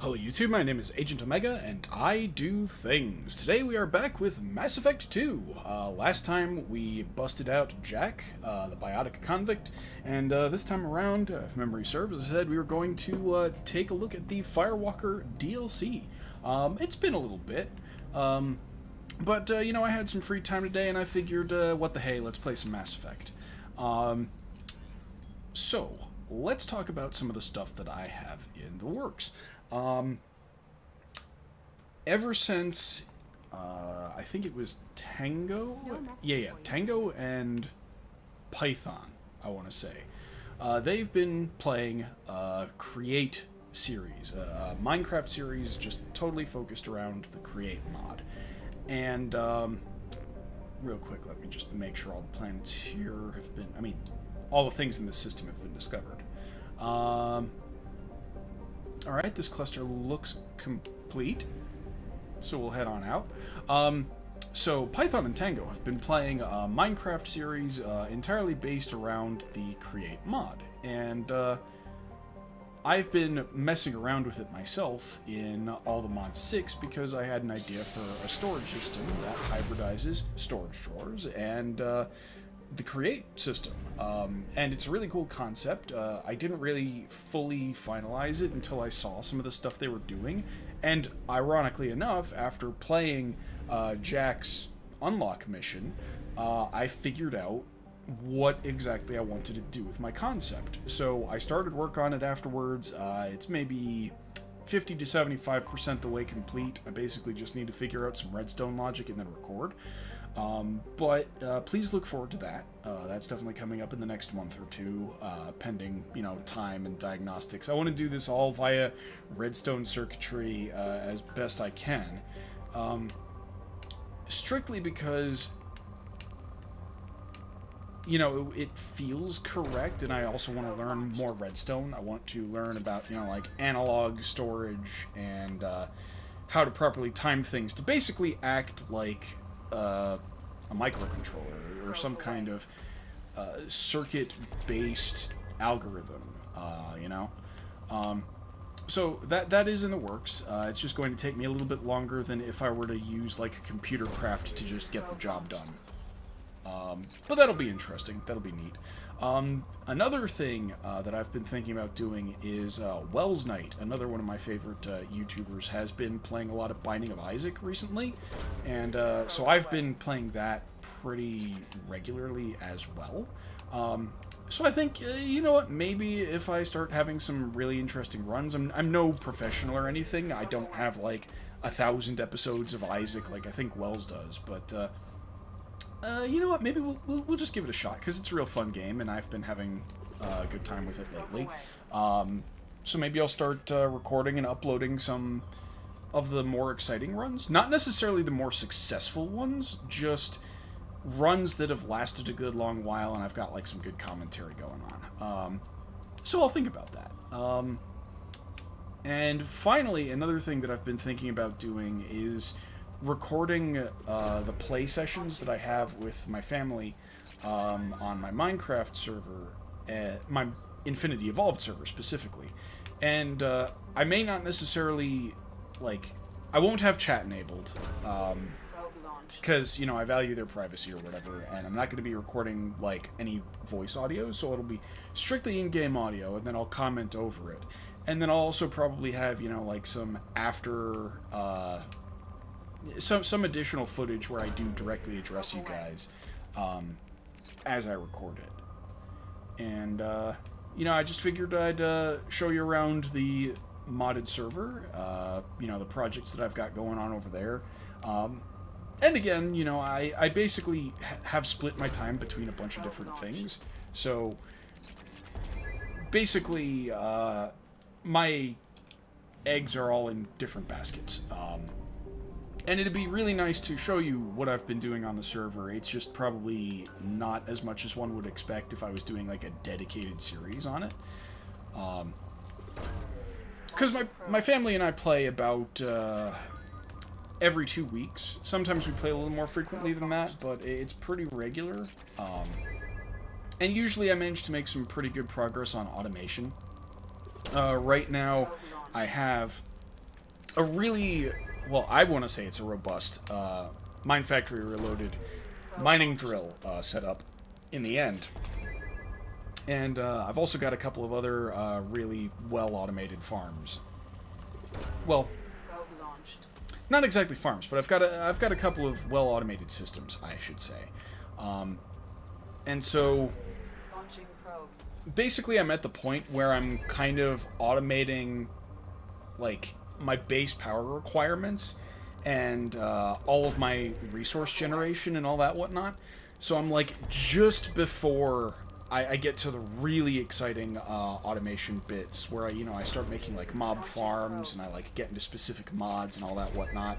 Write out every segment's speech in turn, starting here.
Hello YouTube, my name is Agent Omega, and I do things. Today we are back with Mass Effect 2. Last time we busted out Jack, the biotic convict, and this time around, if memory serves, as I said, we were going to take a look at the Firewalker DLC. It's been a little bit, but you know, I had some free time today, and I figured, what the hey, let's play some Mass Effect. So, let's talk about some of the stuff that I have in the works. Ever since, I think it was Tango? Yeah, Tango and Python, I want to say. They've been playing a Create series, a Minecraft series just totally focused around the Create mod. And, real quick, let me just make sure all the planets here have been, all the things in this system have been discovered. Alright, this cluster looks complete, so we'll head on out. So Python and Tango have been playing a Minecraft series entirely based around the Create mod, and I've been messing around with it myself in All the Mod 6 because I had an idea for a storage system that hybridizes storage drawers and the Create system, and it's a really cool concept. I didn't really fully finalize it until I saw some of the stuff they were doing, and ironically enough, after playing Jack's unlock mission, I figured out what exactly I wanted to do with my concept. So I started work on it afterwards. It's maybe 50 to 75% the way complete. I basically just need to figure out some redstone logic and then record. But please look forward to that. That's definitely coming up in the next month or two, pending, time and diagnostics. I want to do this all via redstone circuitry as best I can. Strictly because, it feels correct, and I also want to learn more redstone. I want to learn about, like analog storage and how to properly time things to basically act like a microcontroller or some kind of circuit-based algorithm, So that is in the works. It's just going to take me a little bit longer than if I were to use like a computer craft to just get the job done. But that'll be interesting. That'll be neat. Another thing that I've been thinking about doing is Wells Knight, another one of my favorite YouTubers, has been playing a lot of Binding of Isaac recently, and so I've been playing that pretty regularly as well. So I think, you know what, maybe if I start having some really interesting runs, I'm no professional or anything, I don't have like 1,000 episodes of Isaac like I think Wells does, but you know what, maybe we'll just give it a shot, because it's a real fun game, and I've been having a good time with it lately. So maybe I'll start recording and uploading some of the more exciting runs. Not necessarily the more successful ones, just runs that have lasted a good long while, and I've got like some good commentary going on. So I'll think about that. And finally, another thing that I've been thinking about doing is recording the play sessions that I have with my family on my Minecraft server, my Infinity Evolved server specifically. And I may not necessarily, I won't have chat enabled, because, I value their privacy or whatever, and I'm not going to be recording, any voice audio, so it'll be strictly in-game audio, and then I'll comment over it. And then I'll also probably have, some after, some additional footage where I do directly address you guys as I record it. And, I just figured I'd show you around the modded server, the projects that I've got going on over there. And again, I basically have split my time between a bunch of different things. So, basically, my eggs are all in different baskets. And it'd be really nice to show you what I've been doing on the server. It's just probably not as much as one would expect if I was doing like a dedicated series on it. Because my family and I play about every 2 weeks. Sometimes we play a little more frequently than that, but it's pretty regular. And usually I manage to make some pretty good progress on automation. Right now I have a really, well, I want to say it's a robust Mine Factory Reloaded mining drill setup in the end. And I've also got a couple of other really well-automated farms. Well, not exactly farms, but I've got a couple of well-automated systems, I should say. And so, basically, I'm at the point where I'm kind of automating, like, my base power requirements and all of my resource generation and all that whatnot. So I'm, like, just before I get to the really exciting automation bits where I start making, like, mob farms and I, like, get into specific mods and all that whatnot.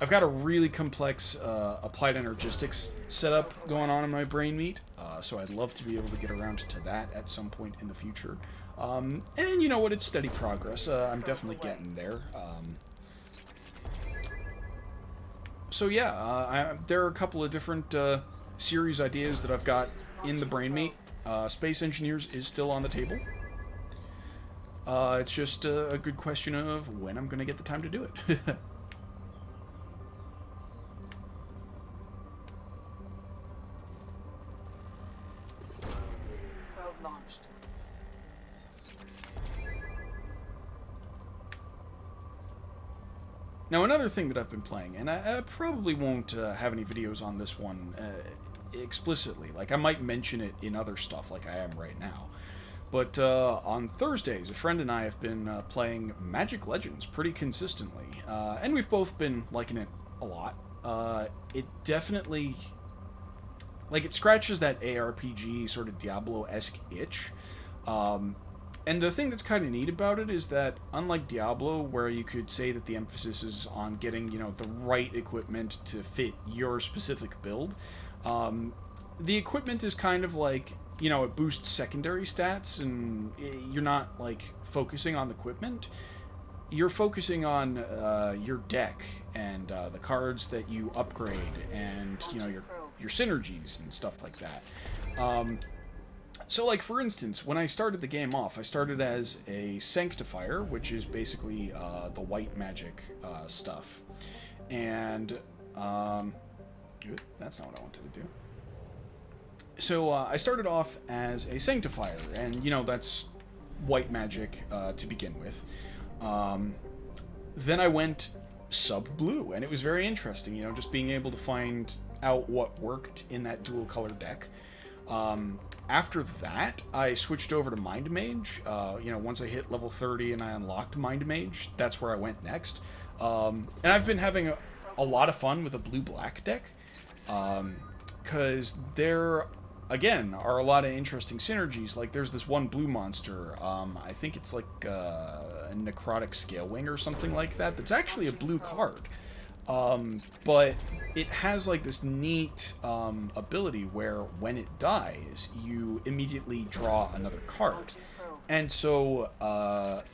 I've got a really complex applied energistics setup going on in my brain meat, so I'd love to be able to get around to that at some point in the future. And you know what, it's steady progress. I'm definitely getting there. So yeah, there are a couple of different series ideas that I've got in the brain meat. Space Engineers is still on the table. It's just a good question of when I'm going to get the time to do it. Now, another thing that I've been playing, and I probably won't have any videos on this one explicitly. Like, I might mention it in other stuff like I am right now. But on Thursdays, a friend and I have been playing Magic Legends pretty consistently. And we've both been liking it a lot. It definitely, like, it scratches that ARPG sort of Diablo-esque itch. And the thing that's kind of neat about it is that, unlike Diablo, where you could say that the emphasis is on getting, the right equipment to fit your specific build, the equipment is kind of like, it boosts secondary stats, and you're not, like, focusing on the equipment. You're focusing on your deck and the cards that you upgrade and, your synergies and stuff like that. So, like, for instance, when I started the game off, I started as a Sanctifier, which is basically the white magic stuff. And, that's not what I wanted to do. So, I started off as a Sanctifier, and, that's white magic to begin with. Then I went sub-blue, and it was very interesting, just being able to find out what worked in that dual-color deck. After that, I switched over to Mind Mage. Once I hit level 30 and I unlocked Mind Mage, that's where I went next. And I've been having a lot of fun with a blue-black deck, because there, again, are a lot of interesting synergies. Like, there's this one blue monster, I think it's like a Necrotic Scalewing or something like that, that's actually a blue card. But it has, like, this neat ability where when it dies, you immediately draw another card. And so,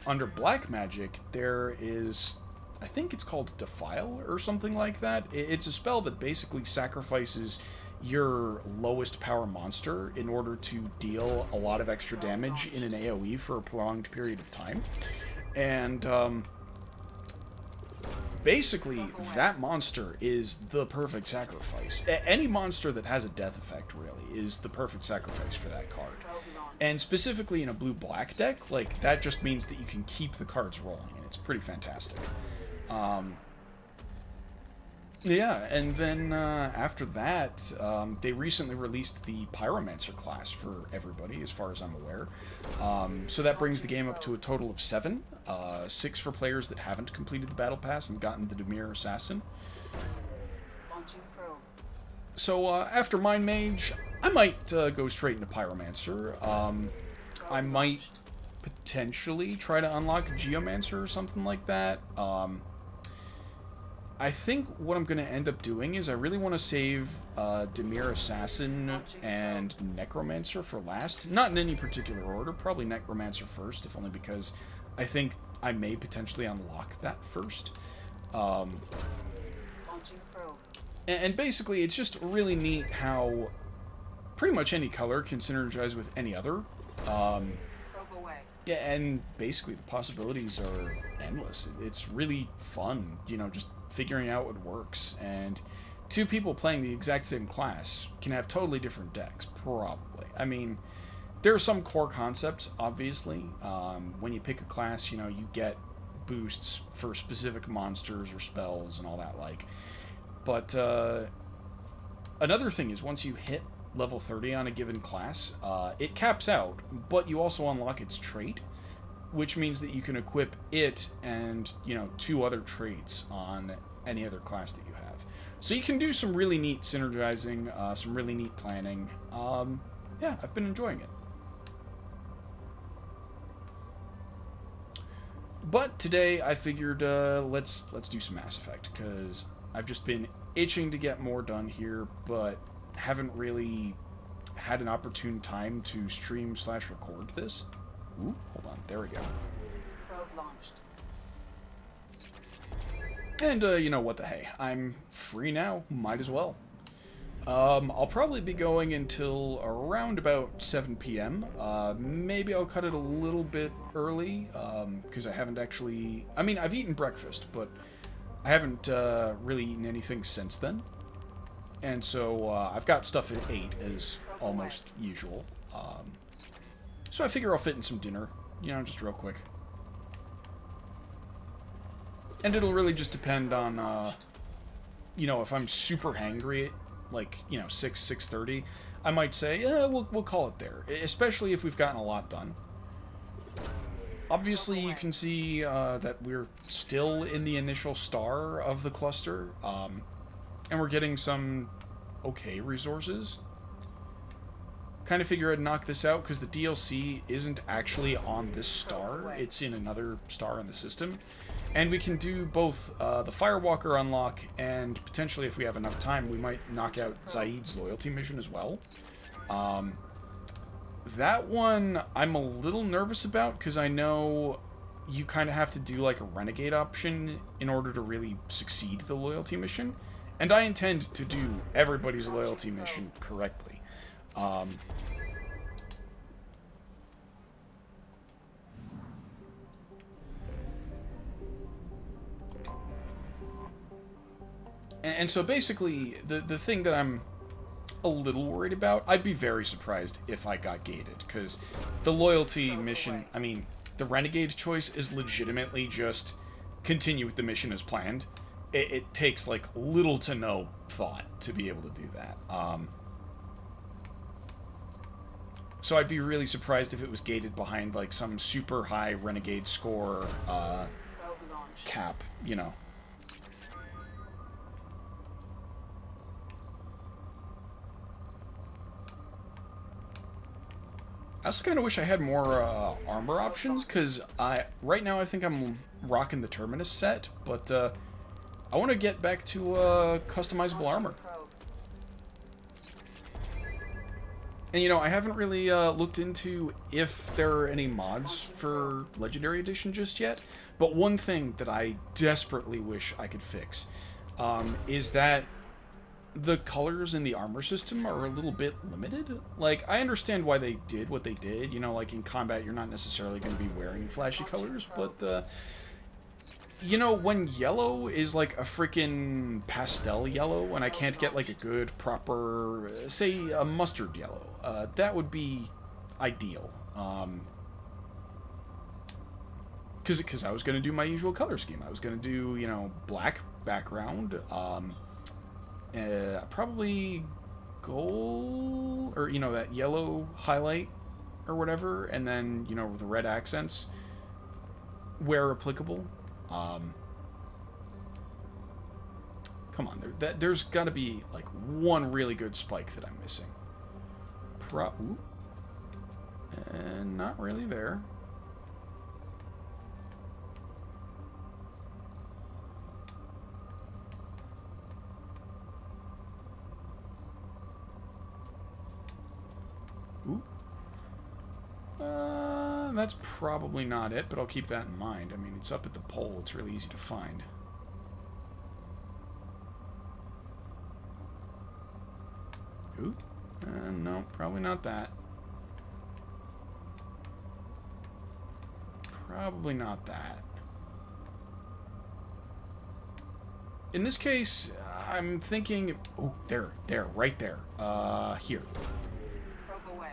under black magic, there is, I think it's called Defile or something like that. It's a spell that basically sacrifices your lowest power monster in order to deal a lot of extra damage in an AoE for a prolonged period of time. And, basically, that monster is the perfect sacrifice. Any monster that has a death effect, really, is the perfect sacrifice for that card. And specifically in a blue-black deck, like, that just means that you can keep the cards rolling, and it's pretty fantastic. Yeah, and then after that, they recently released the Pyromancer class for everybody, as far as I'm aware. So that brings the game up to a total of 7. 6 for players that haven't completed the Battle Pass and gotten the Dimir Assassin. So after Mind Mage, I might go straight into Pyromancer. I might potentially try to unlock Geomancer or something like that. I think what I'm going to end up doing is I really want to save Dimir Assassin and Necromancer for last. Not in any particular order, probably Necromancer first, if only because I think I may potentially unlock that first. And basically, it's just really neat how pretty much any color can synergize with any other. Yeah, and basically the possibilities are endless. It's really fun, you know, just figuring out what works. And two people playing the exact same class can have totally different decks, probably. I mean, there are some core concepts, obviously. When you pick a class, you know, you get boosts for specific monsters or spells and all that like. But another thing is once you hit level 30 on a given class, it caps out, but you also unlock its trait, which means that you can equip it and, you know, two other traits on any other class that you have. So you can do some really neat synergizing, some really neat planning. Yeah, I've been enjoying it. But today I figured let's do some Mass Effect because I've just been itching to get more done here, but haven't really had an opportune time to stream slash record this. Ooh, hold on, there we go. Probe launched. And you know what the hey, I'm free now, might as well. I'll probably be going until around about 7 p.m. Maybe I'll cut it a little bit early, because I haven't actually... I mean, I've eaten breakfast, but I haven't really eaten anything since then. And so I've got stuff at 8, as almost usual. So I figure I'll fit in some dinner, you know, just real quick. And it'll really just depend on, you know, if I'm super hangry, like, you know, 6:30, I might say, yeah, we'll call it there. Especially if we've gotten a lot done. Obviously, you can see that we're still in the initial star of the cluster, and we're getting some okay resources. Kind of figure I'd knock this out because the DLC isn't actually on this star. It's in another star in the system. And we can do both the Firewalker unlock and potentially, if we have enough time, we might knock out Zaid's loyalty mission as well. That one I'm a little nervous about because I know you kind of have to do like a renegade option in order to really succeed the loyalty mission. And I intend to do everybody's loyalty mission correctly. And so basically, the thing that I'm a little worried about, I'd be very surprised if I got gated, because the loyalty mission, I mean, the renegade choice is legitimately just continue with the mission as planned. It takes, like, little to no thought to be able to do that. So I'd be really surprised if it was gated behind, like, some super high renegade score cap, you know. I also kind of wish I had more armor options, because right now I think I'm rocking the Terminus set, but I want to get back to customizable armor. And, you know, I haven't really looked into if there are any mods for Legendary Edition just yet, but one thing that I desperately wish I could fix is that the colors in the armor system are a little bit limited. Like, I understand why they did what they did. You know, like in combat, you're not necessarily going to be wearing flashy colors, but, you know, when yellow is like a freaking pastel yellow, and I can't get like a good, proper, say, a mustard yellow, that would be ideal. Because I was going to do my usual color scheme. I was going to do, you know, black background, probably gold, or, you know, that yellow highlight or whatever, and then, you know, the red accents where applicable. Come on, there's got to be like one really good spike that I'm missing. Ooh. And not really there. Ooh. That's probably not it, but I'll keep that in mind. I mean, it's up at the pole. It's really easy to find. Ooh. No, probably not that. Probably not that. In this case, I'm thinking... Oh, there, right there. Here. Probe away.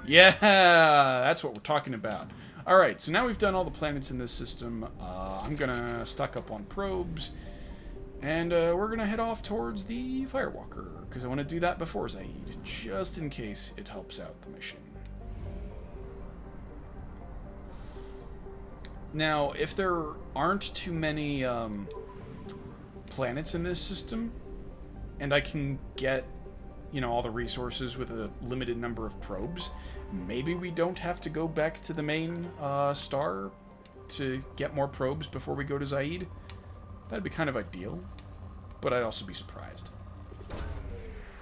Yeah, that's what we're talking about. Alright, so now we've done all the planets in this system. I'm gonna stock up on probes. And we're gonna head off towards the Firewalker, because I want to do that before Zaid, just in case it helps out the mission. Now, if there aren't too many planets in this system, and I can get, you know, all the resources with a limited number of probes, maybe we don't have to go back to the main star to get more probes before we go to Zaid. That'd be kind of ideal, but I'd also be surprised.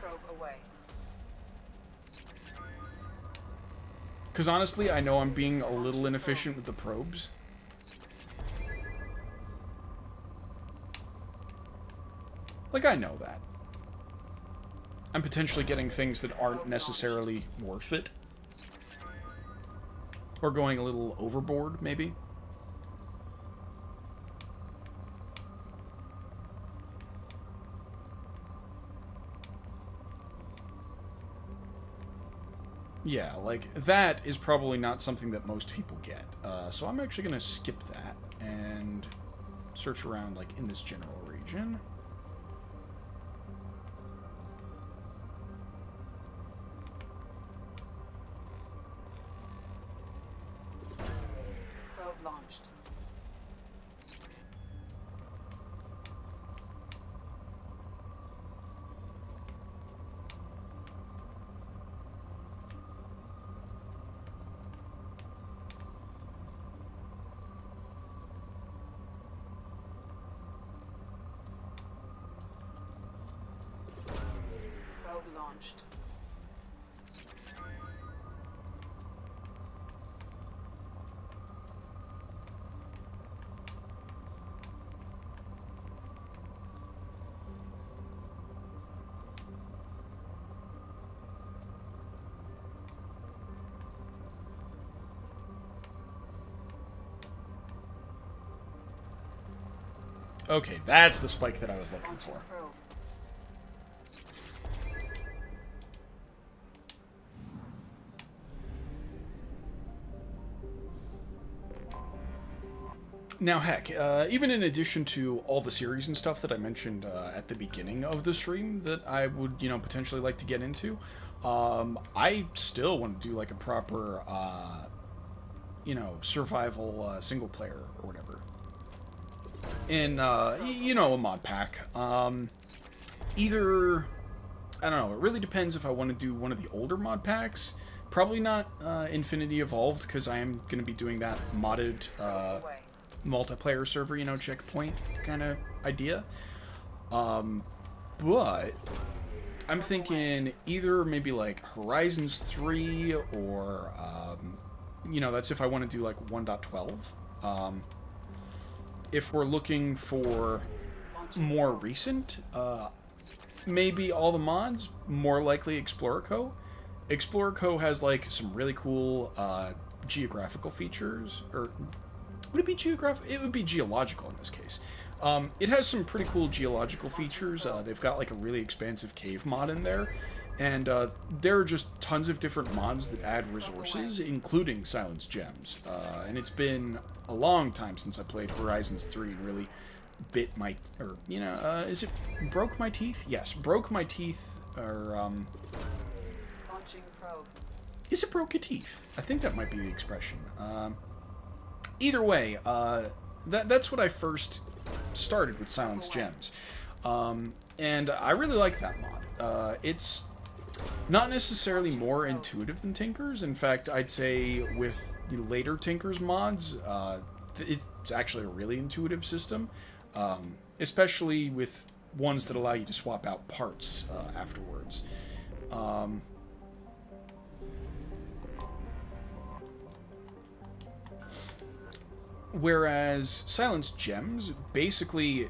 Probe away. Because honestly, I know I'm being a little inefficient with the probes. Like, I know that. I'm potentially getting things that aren't necessarily worth it. Or going a little overboard, maybe. Yeah, like, that is probably not something that most people get. So I'm actually going to skip that and search around, like, in this general region. Probe launched. Probe launched. Okay, that's the spike that I was looking Launching for. probe. Now, heck, even in addition to all the series and stuff that I mentioned at the beginning of the stream that I would, you know, potentially like to get into, I still want to do, like, a proper, you know, survival single player or whatever. In, you know, a mod pack. Either, I don't know, it really depends if I want to do one of the older mod packs. Probably not Infinity Evolved, because I am going to be doing that modded Away. multiplayer server, you know, checkpoint kind of idea. But I'm thinking either maybe like Horizons 3 or, you know, that's if I want to do like 1.12. If we're looking for more recent, maybe all the mods, more likely Explorer Co. Explorer Co. has like some really cool geographical features, or would it be geographic? It would be geological in this case. It has some pretty cool geological features. They've got like a really expansive cave mod in there, and there are just tons of different mods that add resources, including Silence Gems. And it's been a long time since I played Horizons 3 and really bit my, or, you know, is it broke my teeth? Yes, broke my teeth, or, Launching probe. is it broke your teeth? I think that might be the expression. Either way, that's what I first started with Silence Gems. And I really like that mod. It's not necessarily more intuitive than Tinker's. In fact, I'd say with the later Tinker's mods, it's actually a really intuitive system. Especially with ones that allow you to swap out parts afterwards. Whereas Silence Gems, basically,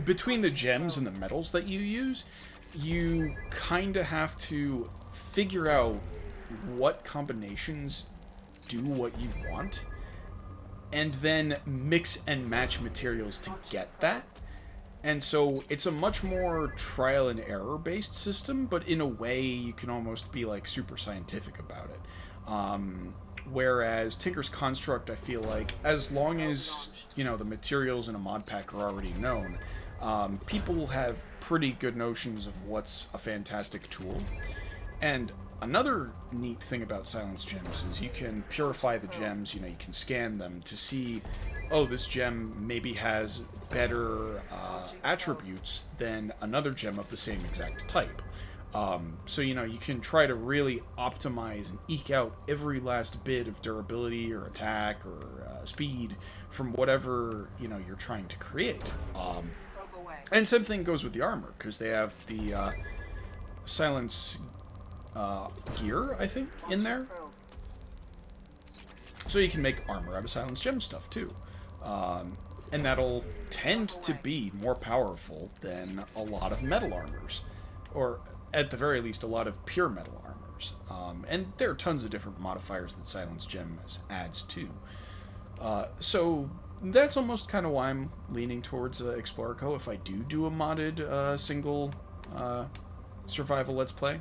between the gems and the metals that you use, you kind of have to figure out what combinations do what you want, and then mix and match materials to get that. And so it's a much more trial and error based system, but in a way you can almost be like super scientific about it. Whereas Tinker's Construct, I feel like, as long as, you know, the materials in a mod pack are already known, people have pretty good notions of what's a fantastic tool. And another neat thing about Silence Gems is you can purify the gems, you know, you can scan them to see, oh, this gem maybe has better attributes than another gem of the same exact type. So, you know, you can try to really optimize and eke out every last bit of durability or attack or speed from whatever, you know, you're trying to create. And same thing goes with the armor, because they have the Silence gear, I think, in there. So you can make armor out of Silence Gem stuff, too. And that'll tend to be more powerful than a lot of metal armors. Or, at the very least, a lot of pure metal armors. And there are tons of different modifiers that Silence Gem adds, too. So that's almost kind of why I'm leaning towards Explorer Co. if I do a modded single survival Let's Play.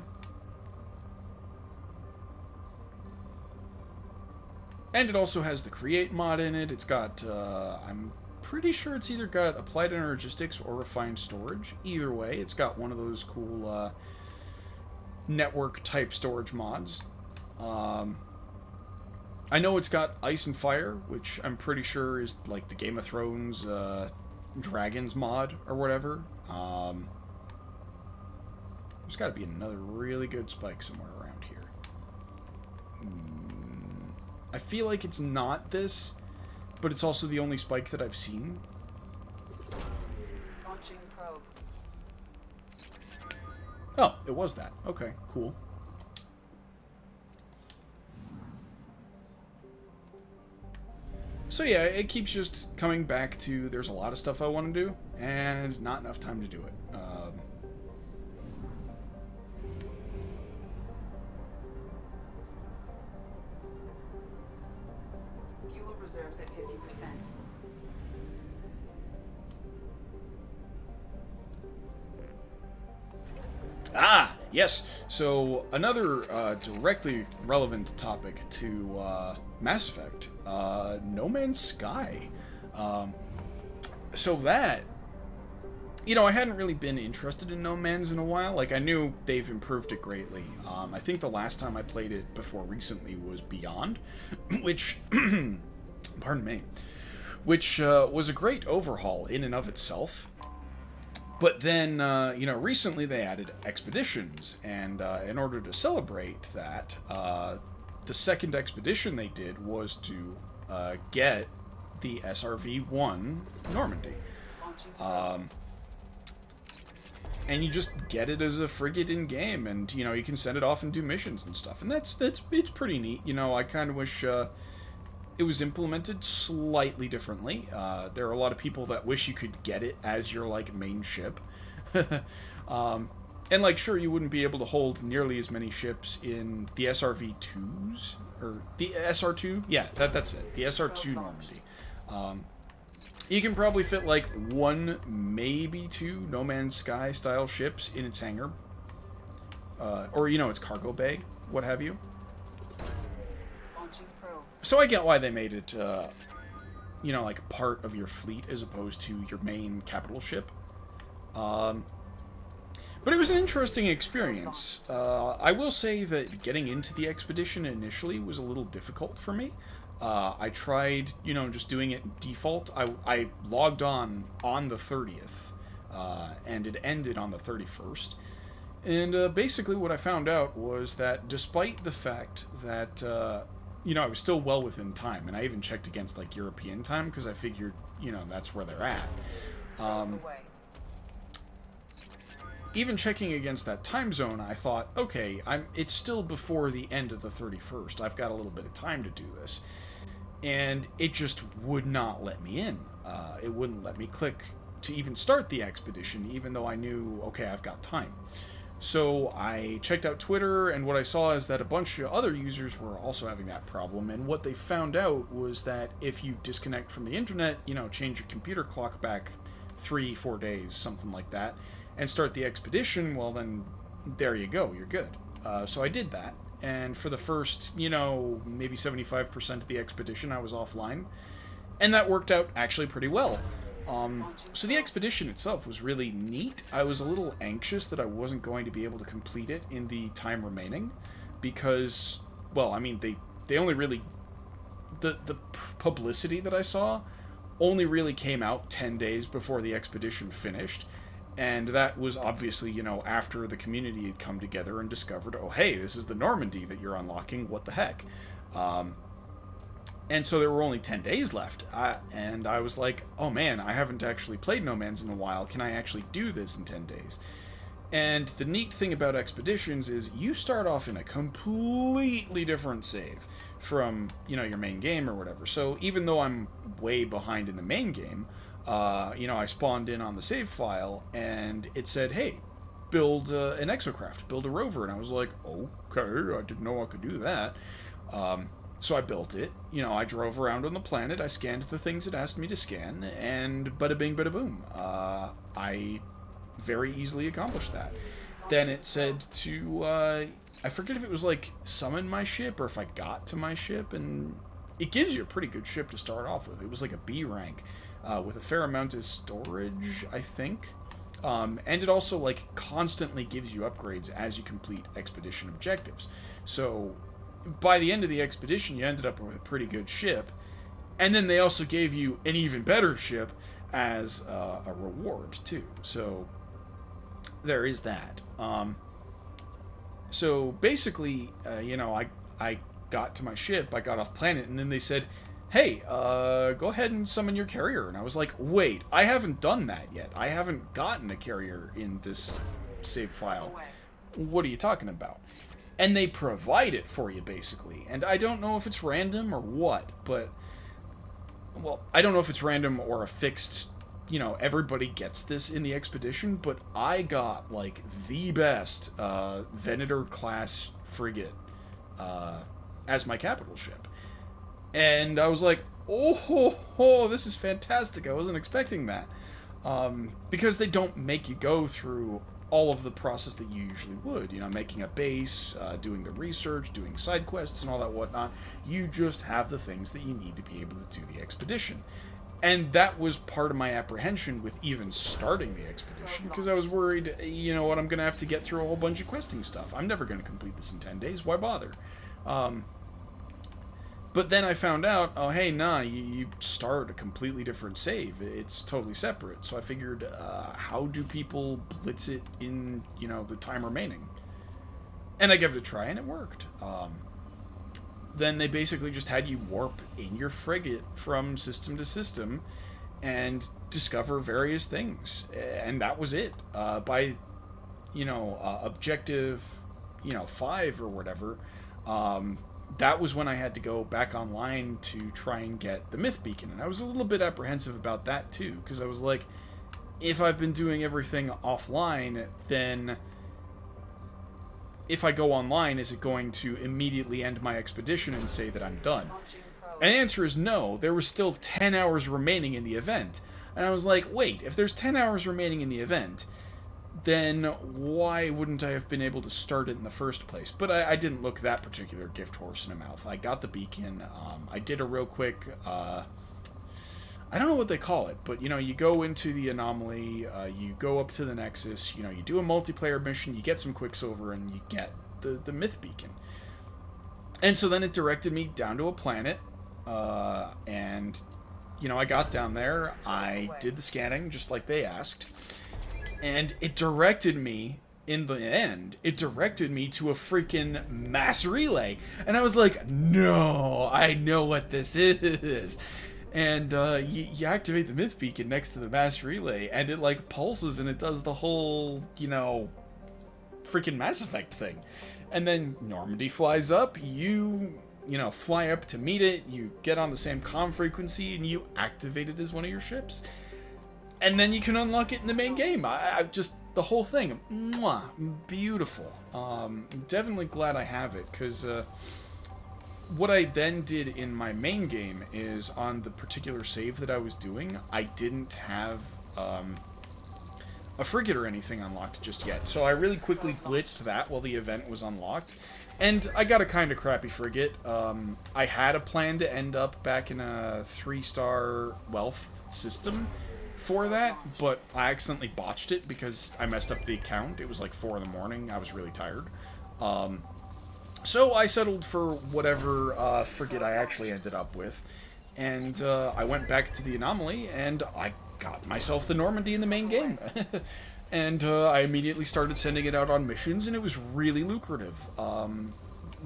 And it also has the Create mod in it. It's got, I'm pretty sure it's either got Applied Energistics or Refined Storage. Either way, it's got one of those cool network-type storage mods. I know it's got Ice and Fire, which I'm pretty sure is like the Game of Thrones Dragons mod or whatever. There's got to be another really good spike somewhere around here. I feel like it's not this, but it's also the only spike that I've seen. Launching probe. Oh, it was that. Okay, cool. So yeah, it keeps just coming back to there's a lot of stuff I want to do, and not enough time to do it. Fuel reserves at 50%. Ah, yes. So another directly relevant topic to Mass Effect, No Man's Sky. So that, you know, I hadn't really been interested in No Man's in a while. Like, I knew they've improved it greatly. I think the last time I played it before recently was Beyond, which, pardon me, which was a great overhaul in and of itself. But then, you know, recently they added Expeditions, and in order to celebrate that, the second expedition they did was to get the SRV-1 Normandy. And you just get it as a frigate in-game, and, you know, you can send it off and do missions and stuff. And it's pretty neat. You know, I kind of wish it was implemented slightly differently. There are a lot of people that wish you could get it as your, like, main ship. And, like, sure, you wouldn't be able to hold nearly as many ships in the SRV-2s, or the SR2? Yeah, that's it. The SR2 Normandy. You can probably fit, like, one, maybe two No Man's Sky style ships in its hangar. Or, you know, its cargo bay, what have you. So I get why they made it, you know, like part of your fleet as opposed to your main capital ship. But it was an interesting experience. I will say that getting into the expedition initially was a little difficult for me. I tried, you know, just doing it default. I logged on the 30th, and it ended on the 31st. And basically what I found out was that despite the fact that... you know, I was still well within time, and I even checked against, like, European time, because I figured, you know, that's where they're at. Even checking against that time zone, I thought, okay, it's still before the end of the 31st. I've got a little bit of time to do this. And it just would not let me in. It wouldn't let me click to even start the expedition, even though I knew, okay, I've got time. So I checked out Twitter, and what I saw is that a bunch of other users were also having that problem. And what they found out was that if you disconnect from the internet, change your computer clock back 3-4 days, something like that, and start the expedition, well, then there you go, you're good. So I did that, and for the first, maybe 75% of the expedition, I was offline, and that worked out actually pretty well. So the expedition itself was really neat. I was a little anxious that I wasn't going to be able to complete it in the time remaining, because, well, I mean, they only really... The publicity that I saw only really came out 10 days before the expedition finished, and that was obviously, after the community had come together and discovered, oh, hey, this is the Normandy that you're unlocking, what the heck? And so there were only 10 days left, and I was like, oh man, I haven't actually played No Man's in a while, can I actually do this in 10 days? And the neat thing about expeditions is you start off in a completely different save from, your main game or whatever. So even though I'm way behind in the main game, I spawned in on the save file, and it said, hey, build an exocraft, build a rover, and I was like, okay, I didn't know I could do that. So I built it, I drove around on the planet, I scanned the things it asked me to scan, and bada bing, bada boom. I very easily accomplished that. Then it said to, I forget if it was like summon my ship or if I got to my ship, and it gives you a pretty good ship to start off with. It was like a B rank with a fair amount of storage, I think. And it also like constantly gives you upgrades as you complete expedition objectives. So by the end of the expedition, you ended up with a pretty good ship, and then they also gave you an even better ship as a reward too. So there is that. So basically, I got to my ship, I got off planet, and then they said, hey, go ahead and summon your carrier. And I was like, wait, I haven't done that yet. I haven't gotten a carrier in this save file. What are you talking about? And they provide it for you, basically. And I don't know if it's random or what, but... Well, I don't know if it's random or a fixed... everybody gets this in the expedition, but I got, like, the best Venator-class frigate as my capital ship. And I was like, oh, this is fantastic. I wasn't expecting that. Because they don't make you go through all of the process that you usually would, making a base, doing the research, doing side quests and all that whatnot. You just have the things that you need to be able to do the expedition. And that was part of my apprehension with even starting the expedition, because I was worried, I'm going to have to get through a whole bunch of questing stuff. I'm never going to complete this in 10 days, why bother? But then I found out, oh, hey, nah, you start a completely different save. It's totally separate. So I figured, how do people blitz it in, the time remaining? And I gave it a try, and it worked. Then they basically just had you warp in your frigate from system to system and discover various things. And that was it. By, objective, 5 or whatever, that was when I had to go back online to try and get the myth beacon. And I was a little bit apprehensive about that too, because I was like, if I've been doing everything offline, then if I go online, is it going to immediately end my expedition and say that I'm done? And the answer is no. There was still 10 hours remaining in the event. And I was like, wait, if there's 10 hours remaining in the event, then why wouldn't I have been able to start it in the first place? But I didn't look that particular gift horse in the mouth. I got the beacon. I did a real quick... I don't know what they call it, but, you go into the anomaly, you go up to the Nexus, you do a multiplayer mission, you get some Quicksilver, and you get the myth beacon. And so then it directed me down to a planet, and, I got down there, I did the scanning, just like they asked, and it directed me, in the end, it directed me to a freaking mass relay. And I was like, no, I know what this is. And you activate the myth beacon next to the mass relay, and it like pulses, and it does the whole, freaking Mass Effect thing. And then Normandy flies up, you fly up to meet it, you get on the same comm frequency, and you activate it as one of your ships. And then you can unlock it in the main game. I just, the whole thing, mwah, beautiful. Definitely glad I have it, because what I then did in my main game is, on the particular save that I was doing, I didn't have a frigate or anything unlocked just yet. So I really quickly blitzed that while the event was unlocked. And I got a kind of crappy frigate. I had a plan to end up back in a 3-star wealth system for that, but I accidentally botched it because I messed up the account. It was like 4 in the morning. I was really tired. So I settled for whatever frigate I actually ended up with. And I went back to the Anomaly, and I got myself the Normandy in the main game. And I immediately started sending it out on missions, and it was really lucrative.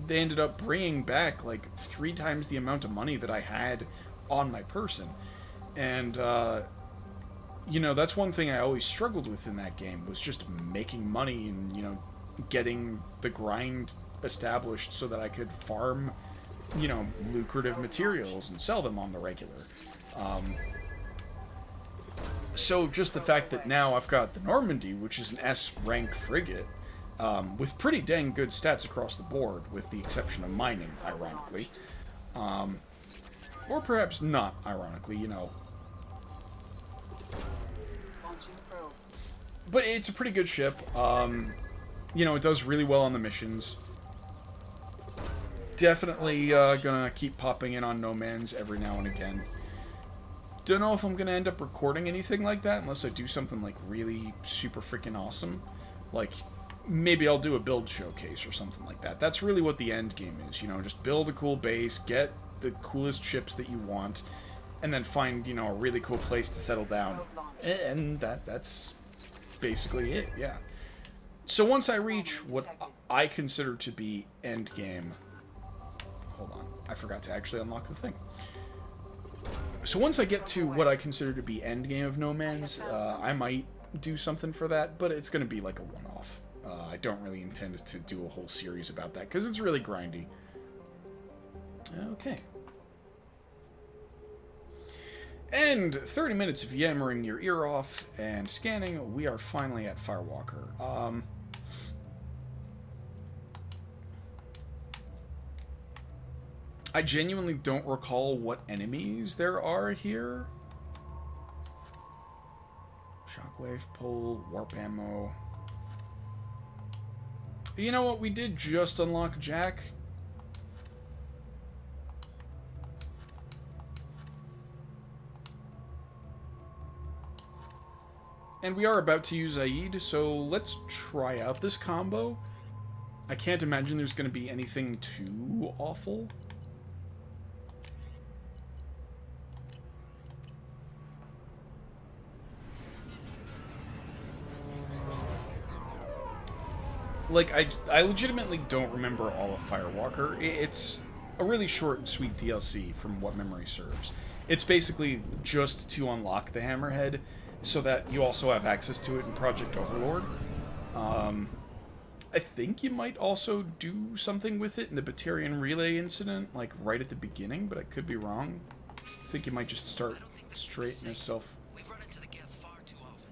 They ended up bringing back like 3 times the amount of money that I had on my person. And, you know, that's one thing I always struggled with in that game, was just making money and, you know, getting the grind established so that I could farm, you know, lucrative materials and sell them on the regular. So just the fact that now I've got the Normandy, which is an S-rank frigate, with pretty dang good stats across the board, with the exception of mining, ironically. Or perhaps not, ironically, you know. But it's a pretty good ship. You know, it does really well on the missions. Definitely gonna keep popping in on No Man's every now and again. Don't know if I'm gonna end up recording anything like that unless I do something like really super freaking awesome. Like, maybe I'll do a build showcase or something like that. That's really what the end game is, you know, just build a cool base, get the coolest ships that you want, and then find, you know, a really cool place to settle down. And that's basically it, yeah. So once I reach what I consider to be end game... Hold on, I forgot to actually unlock the thing. So once I get to what I consider to be end game of No Man's, I might do something for that, but it's going to be like a one-off. I don't really intend to do a whole series about that, because it's really grindy. Okay. And 30 minutes of yammering your ear off and scanning, we are finally at Firewalker. I genuinely don't recall what enemies there are here. Shockwave pole, warp ammo. You know what? We did just unlock Jack. And we are about to use Aid, so let's try out this combo. I can't imagine there's going to be anything too awful. Like, I legitimately don't remember all of Firewalker. It's a really short and sweet DLC from what memory serves. It's basically just to unlock the Hammerhead, so that you also have access to it in Project Overlord. I think you might also do something with it in the Batarian Relay incident, like right at the beginning, but I could be wrong. I think you might just start straight in yourself. We've run into the Geth far too often.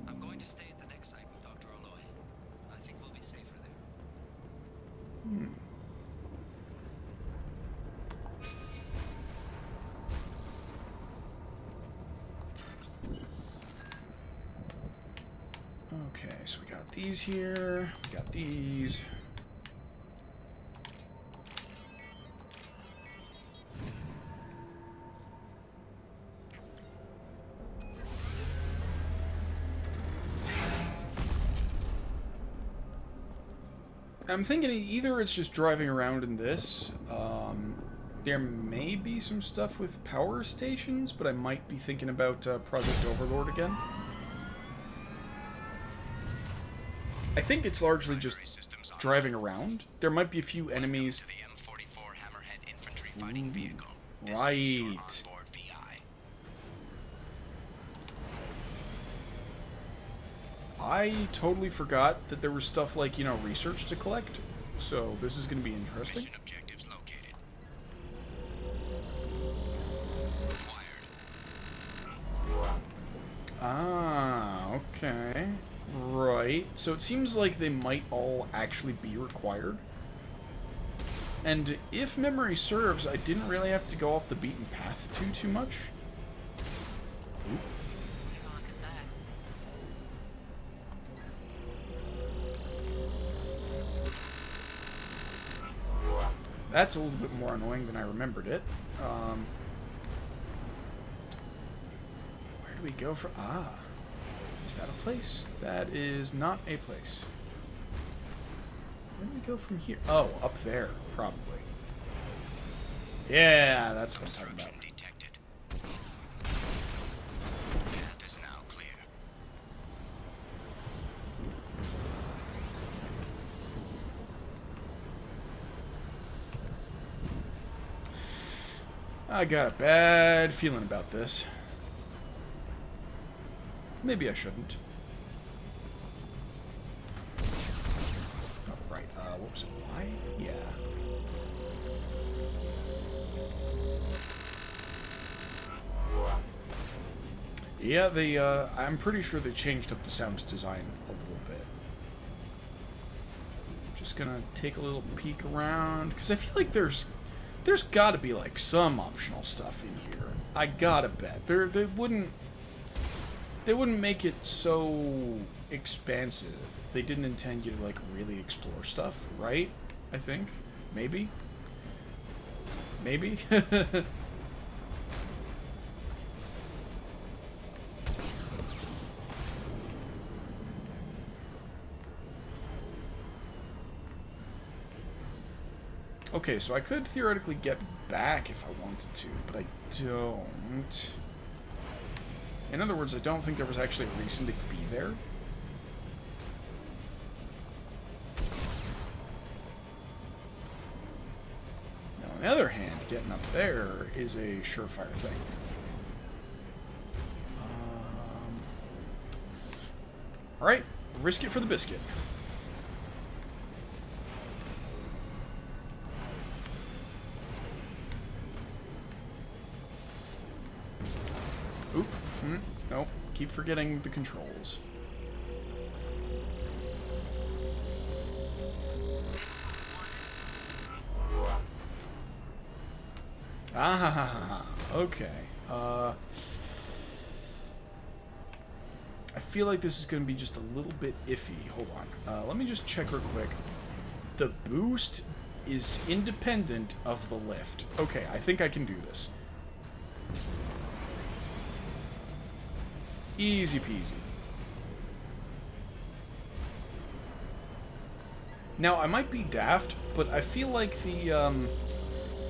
I'm going to stay at the next site with Dr. Aloy. I think we'll be safer there. Okay, so we got these here, we got these. I'm thinking either it's just driving around in this, there may be some stuff with power stations, but I might be thinking about Project Overlord again. I think it's largely just driving around. There might be a few enemies. Right. I totally forgot that there was stuff like, you know, research to collect. So this is going to be interesting. Ah, okay. Right. So it seems like they might all actually be required. And if memory serves, I didn't really have to go off the beaten path too much. Oop. Take a look at that. That's a little bit more annoying than I remembered it. Where do we go for... Ah. Is that a place? That is not a place. Where do we go from here? Oh, up there, probably. Yeah, that's what I'm talking about. Detected. Path is now clear. I got a bad feeling about this. Maybe I shouldn't. Oh, right. What was it? Y? Yeah. Yeah, they, I'm pretty sure they changed up the sound design a little bit. Just gonna take a little peek around, because I feel like there's gotta be, like, some optional stuff in here. I gotta bet. They wouldn't make it so expansive if they didn't intend you to, like, really explore stuff, right? I think. Maybe? Maybe? Okay, so I could theoretically get back if I wanted to, but I don't. In other words, I don't think there was actually a reason to be there. Now, on the other hand, getting up there is a surefire thing. Alright, risk it for the biscuit. Oop. Nope. Keep forgetting the controls. Ah, okay. I feel like this is going to be just a little bit iffy. Hold on. Let me just check real quick. The boost is independent of the lift. Okay, I think I can do this. Easy peasy. Now, I might be daft, but I feel like the,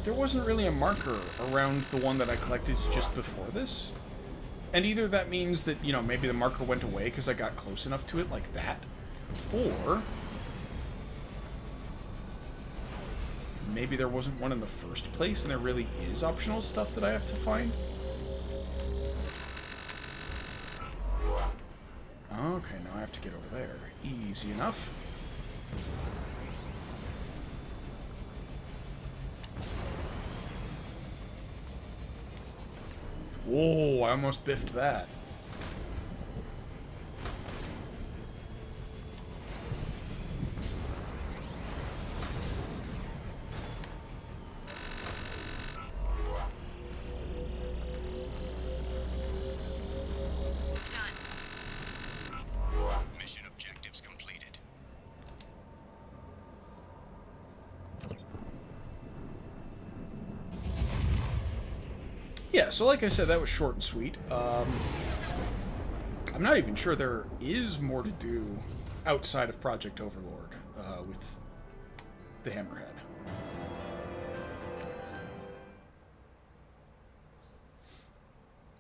there wasn't really a marker around the one that I collected just before this. And either that means that, you know, maybe the marker went away because I got close enough to it like that, or maybe there wasn't one in the first place and there really is optional stuff that I have to find. Okay, now I have to get over there. Easy enough. Whoa, I almost biffed that. Mission objectives completed. Yeah, so like I said, that was short and sweet. I'm not even sure there is more to do outside of Project Overlord with the Hammerhead.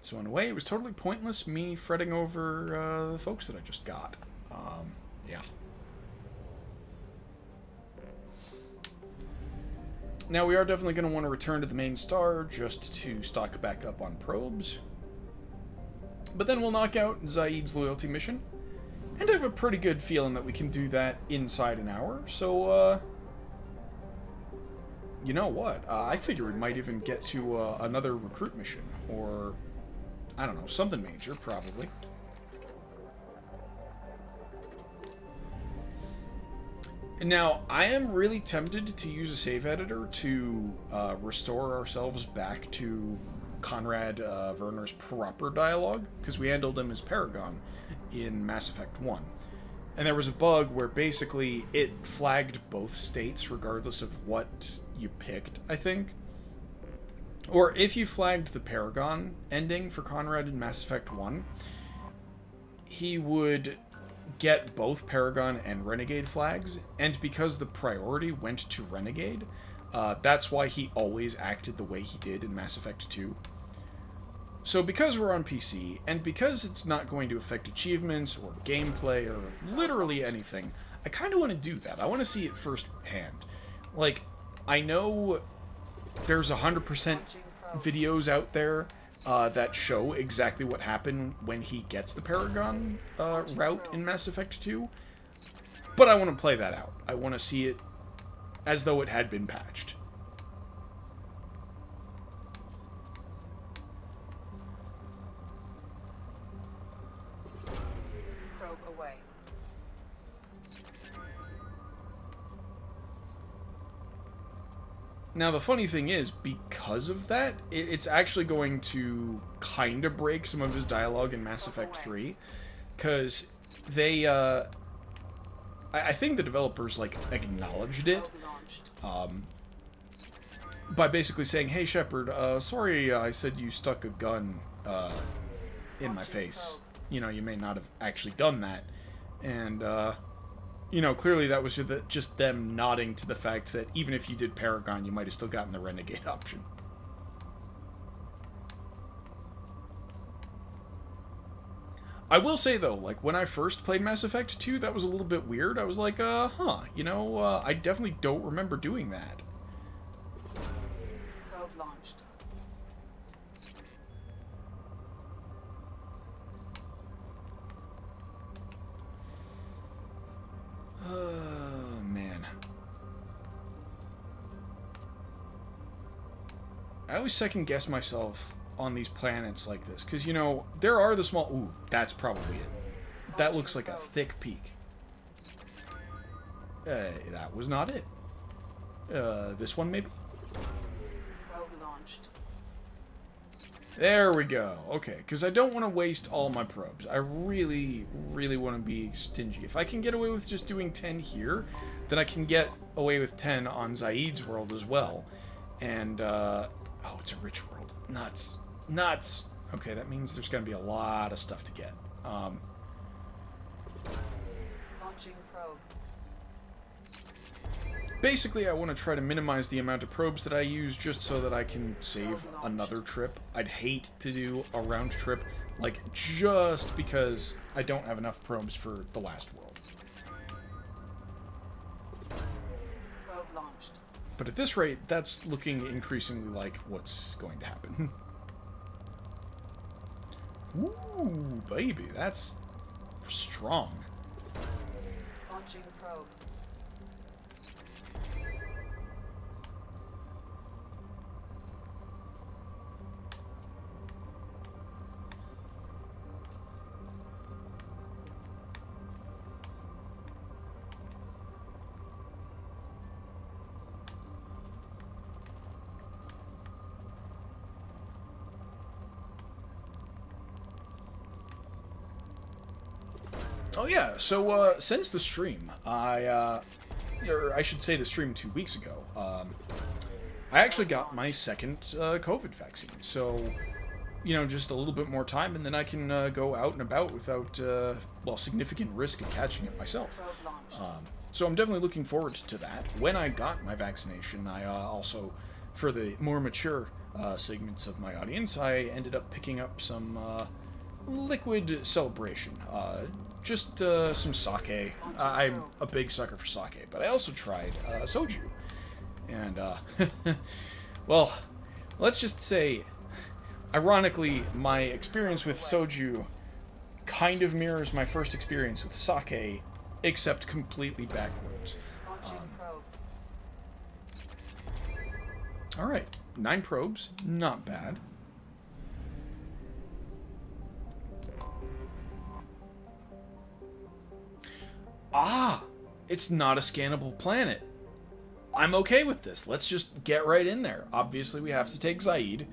So in a way, it was totally pointless me fretting over the folks that I just got. Yeah. Now, we are definitely going to want to return to the main star just to stock back up on probes. But then we'll knock out Zaid's loyalty mission. And I have a pretty good feeling that we can do that inside an hour. So, you know what? I figure we might even get to another recruit mission. Or, I don't know, something major, probably. Now, I am really tempted to use a save editor to restore ourselves back to Conrad Werner's proper dialogue, because we handled him as Paragon in Mass Effect 1. And there was a bug where basically it flagged both states regardless of what you picked, I think. Or if you flagged the Paragon ending for Conrad in Mass Effect 1, he would get both Paragon and Renegade flags, and because the priority went to Renegade, that's why he always acted the way he did in Mass Effect 2. So because we're on PC, and because it's not going to affect achievements or gameplay or literally anything, I kind of want to do that. I want to see it firsthand. Like, I know there's 100% videos out there that show exactly what happened when he gets the Paragon route in Mass Effect 2, but I want to play that out. I want to see it as though it had been patched. Probe away. Now, the funny thing is, because of that, it's actually going to kind of break some of his dialogue in Mass Effect 3, because they, I think the developers, like, acknowledged it, Probe launched. by basically saying, hey, Shepard, sorry I said you stuck a gun, in my face. You know, you may not have actually done that. And, you know, clearly that was just them nodding to the fact that even if you did Paragon, you might have still gotten the Renegade option. I will say, though, like, when I first played Mass Effect 2, that was a little bit weird. I was like, you know, I definitely don't remember doing that. Probe launched. Man. I always second guess myself on these planets like this, because, you know, there are the small... Ooh, that's probably it. That looks like a thick peak. That was not it. This one, maybe? Probe launched. There we go. Okay, because I don't want to waste all my probes. I really, really want to be stingy. If I can get away with just doing 10 here, then I can get away with 10 on Zaid's world as well. And, oh, it's a rich world. Nuts. Nuts! Okay, that means there's going to be a lot of stuff to get. Launching probe. Basically, I want to try to minimize the amount of probes that I use just so that I can save another trip. I'd hate to do a round trip, like, just because I don't have enough probes for the last world. Probe launched. But at this rate, that's looking increasingly like what's going to happen. Ooh, baby, that's strong. Launching probe. Oh yeah, so since the stream, or I should say the stream 2 weeks ago, I actually got my second COVID vaccine. So, you know, just a little bit more time, and then I can go out and about without, well, significant risk of catching it myself. Probe launched. So I'm definitely looking forward to that. When I got my vaccination, I also, for the more mature segments of my audience, I ended up picking up some liquid celebration. Just some sake. I'm a big sucker for sake, but I also tried soju. And, well, let's just say, ironically, my experience with soju kind of mirrors my first experience with sake, except completely backwards. Launching probe. Alright, 9 probes, not bad. Ah! It's not a scannable planet. I'm okay with this. Let's just get right in there. Obviously, we have to take Zaid.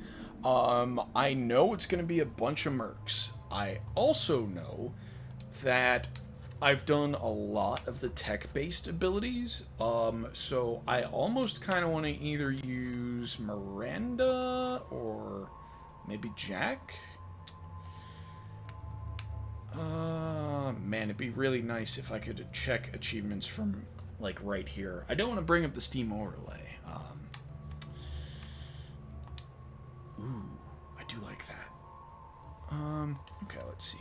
I know it's going to be a bunch of mercs. I also know that I've done a lot of the tech-based abilities, so I almost kind of want to either use Miranda or maybe Jack. Man, it'd be really nice if I could check achievements from, like, right here. I don't want to bring up the Steam overlay. Ooh, I do like that. Okay, let's see.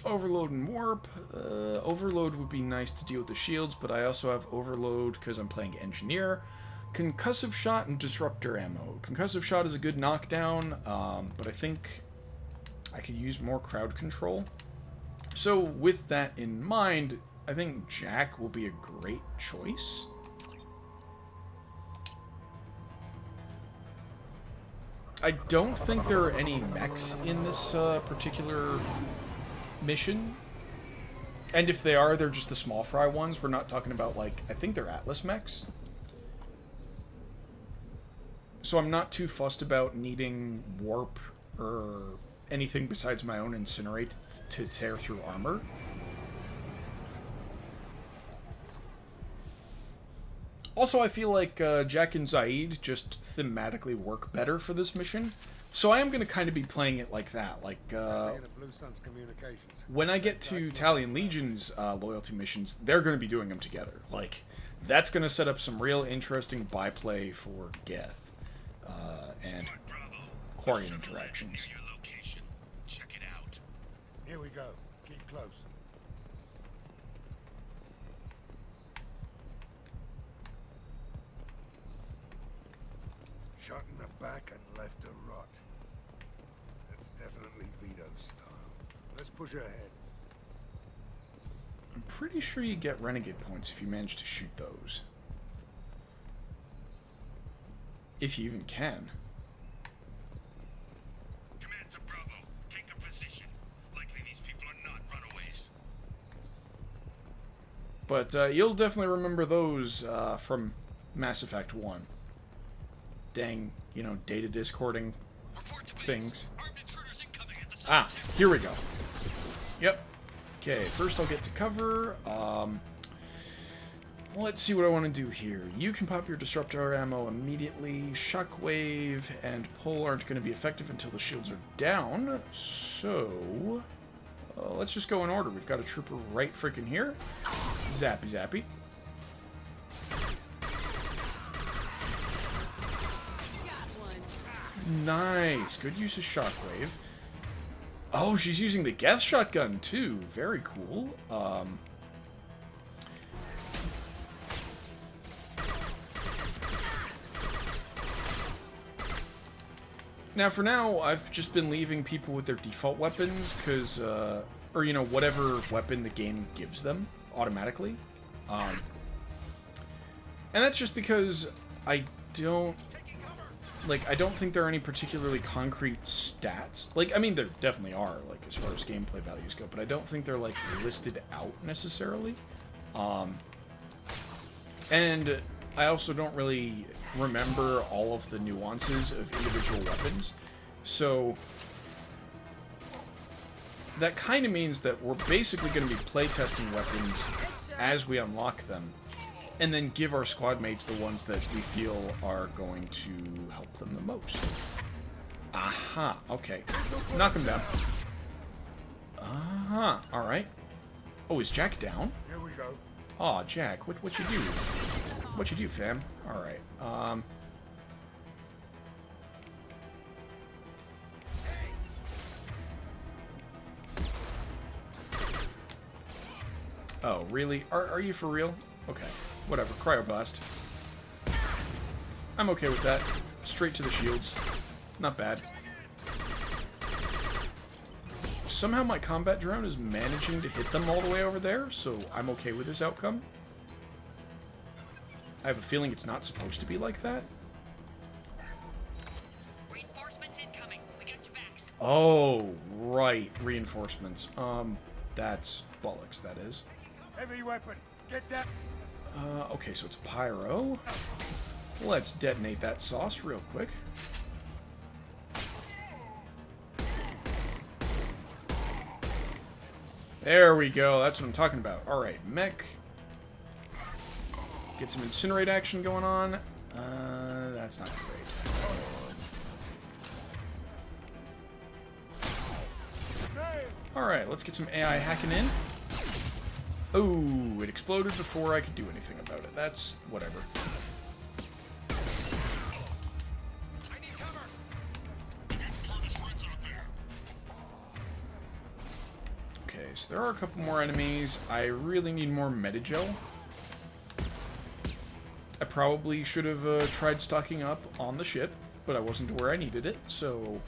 Overload and warp. Overload would be nice to deal with the shields, but I also have overload because I'm playing engineer. Concussive shot and disruptor ammo. Concussive shot is a good knockdown, but I think I could use more crowd control. So with that in mind, I think Jack will be a great choice. I don't think there are any mechs in this particular mission, and if they are, they're just the small fry ones. We're not talking about, like, I think they're Atlas mechs, so I'm not too fussed about needing warp or anything besides my own incinerate to tear through armor. Also, I feel like Jack and Zaid just thematically work better for this mission. So I am going to kind of be playing it like that. Like, when I get to Talion Legion's loyalty missions, they're going to be doing them together. Like, that's going to set up some real interesting byplay for Geth and Quarian interactions. Check it out. Here we go. Keep close. Shot in the back and left to rot. That's definitely Vito's style. Let's push ahead. I'm pretty sure you get renegade points if you manage to shoot those. If you even can. Command to Bravo. Take a position. Likely these people are not runaways. But you'll definitely remember those from Mass Effect 1. Dang, you know, data discording Report to base. things. Armed intruders incoming at the site. Ah, here we go. Yep. Okay, first I'll get to cover. Let's see what I want to do here. You can pop your disruptor ammo immediately. Shockwave and pull aren't going to be effective until the shields are down. So, let's just go in order. We've got a trooper right freaking here. Zappy zappy. Nice. Good use of shockwave. Oh, she's using the Geth shotgun too. Very cool. Now, for now, I've just been leaving people with their default weapons, because, or, you know, whatever weapon the game gives them, automatically. And that's just because I don't think there are any particularly concrete stats. Like, I mean, there definitely are, like, as far as gameplay values go, but I don't think they're, like, listed out, necessarily. And I also don't really remember all of the nuances of individual weapons. So that kind of means that we're basically going to be playtesting weapons as we unlock them, and then give our squad mates the ones that we feel are going to help them the most. Aha, okay. Knock him down. Aha, alright. Oh, is Jack down? Here we go. Aw, Jack, what you do? What you do, fam? Alright, Oh, really? Are you for real? Okay, whatever. Cryoblast. I'm okay with that. Straight to the shields. Not bad. Somehow my combat drone is managing to hit them all the way over there, so I'm okay with this outcome. I have a feeling it's not supposed to be like that. Oh, right. Reinforcements. That's bollocks, that is. Heavy weapon. Get that. Okay, so it's pyro. Let's detonate that sauce real quick. There we go. That's what I'm talking about. Alright, mech. Get some incinerate action going on. That's not great. Alright, let's get some AI hacking in. Oh, it exploded before I could do anything about it. That's whatever. I need cover. Okay, so there are a couple more enemies. I really need more Metagel. I probably should have tried stocking up on the ship, but I wasn't where I needed it, so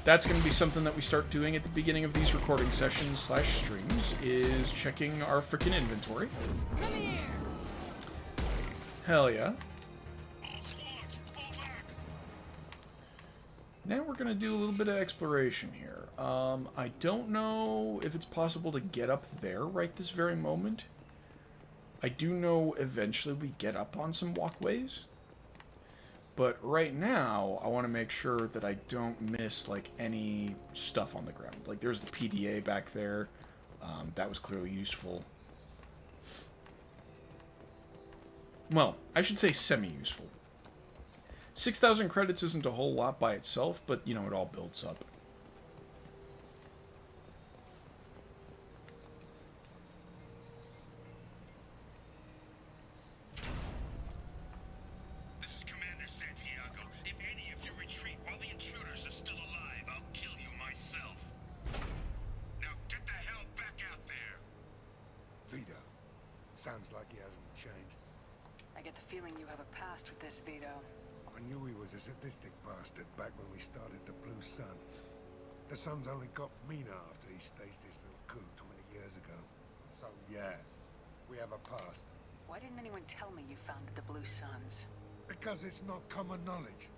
that's going to be something that we start doing at the beginning of these recording sessions / streams, is checking our freaking inventory. Come here. Hell yeah. Now we're going to do a little bit of exploration here. I don't know if it's possible to get up there right this very moment. I do know eventually we get up on some walkways. But right now, I want to make sure that I don't miss, like, any stuff on the ground. Like, there's the PDA back there. That was clearly useful. Well, I should say semi-useful. 6,000 credits isn't a whole lot by itself, but, you know, it all builds up. This is Commander Santiago. If any of you retreat while the intruders are still alive, I'll kill you myself. Now get the hell back out there. Vito. Sounds like he hasn't changed. I get the feeling you have a past with this, Vito. I knew he was a sadistic bastard back when we started the Blue Suns. The Suns only got meaner after he staged his little coup 20 years ago. So yeah, we have a past. Why didn't anyone tell me you founded the Blue Suns? Because it's not common knowledge.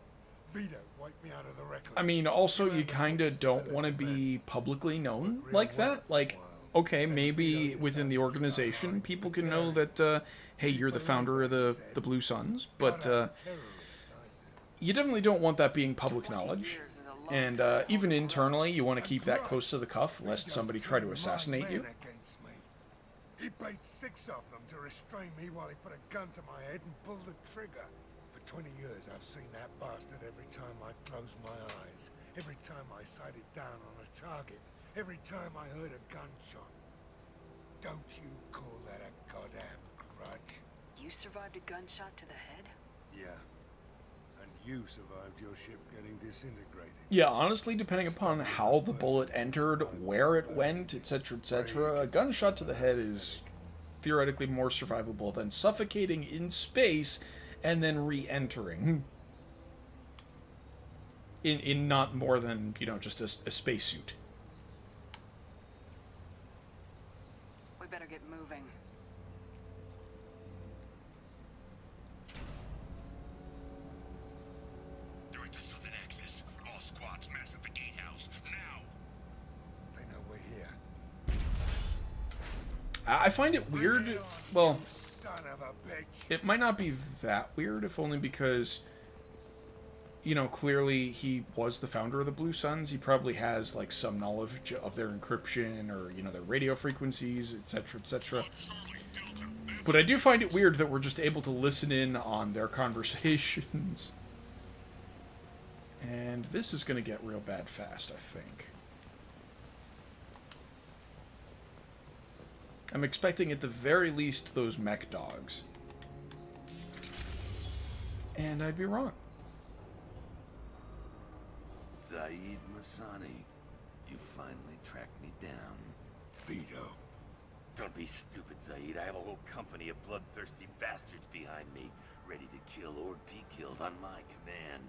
Vito wiped me out of the record. I mean, also, you kind of don't want to be publicly known like that. Like, okay, maybe within the organization, people can know that, hey, you're the founder of the Blue Suns, but you definitely don't want that being public knowledge. And even internally, you want to keep that close to the cuff, lest somebody try to assassinate you. He paid 6 of them to restrain me while he put a gun to my head and pulled the trigger. For 20 years, I've seen that bastard every time I closed my eyes, every time I sighted down on a target, every time I heard a gunshot. Don't you call that a goddamn grudge? You survived a gunshot to the head? Yeah. And you survived your ship getting disintegrated. Yeah, honestly, depending upon how the bullet entered, where it went, etc., etc., a gunshot to the head is theoretically more survivable than suffocating in space and then re-entering. In not more than, you know, just a spacesuit. We better get moving. They're at the southern axis. All squads mass at the gatehouse. Now! They know we're here. I find it weird. Well, Son of a bitch. it might not be that weird, if only because, you know, clearly he was the founder of the Blue Suns. He probably has, like, some knowledge of their encryption or, you know, their radio frequencies, etc., etc. But I do find it weird that we're just able to listen in on their conversations. And this is going to get real bad fast, I think. I'm expecting at the very least those mech dogs. And I'd be wrong. Zaid Masani, you finally tracked me down. Vito. Don't be stupid, Zaid. I have a whole company of bloodthirsty bastards behind me, ready to kill or be killed on my command.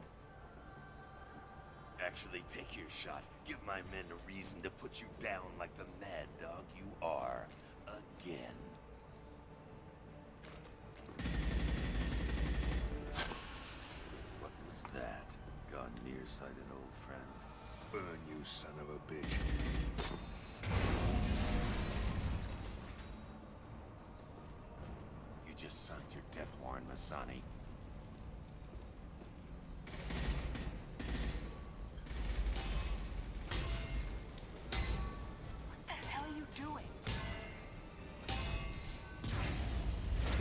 Actually, take your shot. Give my men a reason to put you down like the mad dog you are. Again. What was that? Gone nearsighted, old friend. burn, you son of a bitch. You just signed your death warrant, Masani. What the hell are you doing?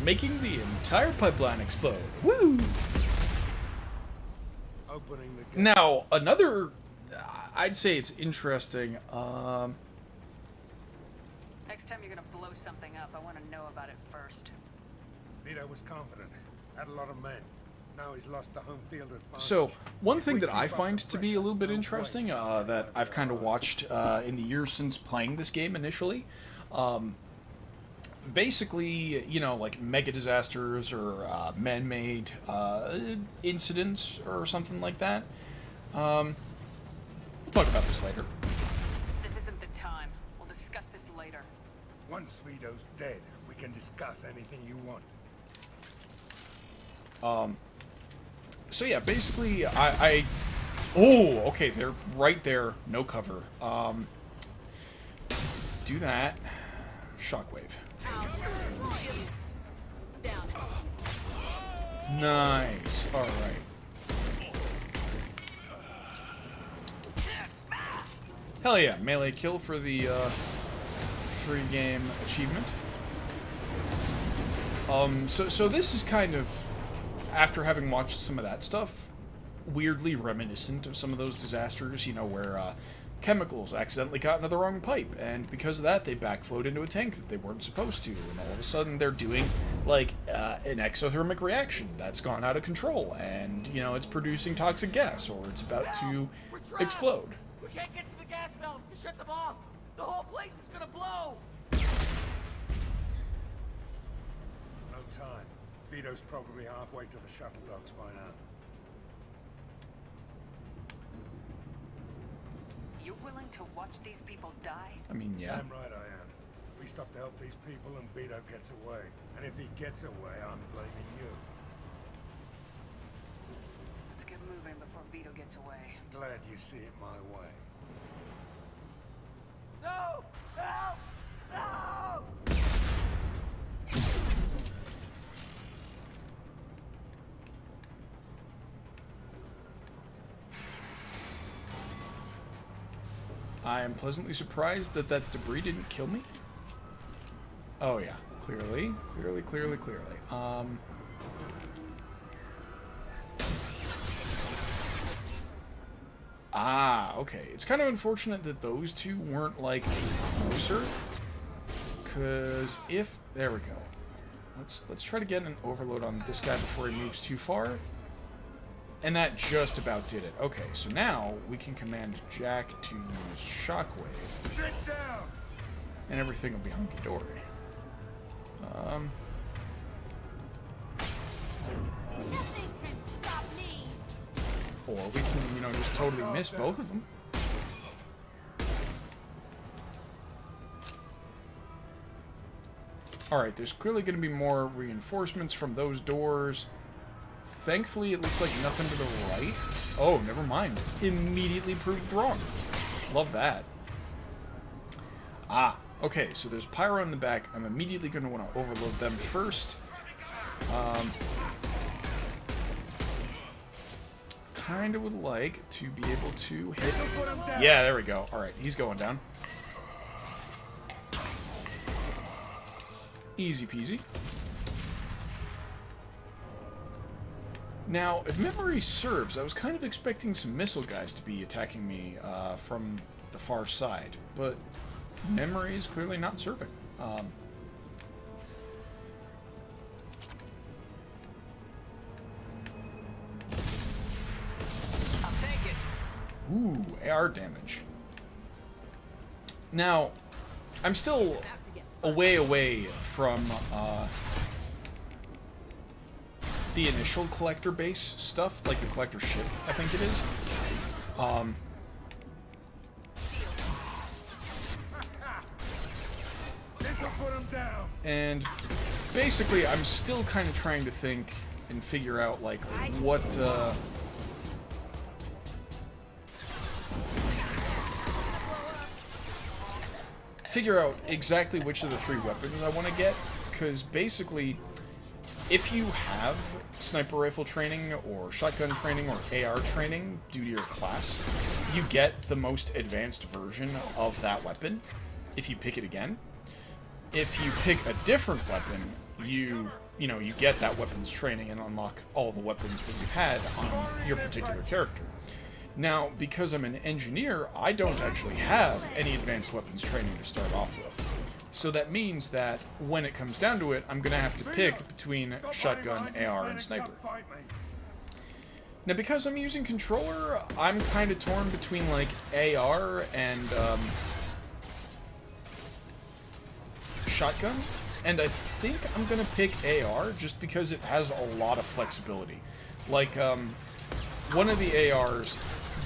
Making the entire pipeline explode. Woo! Opening the gate. Now, another... I'd say it's interesting. Next time you're gonna blow something up, I want to know about it first. Vito was confident. Had a lot of men. Now he's lost the home field advantage. So, one If thing we that keep I up find the to be a little bit pressure, interesting, no way. that I've kind of watched in the years since playing this game initially, basically, you know, like mega disasters or man-made incidents or something like that. We'll talk about this later. This isn't the time. We'll discuss this later. Once Vito's dead, we can discuss anything you want. So yeah, basically, oh, okay, they're right there, no cover. Do that. Shockwave. Nice. All right. Hell yeah, melee kill for the 3-game achievement. So this is kind of, after having watched some of that stuff, weirdly reminiscent of some of those disasters, you know, where chemicals accidentally got into the wrong pipe, and because of that, they backflowed into a tank that they weren't supposed to, and all of a sudden they're doing, like, an exothermic reaction that's gone out of control, and, you know, it's producing toxic gas, or it's about to explode. We can't get to the gas valves to shut them off. The whole place is gonna blow. No time. Vito's probably halfway to the shuttle docks by now. You willing to watch these people die? I mean, yeah. Damn right I am. We stop to help these people and Vito gets away. And if he gets away, I'm blaming you. Let's get moving before Vito gets away. Glad you see it my way. No! Help! No! I am pleasantly surprised that that debris didn't kill me. Oh yeah, clearly. Ah, okay. It's kind of unfortunate that those two weren't, like, closer. Because if... There we go. Let's try to get an overload on this guy before he moves too far. And that just about did it. Okay, so now we can command Jack to use Shockwave. Sit down! And everything will be hunky-dory. Nothing can stop me. Or we can, you know, just totally miss both of them. Alright, there's clearly going to be more reinforcements from those doors. Thankfully, it looks like nothing to the right. Oh, never mind. Immediately proved wrong. Love that. Ah, okay, so there's Pyro in the back. I'm immediately going to want to overload them first. Kind of would like to be able to hit... Yeah, there we go. Alright, he's going down. Easy peasy. Now, if memory serves, I was kind of expecting some missile guys to be attacking me from the far side, but memory is clearly not serving. I'll take it. Ooh, AR damage. Now, I'm still a way away from the initial collector base stuff, like the collector ship, I think it is. This'll put him down! And basically, I'm still kind of trying to think and figure out, like, what, figure out exactly which of the 3 weapons I want to get, because basically, if you have sniper rifle training, or shotgun training, or AR training due to your class, you get the most advanced version of that weapon if you pick it again. If you pick a different weapon, you get that weapon's training and unlock all the weapons that you've had on your particular character. Now, because I'm an engineer, I don't actually have any advanced weapons training to start off with. So that means that when it comes down to it, I'm going to have to pick between shotgun, AR, and sniper. Now, because I'm using controller, I'm kind of torn between, like, AR and shotgun. And I think I'm going to pick AR just because it has a lot of flexibility. Like, one of the ARs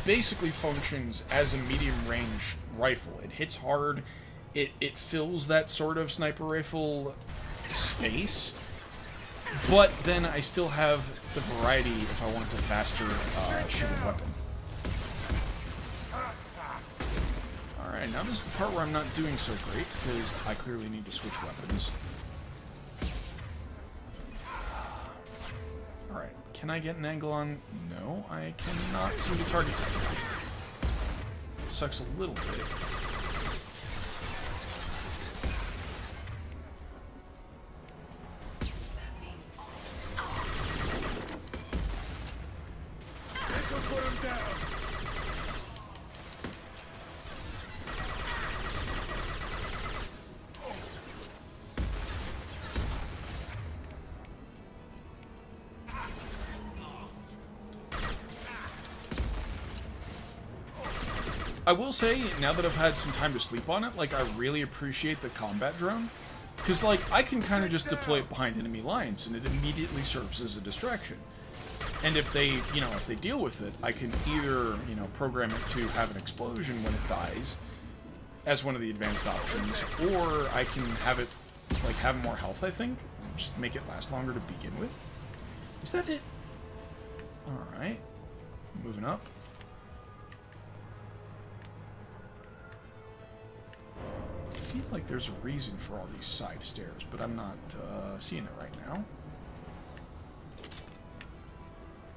basically functions as a medium-range rifle. It hits hard. It fills that sort of sniper rifle space, but then I still have the variety if I want a faster shooting weapon. Alright, now this is the part where I'm not doing so great, because I clearly need to switch weapons. Alright, can I get an angle on? No, I cannot seem to target that. Sucks a little bit. I will say, now that I've had some time to sleep on it, like, I really appreciate the combat drone. Because, like, I can kind of just deploy it behind enemy lines, and it immediately serves as a distraction. And if they, if they deal with it, I can either, program it to have an explosion when it dies, as one of the advanced options, or I can have it, like, have more health, I think. Just make it last longer to begin with. Is that it? Alright. Moving up. I feel like there's a reason for all these side stairs, but I'm not seeing it right now.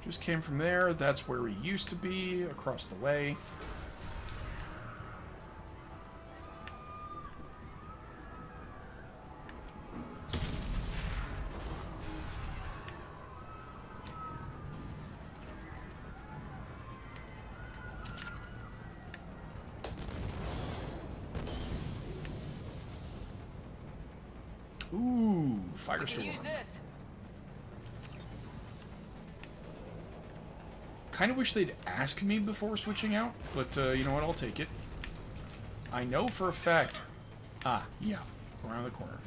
Just came from there. That's where we used to be, across the way. Ooh, Firestorm. Use this. Kind of wish they'd ask me before switching out, but you know what, I'll take it. I know for a fact... Ah, yeah, around the corner.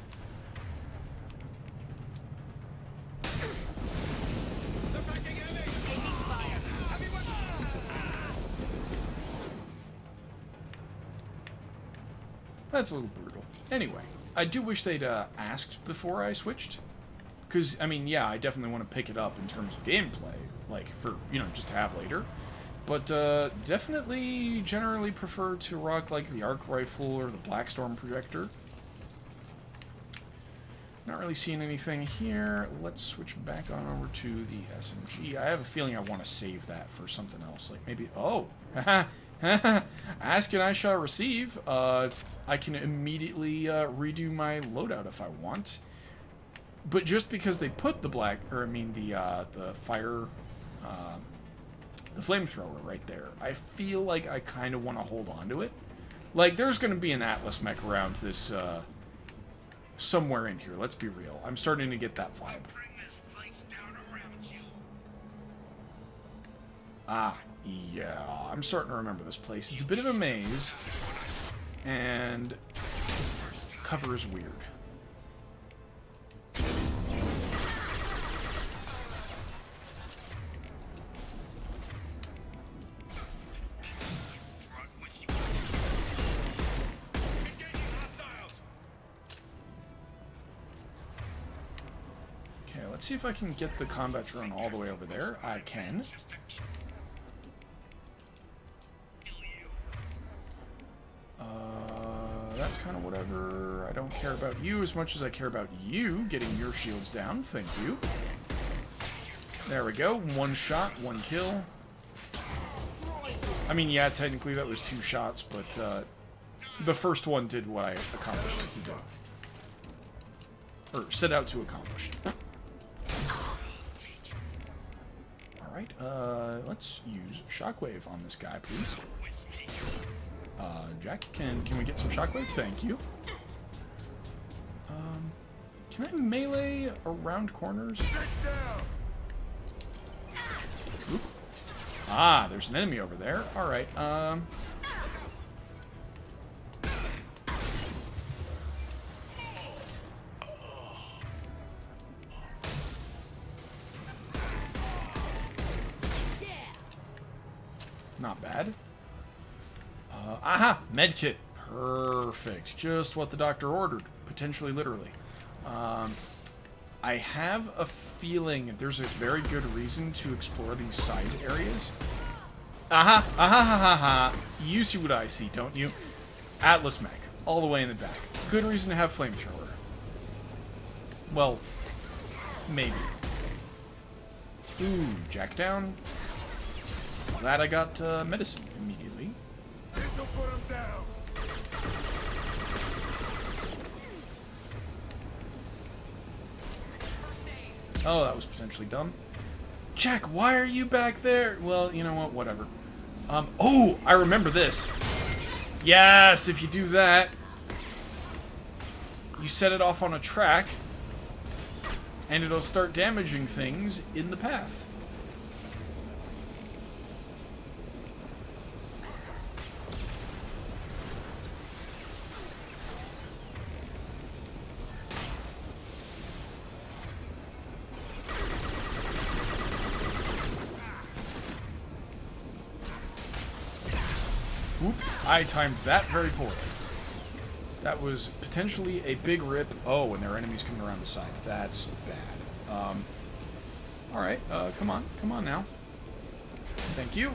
That's a little brutal. Anyway, I do wish they'd asked before I switched. Because, I mean, yeah, I definitely want to pick it up in terms of gameplay. Like, for, just to have later. But, definitely, generally prefer to rock, like, the arc rifle or the Blackstorm projector. Not really seeing anything here. Let's switch back on over to the SMG. I have a feeling I want to save that for something else. Like, maybe... Oh! Ask and I shall receive. I can immediately redo my loadout if I want. But just because they put the the fire... the flamethrower right there, I feel like I kind of want to hold on to it. Like, there's going to be an Atlas mech around this, somewhere in here, let's be real. I'm starting to get that vibe. Ah, yeah, I'm starting to remember this place. It's a bit of a maze, and cover is weird. Let's see if I can get the combat drone all the way over there. I can. that's kind of whatever. I don't care about you as much as I care about you getting your shields down. Thank you. There we go. 1 shot, 1 kill. I mean, yeah, technically that was 2 shots, but the first one did what I accomplished to do. Or set out to accomplish. Alright, let's use Shockwave on this guy, please. Jack, can we get some Shockwave? Thank you. Can I melee around corners? Oop. Ah, there's an enemy over there. Alright, not bad. Aha! Medkit. Perfect. Just what the doctor ordered. Potentially, literally. I have a feeling there's a very good reason to explore these side areas. Aha! Aha ha ha ha! You see what I see, don't you? Atlas Mech. All the way in the back. Good reason to have Flamethrower. Well, maybe. Ooh, Jack down. Glad I got medicine immediately. This'll put him down. Oh, that was potentially dumb. Jack, why are you back there? Well, you know what? Whatever. Oh, I remember this. Yes, if you do that, you set it off on a track, and it'll start damaging things in the path. Whoop, I timed that very poorly. That was potentially a big rip. Oh, and there are enemies coming around the side. That's bad. Alright, come on now. Thank you.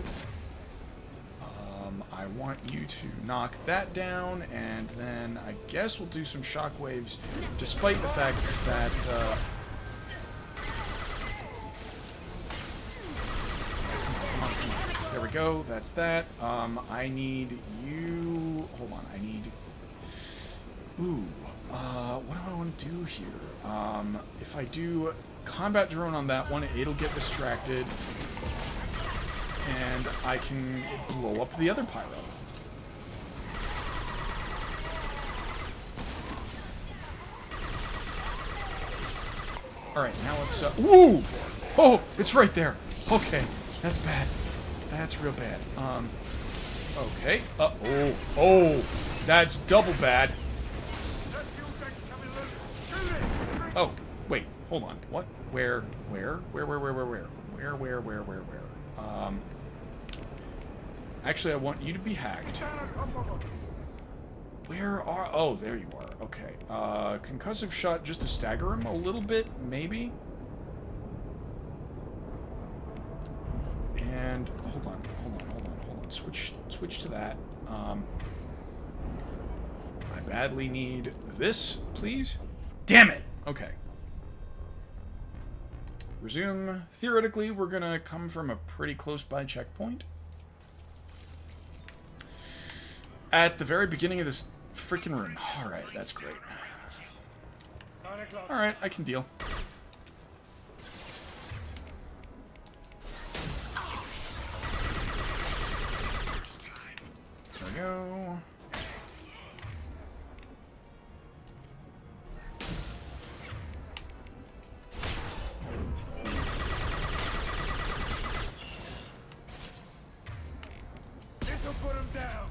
I want you to knock that down, and then I guess we'll do some shockwaves, despite the fact that, there we go, that's that. I need you... Hold on, I need... Ooh, what do I want to do here? If I do combat drone on that one, it'll get distracted, and I can blow up the other pyro. Alright, now let's... Ooh! Oh, it's right there! Okay, that's bad. That's real bad. Okay. Oh. Oh! That's double bad. Oh, wait. Hold on. What? Where? Actually, I want you to be hacked. Where are... Oh, there you are. Okay. Concussive shot just to stagger him a little bit, maybe? And... Hold on. Switch to that. I badly need this, please. Damn it! Okay. Resume. Theoretically, we're gonna come from a pretty close-by checkpoint. At the very beginning of this freaking room. Alright, that's great. Alright, I can deal. There we go. This'll put him down.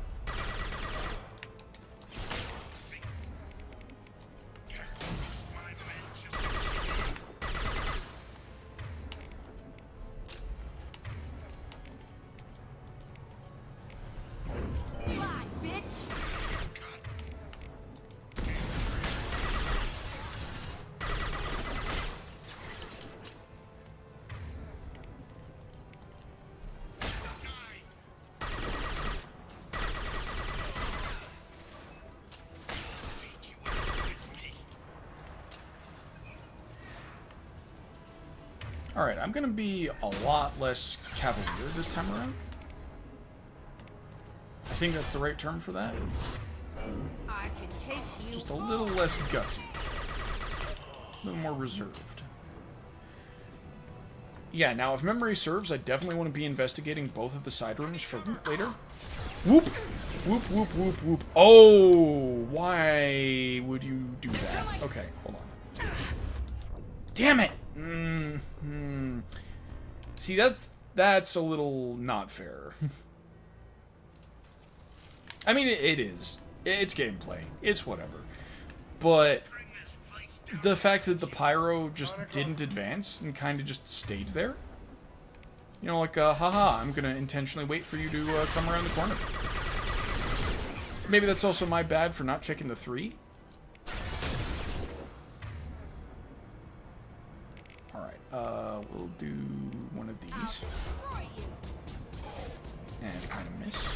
Alright, I'm gonna be a lot less cavalier this time around. I think that's the right term for that. I can take you. Just a little less gutsy. A little more reserved. Yeah, now if memory serves, I definitely want to be investigating both of the side rooms for loot later. Whoop! Whoop, whoop, whoop, whoop. Oh! Why would you do that? Okay, hold on. Damn it! See, that's a little not fair. I mean, it is. It's gameplay. It's whatever. But the fact that the pyro just didn't advance and kind of just stayed there. You know, like, haha, I'm gonna intentionally wait for you to come around the corner. Maybe that's also my bad for not checking the 3. Alright, we'll do one of these. And kind of miss.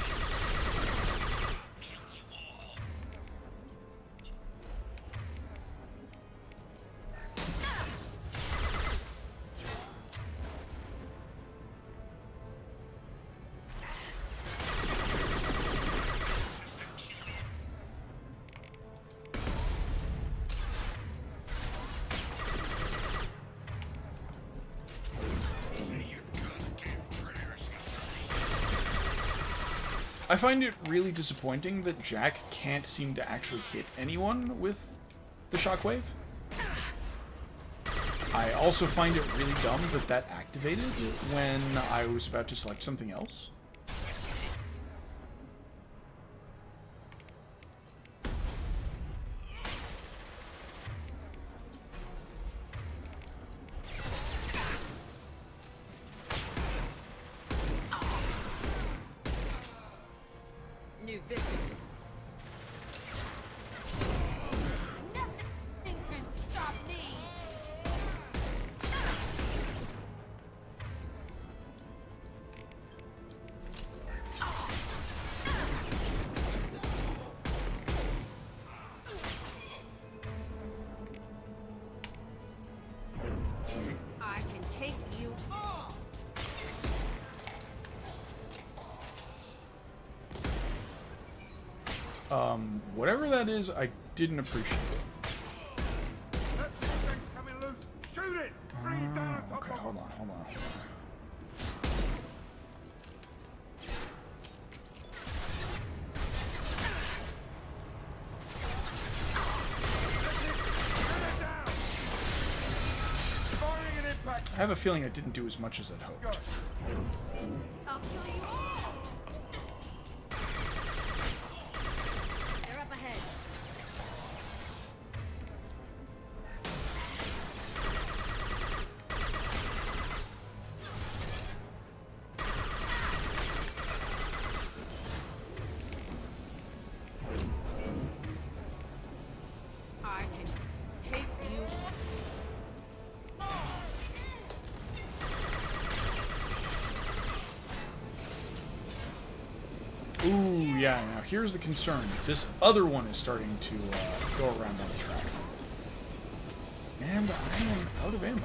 I find it really disappointing that Jack can't seem to actually hit anyone with the shockwave. I also find it really dumb that that activated when I was about to select something else. New business. Nothing can stop me. I can take you all. Whatever that is, I didn't appreciate it. That thing's coming loose. Shoot it! Bring it down on top Okay, of hold on. Firing an impact. I have a feeling I didn't do as much as I'd hoped. I'll kill you all. They're up ahead. I can take you. Ooh, yeah, now here's the concern. This other one is starting to go around on the track. And I am out of ammo.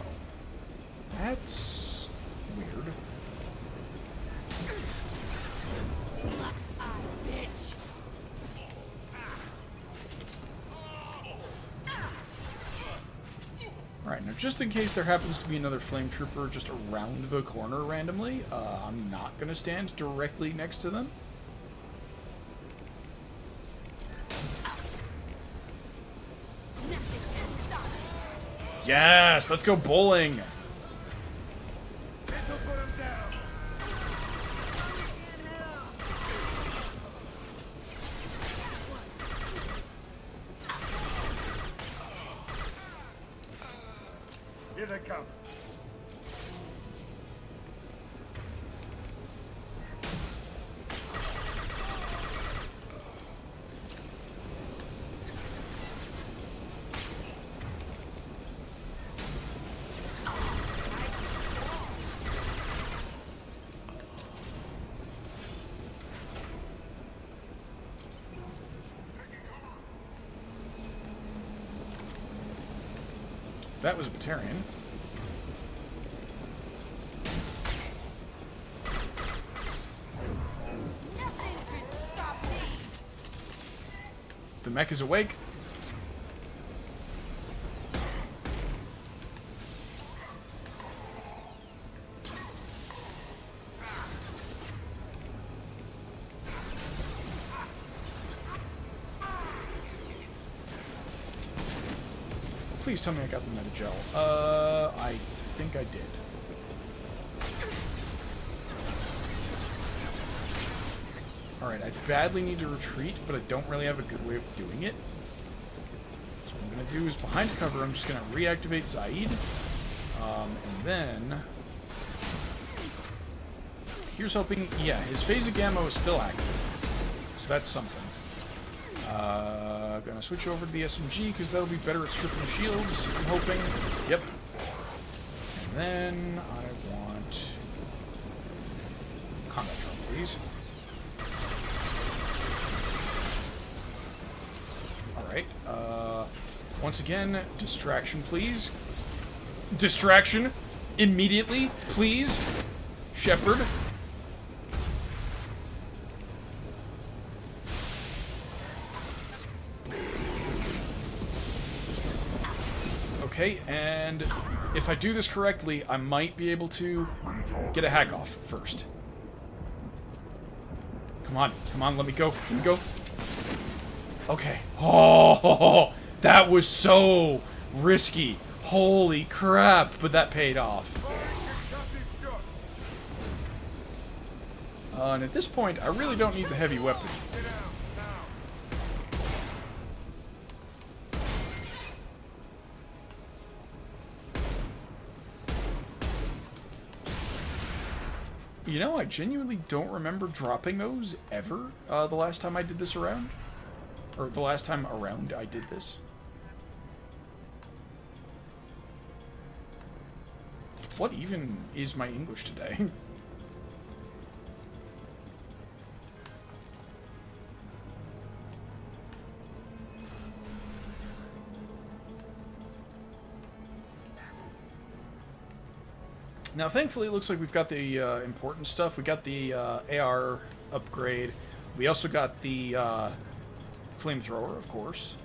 That's weird. Bitch. Alright, now just in case there happens to be another flame trooper just around the corner randomly, I'm not going to stand directly next to them. Yes, let's go bowling. This'll put him down. Here they come. That was a Batarian. mech is awake. Please tell me I got the Metagel. I think I did. Alright, I badly need to retreat, but I don't really have a good way of doing it. So what I'm going to do is, behind cover, I'm just going to reactivate Zaid. And then... Here's hoping... Yeah, his Phase of Gamma is still active. So that's something. Gonna switch over to the SMG, because that'll be better at stripping shields, I'm hoping. Yep. And then I want... Combat drone, please. Alright, once again, distraction, please. Distraction! Immediately, please! Shepard. Okay, and if I do this correctly, I might be able to get a hack off first. Come on, let me go, Okay. Oh, that was so risky. Holy crap, but that paid off. And at this point, I really don't need the heavy weapon. You know, I genuinely don't remember dropping those ever the last time I did this around. Or the last time around I did this. What even is my English today? Now, thankfully, it looks like we've got the important stuff. We got the AR upgrade. We also got the flamethrower, of course.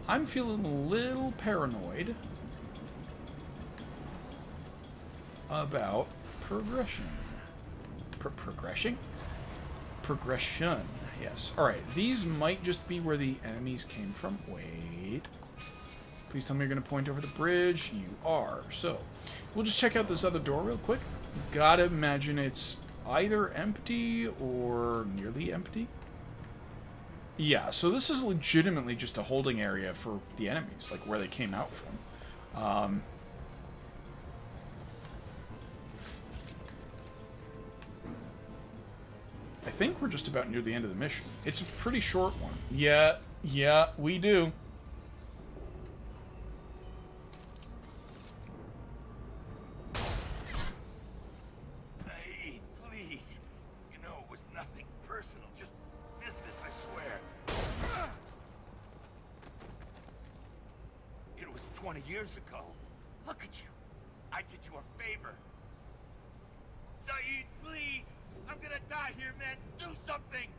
I'm feeling a little paranoid about progression. Progression? Progression, yes. Alright, these might just be where the enemies came from. Wait. Please tell me you're going to point over the bridge. You are. So, we'll just check out this other door real quick. Gotta imagine it's either empty or nearly empty. Yeah, so this is legitimately just a holding area for the enemies, like where they came out from. I think we're just about near the end of the mission. It's a pretty short one. Yeah, we do. Years ago. Look at you. I did you a favor. Zaid, please! I'm gonna die here, man. Do something!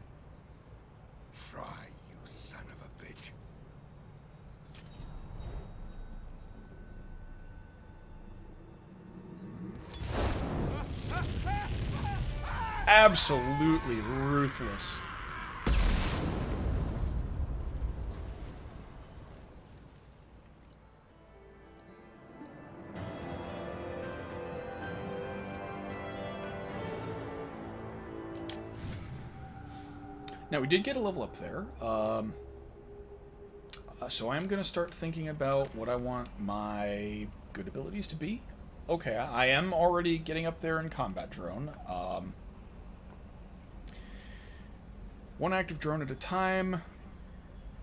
Try, you son of a bitch. Absolutely ruthless. Now, we did get a level up there, so I'm going to start thinking about what I want my good abilities to be. Okay, I am already getting up there in combat drone. One active drone at a time.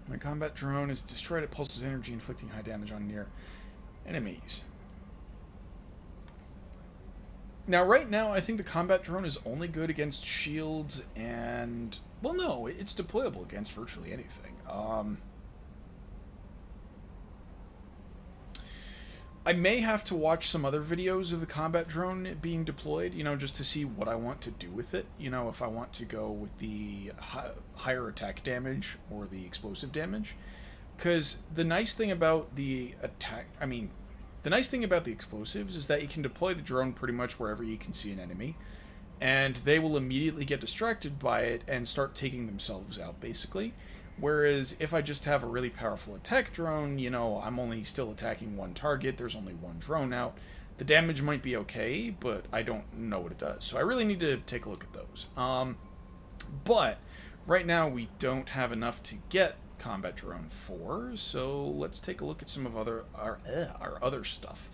My combat drone is destroyed. It pulses energy, inflicting high damage on near enemies. Now, right now, I think the combat drone is only good against shields and... Well, no, it's deployable against virtually anything. I may have to watch some other videos of the combat drone being deployed, you know, just to see what I want to do with it. You know, if I want to go with the higher attack damage or the explosive damage. Because the nice thing about the the nice thing about the explosives is that you can deploy the drone pretty much wherever you can see an enemy. And they will immediately get distracted by it and start taking themselves out, basically. Whereas if I just have a really powerful attack drone, you know, I'm only still attacking one target, there's only one drone out. The damage might be okay, but I don't know what it does. So I really need to take a look at those. But right now we don't have enough to get Combat Drone 4, so let's take a look at some of our other stuff.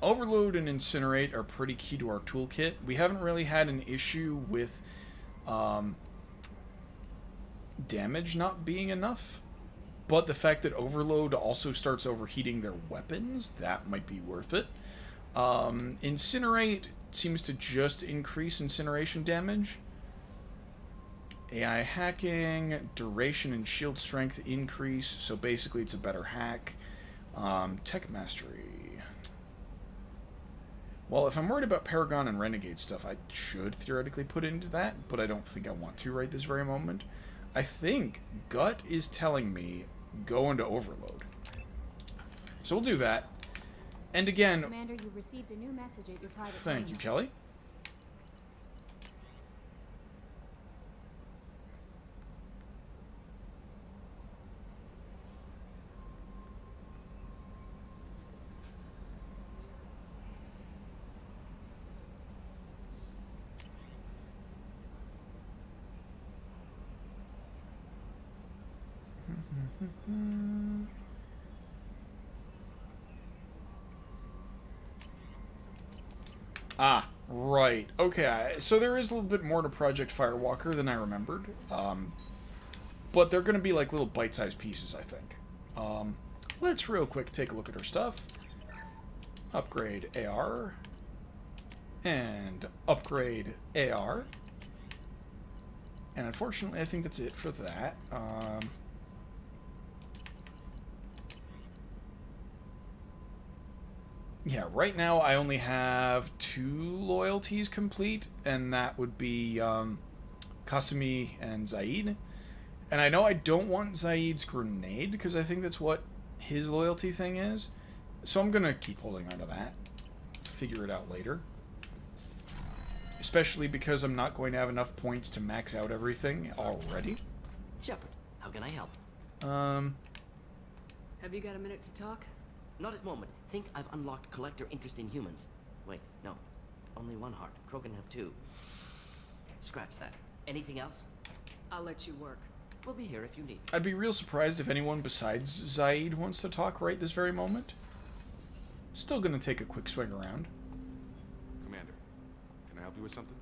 Overload and Incinerate are pretty key to our toolkit. We haven't really had an issue with damage not being enough, but the fact that Overload also starts overheating their weapons, that might be worth it. Incinerate seems to just increase incineration damage. AI hacking, duration and shield strength increase, so basically it's a better hack. Tech mastery. Well, if I'm worried about Paragon and Renegade stuff, I should theoretically put into that, but I don't think I want to right this very moment. I think Gut is telling me go into Overload. So we'll do that. And again... Commander, you've received a new message at your private Thank you, terminal. Kelly. Ah, right. Okay, so there is a little bit more to Project Firewalker than I remembered. But they're going to be like little bite-sized pieces, I think. Let's real quick take a look at our stuff. Upgrade AR. And upgrade AR. And unfortunately, I think that's it for that. Yeah, right now I only have 2 loyalties complete, and that would be Kasumi and Zaid. And I know I don't want Zaid's grenade, because I think that's what his loyalty thing is. So I'm going to keep holding on to that. Figure it out later. Especially because I'm not going to have enough points to max out everything already. Shepard, how can I help? Have you got a minute to talk? Not at the moment. Think I've unlocked collector interest in humans. Wait, no. Only one heart. Krogan have 2. Scratch that. Anything else? I'll let you work. We'll be here if you need. I'd be real surprised if anyone besides Zaid wants to talk right this very moment. Still gonna take a quick swing around. Commander, can I help you with something?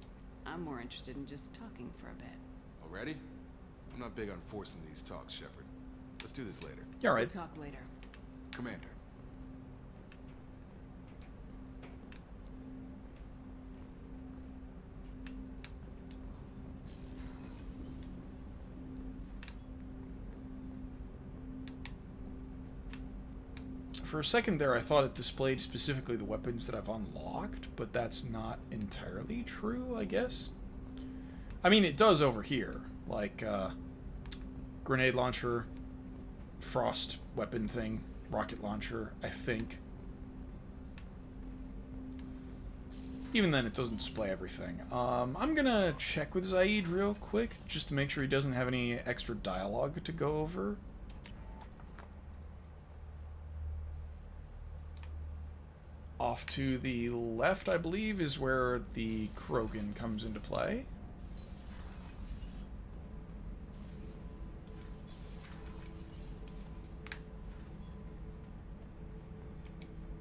I'm more interested in just talking for a bit. Already? I'm not big on forcing these talks, Shepard. Let's do this later. Yeah, right. We'll talk later. Commander. For a second there, I thought it displayed specifically the weapons that I've unlocked, but that's not entirely true, I guess. I mean, it does over here, like grenade launcher, frost weapon thing, rocket launcher, I think. Even then, it doesn't display everything. I'm gonna check with Zaid real quick, just to make sure he doesn't have any extra dialogue to go over. Off to the left, I believe, is where the Krogan comes into play.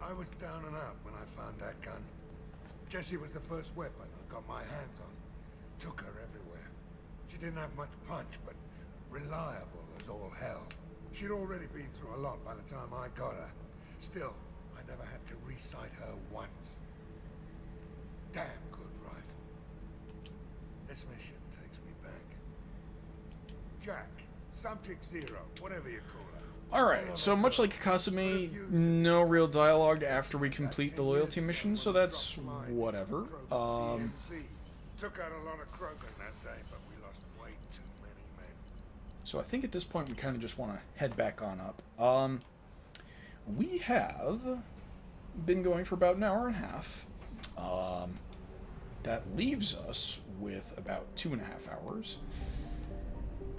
I was down and out when I found that gun. Jessie was the first weapon I got my hands on. Took her everywhere. She didn't have much punch, but reliable as all hell. She'd already been through a lot by the time I got her. Still, I never had to re-sight her once. Damn good rifle. This mission takes me back. Jack, Subject Zero, whatever you call her. Alright, so much like Kasumi, no real dialogue after we complete the loyalty mission, so that's whatever. Took out a lot of Krogan that day, but we lost way too many men. So I think at this point we kind of just want to head back on up. We have been going for about an hour and a half. That leaves us with about 2.5 hours.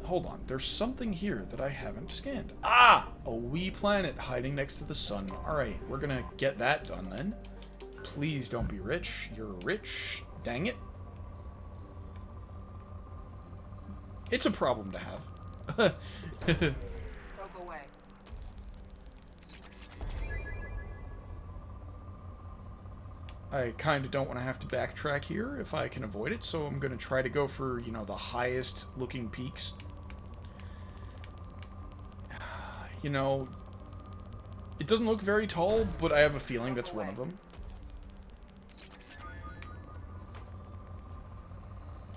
Hold on, there's something here that I haven't scanned. Ah! A wee planet hiding next to the sun. Alright, we're gonna get that done then. Please don't be rich. You're rich. Dang it. It's a problem to have. Probe away. I kind of don't want to have to backtrack here if I can avoid it, so I'm going to try to go for, you know, the highest looking peaks. You know, it doesn't look very tall, but I have a feeling that's one of them.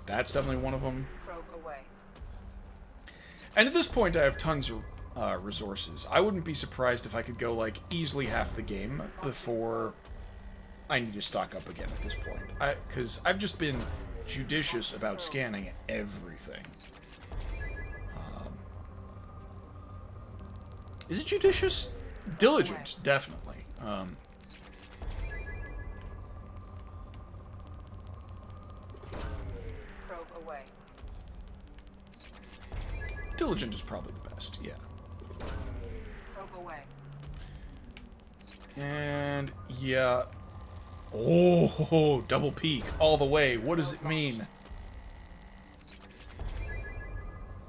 That's definitely one of them. Probe away. And at this point, I have tons of resources. I wouldn't be surprised if I could go, like, easily half the game before I need to stock up again at this point. Because I've just been judicious about scanning everything. Is it judicious? Diligent, definitely. Probe away. Diligent is probably the best, yeah. Probe away. And, yeah. Oh, double peak all the way. What does it mean?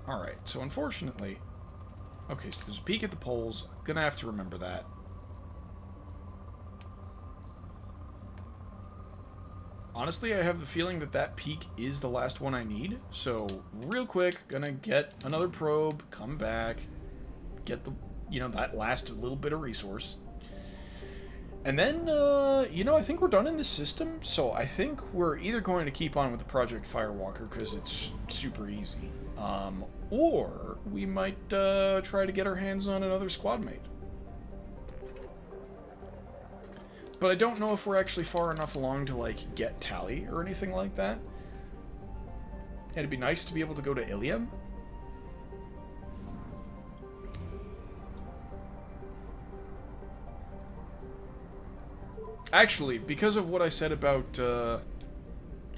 Alright, so unfortunately... Okay, so there's a peak at the poles. Gonna have to remember that. Honestly, I have the feeling that that peak is the last one I need. So, real quick, gonna get another probe, come back, get the, you know, that last little bit of resource. And then, you know, I think we're done in this system, so I think we're either going to keep on with the Project Firewalker, because it's super easy, or we might try to get our hands on another squad mate. But I don't know if we're actually far enough along to, like, get Tally or anything like that. It'd be nice to be able to go to Ilium. Actually, because of what I said about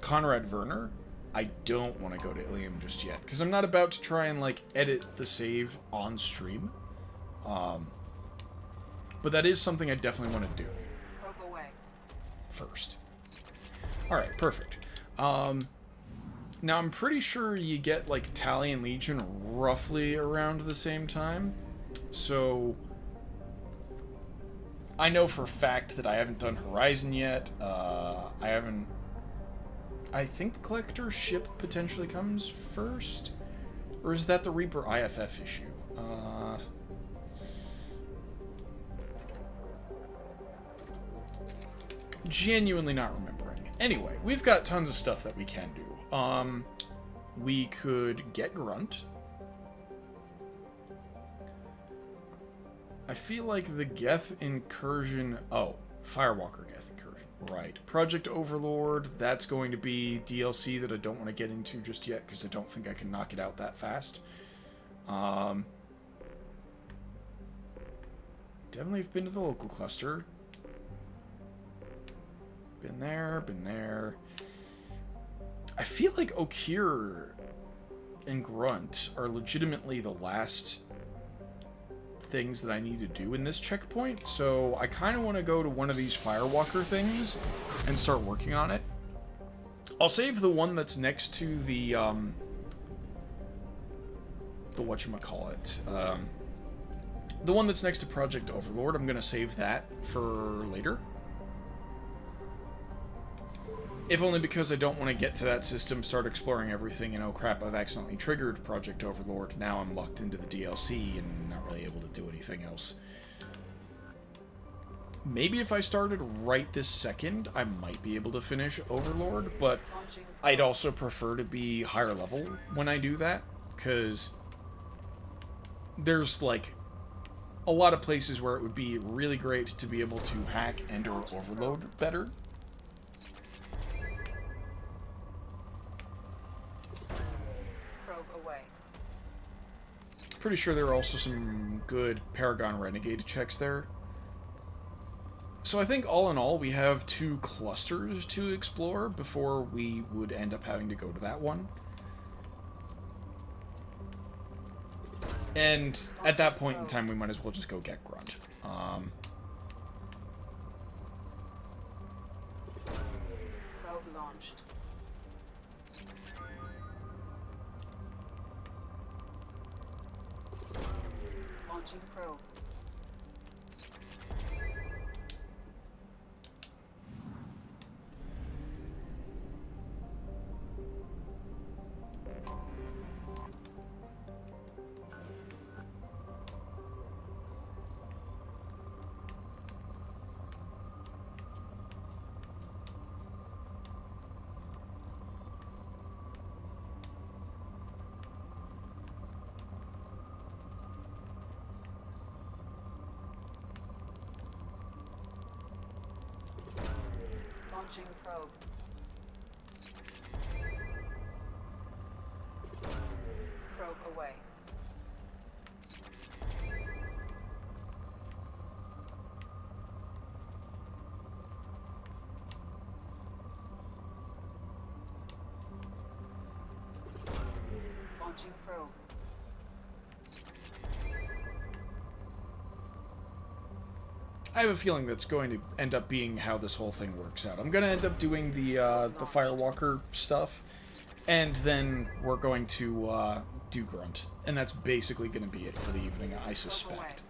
Conrad Werner, I don't want to go to Ilium just yet, because I'm not about to try and, like, edit the save on stream. But that is something I definitely want to do. Probe away. First. Alright, perfect. Now, I'm pretty sure you get, like, Tally and Legion roughly around the same time. So... I know for a fact that I haven't done Horizon yet. I think the Collector ship potentially comes first? Or is that the Reaper IFF issue? Genuinely not remembering. Anyway, we've got tons of stuff that we can do. We could get Grunt. I feel like the Geth incursion... Oh, Firewalker Geth incursion. Right. Project Overlord, that's going to be DLC that I don't want to get into just yet, because I don't think I can knock it out that fast. Definitely have been to the local cluster. Been there, been there. I feel like Okeer and Grunt are legitimately the last things that I need to do in this checkpoint, so I kind of want to go to one of these Firewalker things and start working on it. I'll save the one that's next to the whatchamacallit, the one that's next to Project Overlord. I'm gonna save that for later. If only because I don't want to get to that system, start exploring everything, and oh crap, I've accidentally triggered Project Overlord. Now I'm locked into the DLC and not really able to do anything else. Maybe if I started right this second, I might be able to finish Overlord, but I'd also prefer to be higher level when I do that, because there's, like, a lot of places where it would be really great to be able to hack and or overload better. Probe away. Pretty sure there are also some good Paragon Renegade checks there. So I think all in all, we have 2 clusters to explore before we would end up having to go to that one. And at that point in time, we might as well just go get Grunt. Probe launched. Launching probe. Launching probe. Probe away. Launching probe. I have a feeling that's going to end up being how this whole thing works out. I'm going to end up doing the Firewalker stuff, and then we're going to do Grunt. And that's basically going to be it for the evening, I suspect.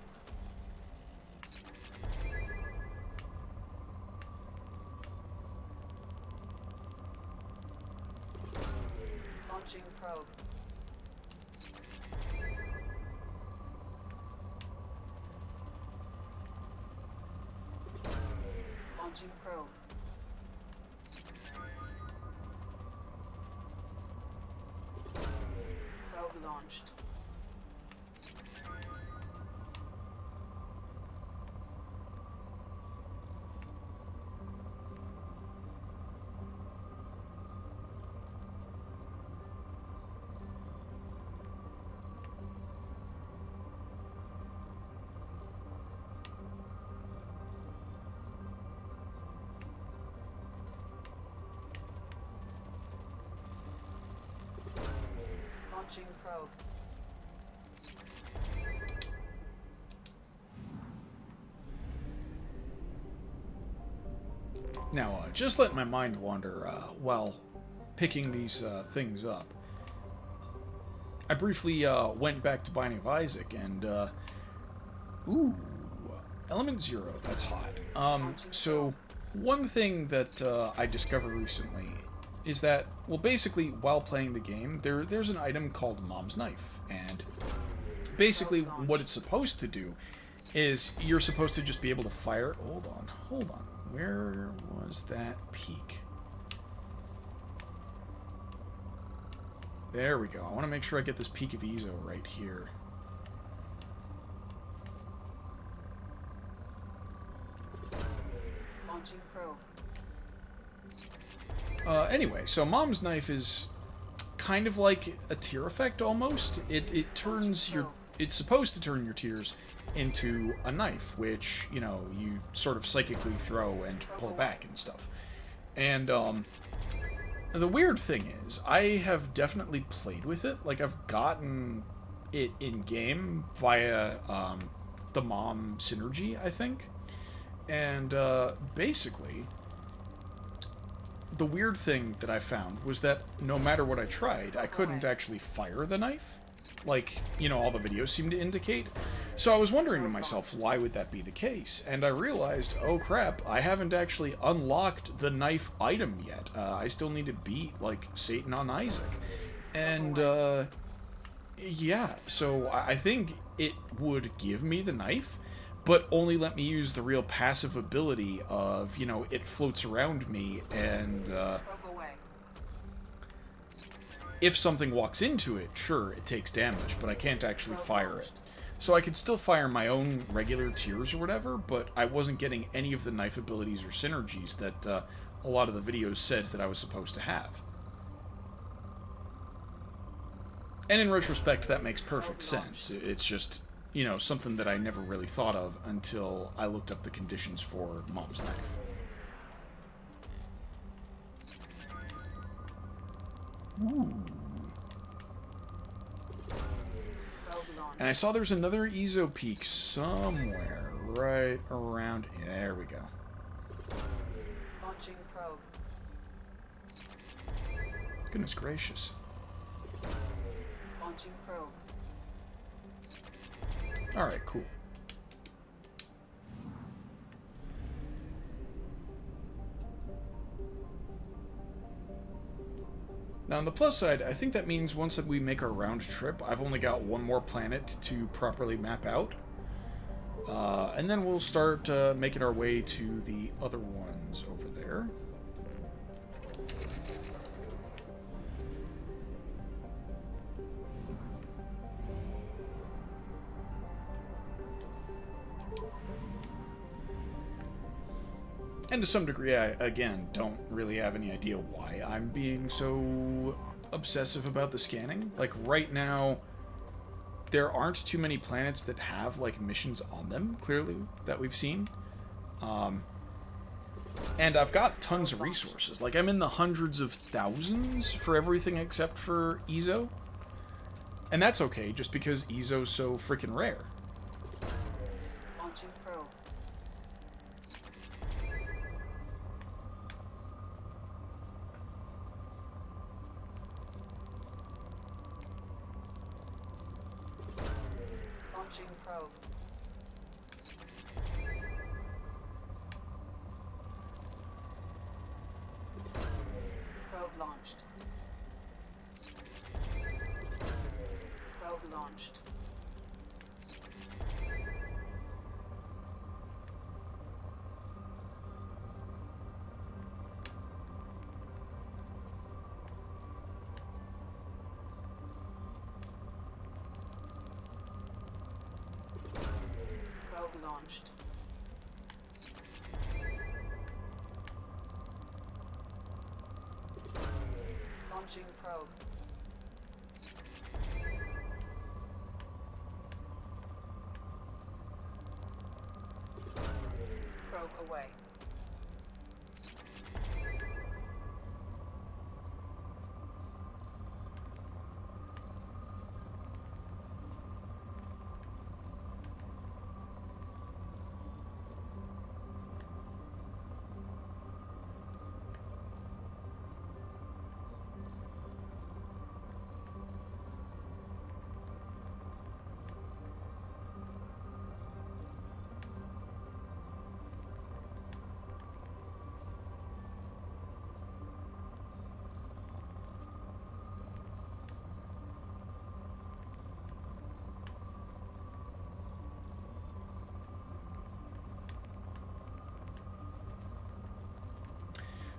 Launching probe. Launching probe. Probe launched. Launching probe. Now, just let my mind wander while picking these things up. I briefly went back to Binding of Isaac, and, ooh, Element Zero, that's hot. So, one thing that I discovered recently is that, well, basically, while playing the game, there's an item called Mom's Knife, and basically what it's supposed to do is you're supposed to just be able to fire... Hold on. Where was that peak? There we go. I want to make sure I get this peak of Ezo right here. Launching probe. Anyway, so Mom's Knife is kind of like a tear effect almost. It turns your... It's supposed to turn your tears into a knife, which, you know, you sort of psychically throw and pull back and stuff. And, the weird thing is, I have definitely played with it. Like, I've gotten it in-game via, the Mom Synergy, I think. And, basically, the weird thing that I found was that no matter what I tried, I couldn't actually fire the knife. Like, you know, all the videos seem to indicate. So I was wondering to myself, why would that be the case? And I realized, oh crap, I haven't actually unlocked the knife item yet. I still need to beat, like, Satan on Isaac. And, yeah, so I think it would give me the knife, but only let me use the real passive ability of, you know, it floats around me, and, if something walks into it, sure, it takes damage, but I can't actually fire it. So I could still fire my own regular tiers or whatever, but I wasn't getting any of the knife abilities or synergies that a lot of the videos said that I was supposed to have. And in retrospect, that makes perfect sense. It's just, you know, something that I never really thought of until I looked up the conditions for Mom's Knife. Ooh. And I saw there's another Ezo peak somewhere right around... There we go. Launching probe. Goodness gracious. Launching probe. Alright, cool. Now, on the plus side, I think that means once that we make our round trip, I've only got one more planet to properly map out. And then we'll start making our way to the other ones over there. And to some degree, I, again, don't really have any idea why I'm being so obsessive about the scanning. Like, right now, there aren't too many planets that have, like, missions on them, clearly, that we've seen. And I've got tons of resources. Like, I'm in the hundreds of thousands for everything except for Ezo. And that's okay, just because Ezo's so freaking rare. Launching probe. Launching probe. Probe launched. Probe launched. Probe launched. Launching probe. Probe away.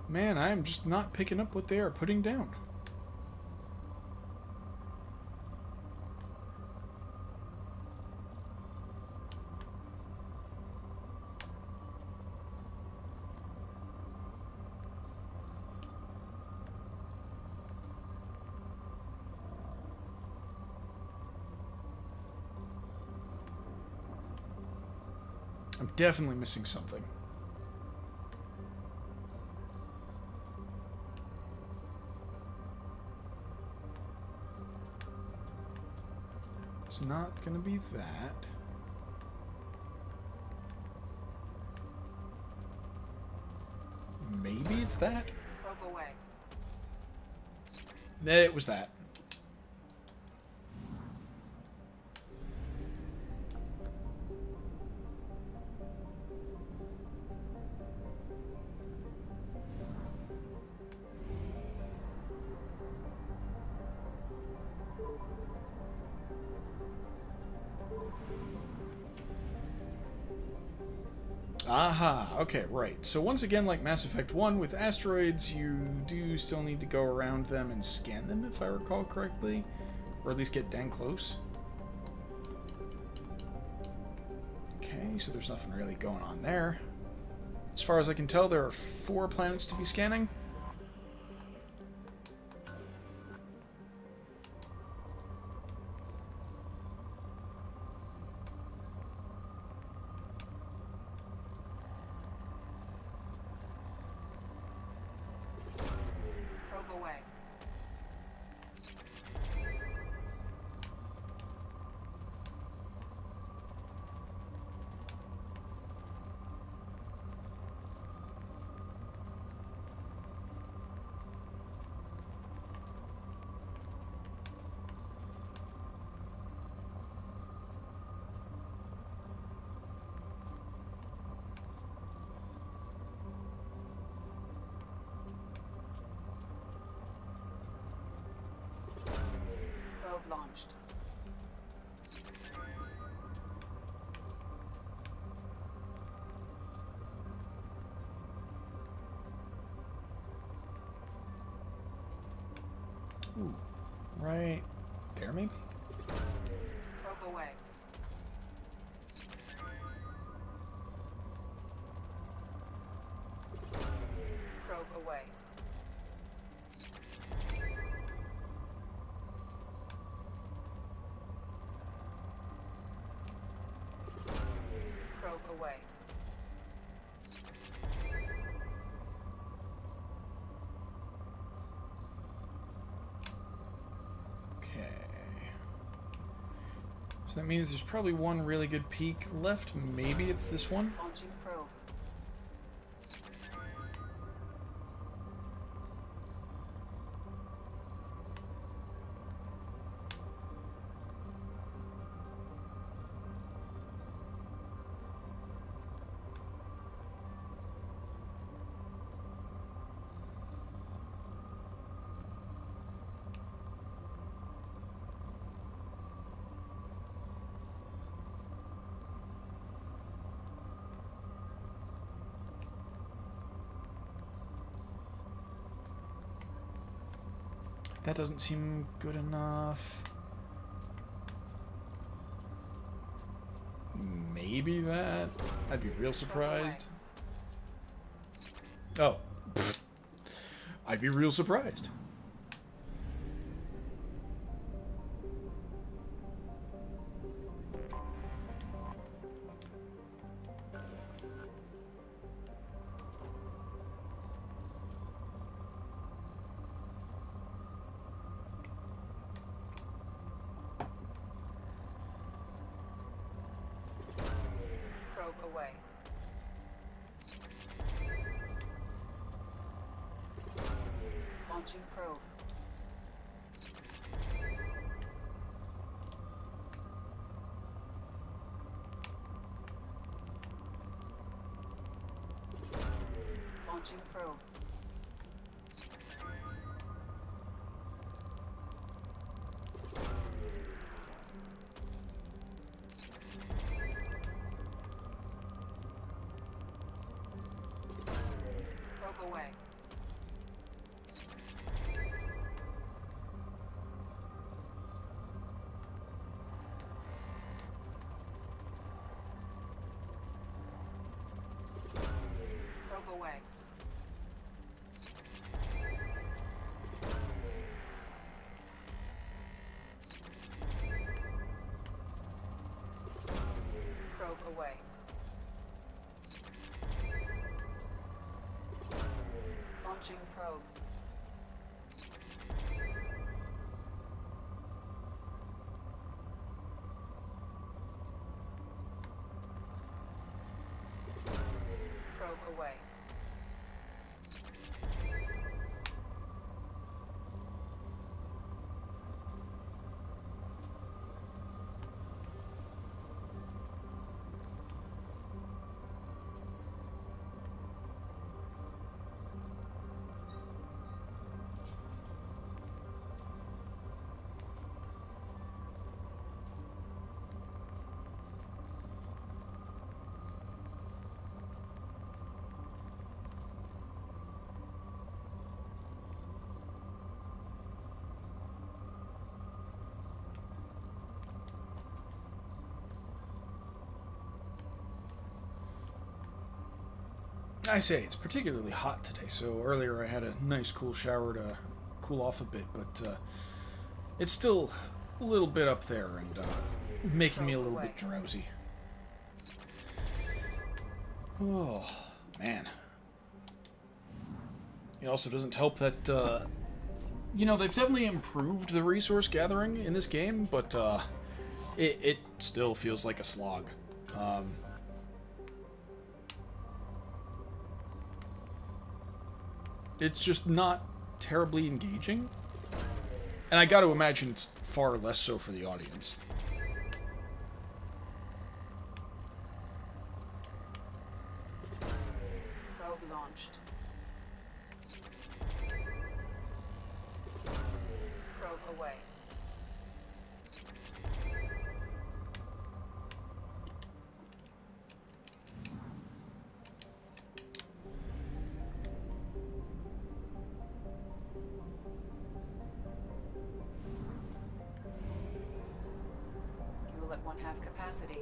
Man, I am just not picking up what they are putting down. I'm definitely missing something. It's not gonna be that. Maybe it's that? Probe away. It was that. Aha, okay, right. So once again, like Mass Effect 1, with asteroids, you do still need to go around them and scan them, if I recall correctly. Or at least get dang close. Okay, so there's nothing really going on there. As far as I can tell, there are 4 planets to be scanning. Probe away. Probe launched. Ooh, right there, maybe? Probe away. Probe away. Probe away. Okay. So that means there's probably one really good peak left. Maybe it's this one? Launching probe. That doesn't seem good enough. Maybe that? I'd be real surprised. Oh. I'd be real surprised. Probe away. Launching probe. Launching probe. Probe away. Probe away. Probe away. Launching probe. Probe away. I say it's particularly hot today, so earlier I had a nice cool shower to cool off a bit, but it's still a little bit up there and making me a little bit drowsy. Oh, man. It also doesn't help that, you know, they've definitely improved the resource gathering in this game, but it still feels like a slog. It's just not terribly engaging. And I gotta imagine it's far less so for the audience. Probe launched. Probe away. Fuel at 1/2 capacity.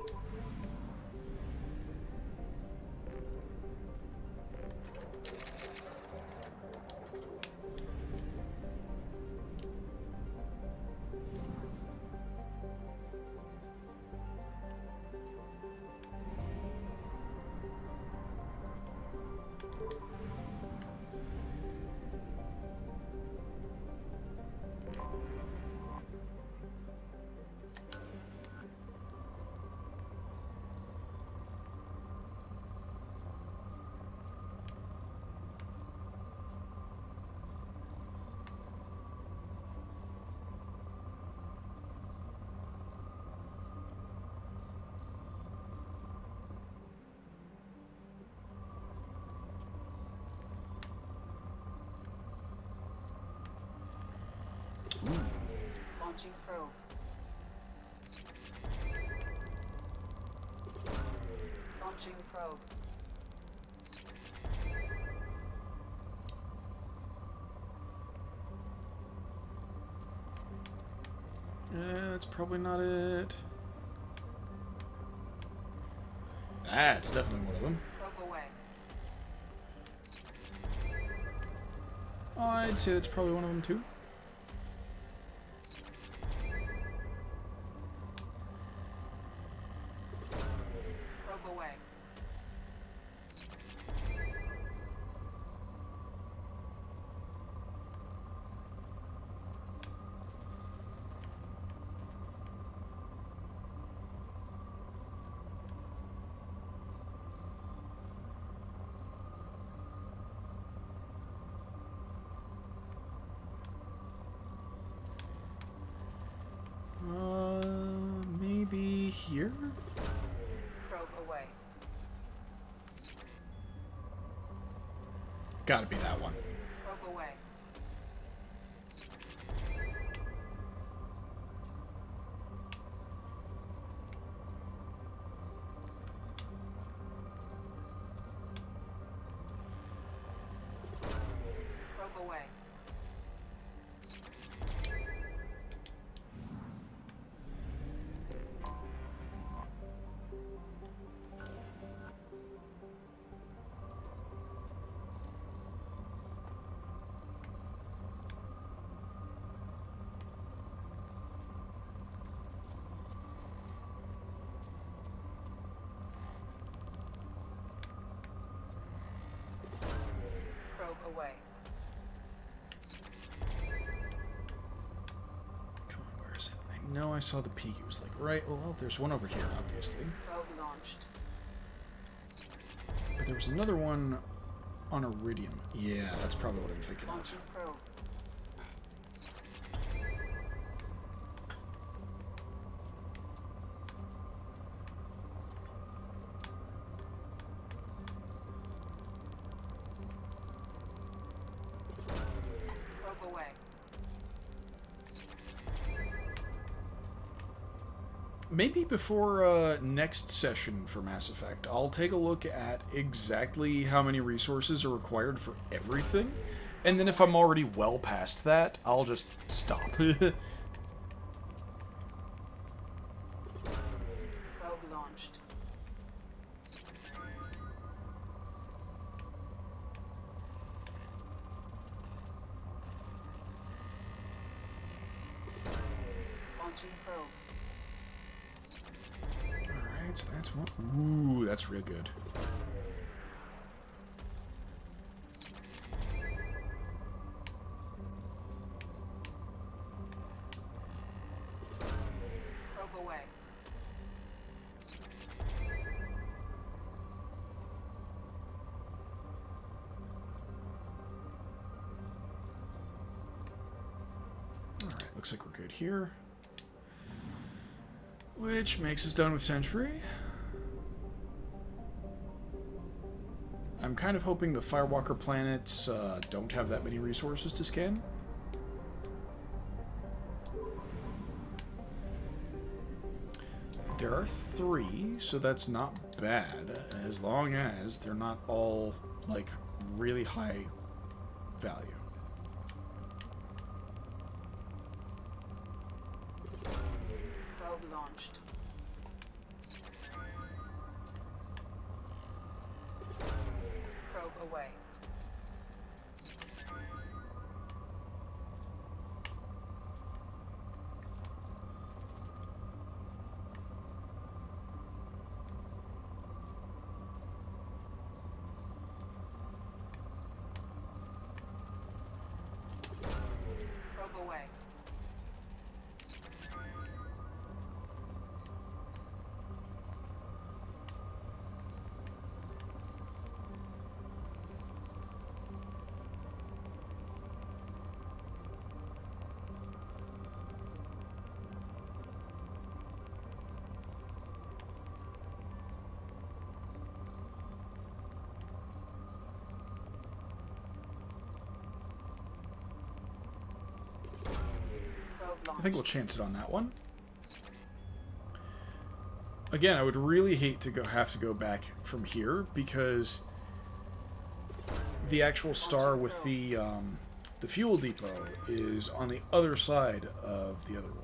Launching probe. Launching probe. That's probably not it. That's definitely one of them. Probe away. Oh, I'd say that's probably one of them too. Probe away. Maybe here? Probe away. Gotta be that one. Probe away. Probe away. Probe away. Come on, where is it? I know I saw the peak. It was like, right, well, there's one over here, obviously. Probe launched. But there was another one on Iridium. Yeah, that's probably what I'm thinking of. Launching probe. Probe away. Maybe before next session for Mass Effect, I'll take a look at exactly how many resources are required for everything, and then if I'm already well past that, I'll just stop. Probe launched. Launching probe. Alright, so that's one. Ooh, that's real good. Probe away. Alright, looks like we're good here. Which makes us done with Sentry. I'm kind of hoping the Firewalker planets don't have that many resources to scan. There are 3, so that's not bad, as long as they're not all, like, really high value. Probe launched. Probe away. Probe away. I think we'll chance it on that one. Again, I would really hate to have to go back from here because the actual star with the fuel depot is on the other side of the other one.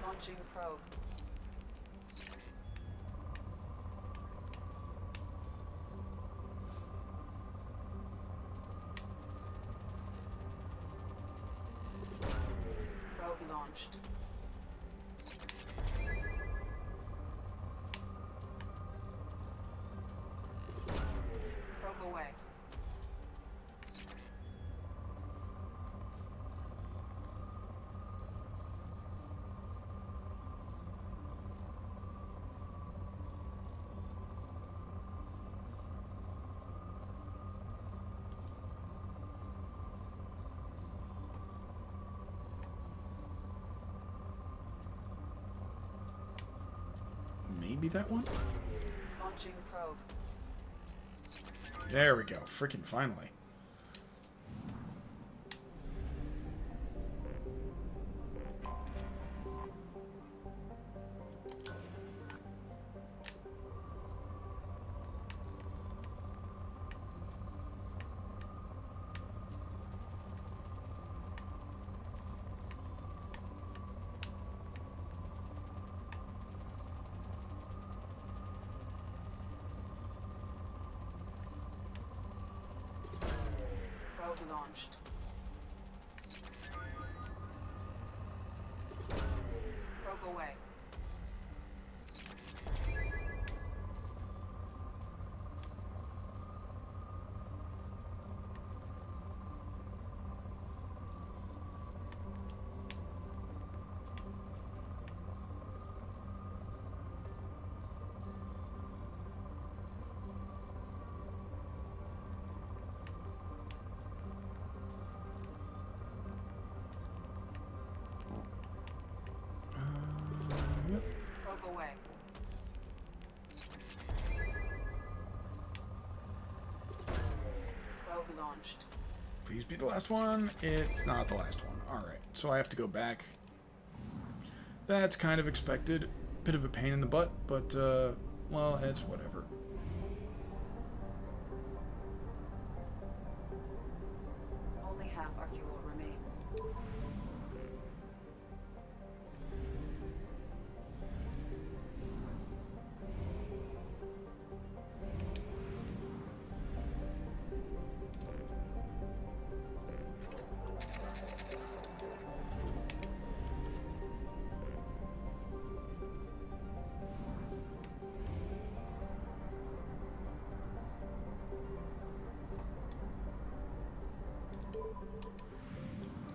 Launching probe. Probe launched. Probe away. Maybe that one? Launching probe. There we go. Freaking finally. Probe launched. Probe away. Yep. Probe away. Probe launched. Please be the last one. It's not the last one. Alright, so I have to go back. That's kind of expected. Bit of a pain in the butt, but, well, it's whatever. Only half our fuel remains.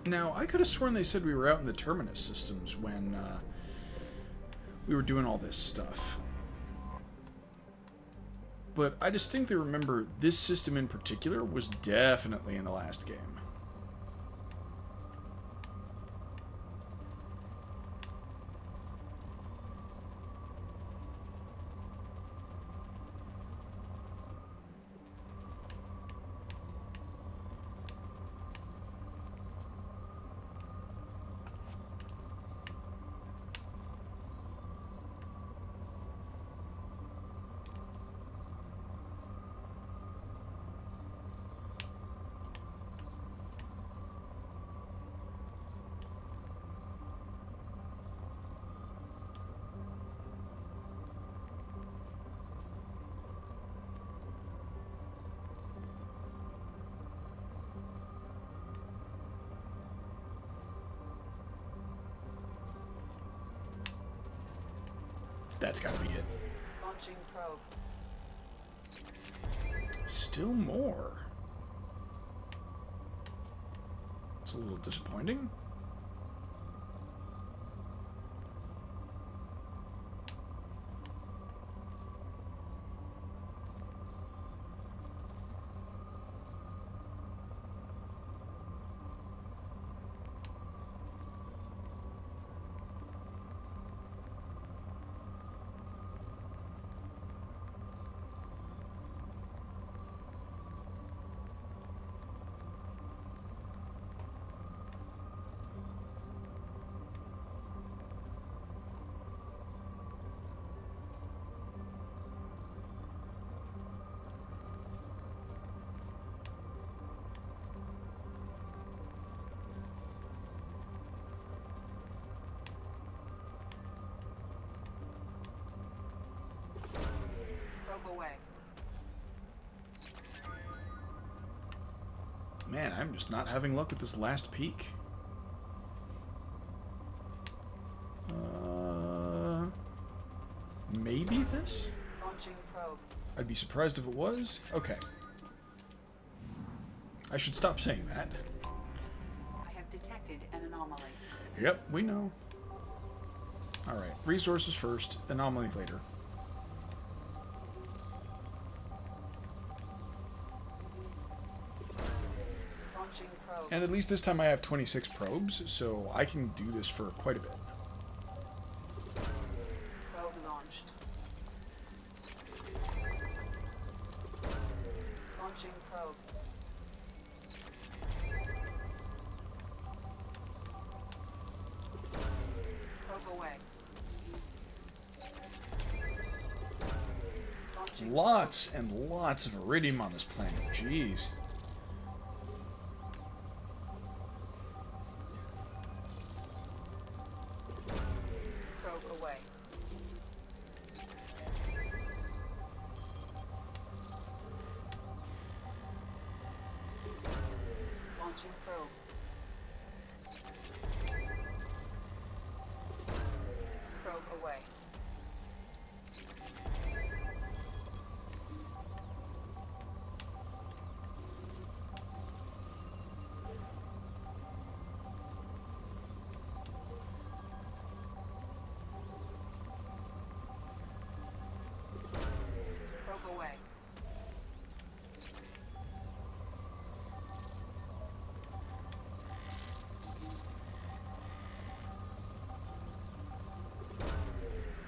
Now, I could have sworn they said we were out in the Terminus systems when we were doing all this stuff. But I distinctly remember this system in particular was definitely in the last game. That's gotta be it. Launching probe. Still more. It's a little disappointing. Probe away. Man, I'm just not having luck with this last peak. Maybe this? Launching probe. I'd be surprised if it was. Okay. I should stop saying that. I have detected an anomaly. Yep, we know. Alright, resources first, anomaly later. Launching probe. And at least this time I have 26 probes, so I can do this for quite a bit. Probe launched. Launching probe. Probe away. Launching Lots and lots of iridium on this planet. Jeez. probe away. Launching probe. Probe away. Probe away.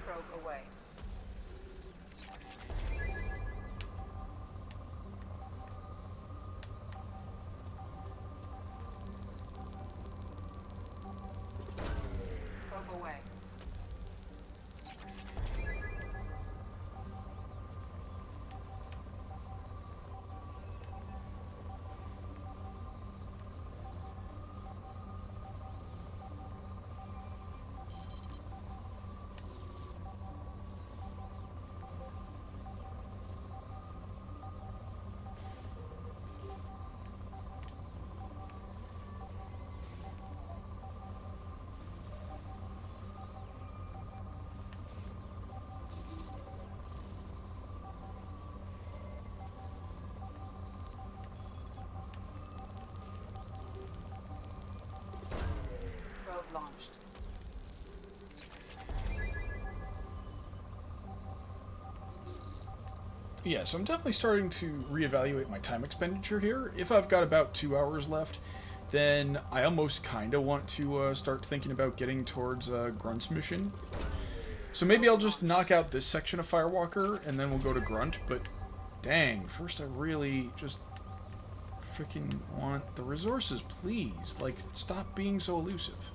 Probe away. Probe away. Probe launched. Yeah, so I'm definitely starting to reevaluate my time expenditure here. If I've got about 2 hours left, then I almost kind of want to start thinking about getting towards Grunt's mission. So maybe I'll just knock out this section of Firewalker, and then we'll go to Grunt, but dang, first I really just freaking want the resources, please. Like, stop being so elusive.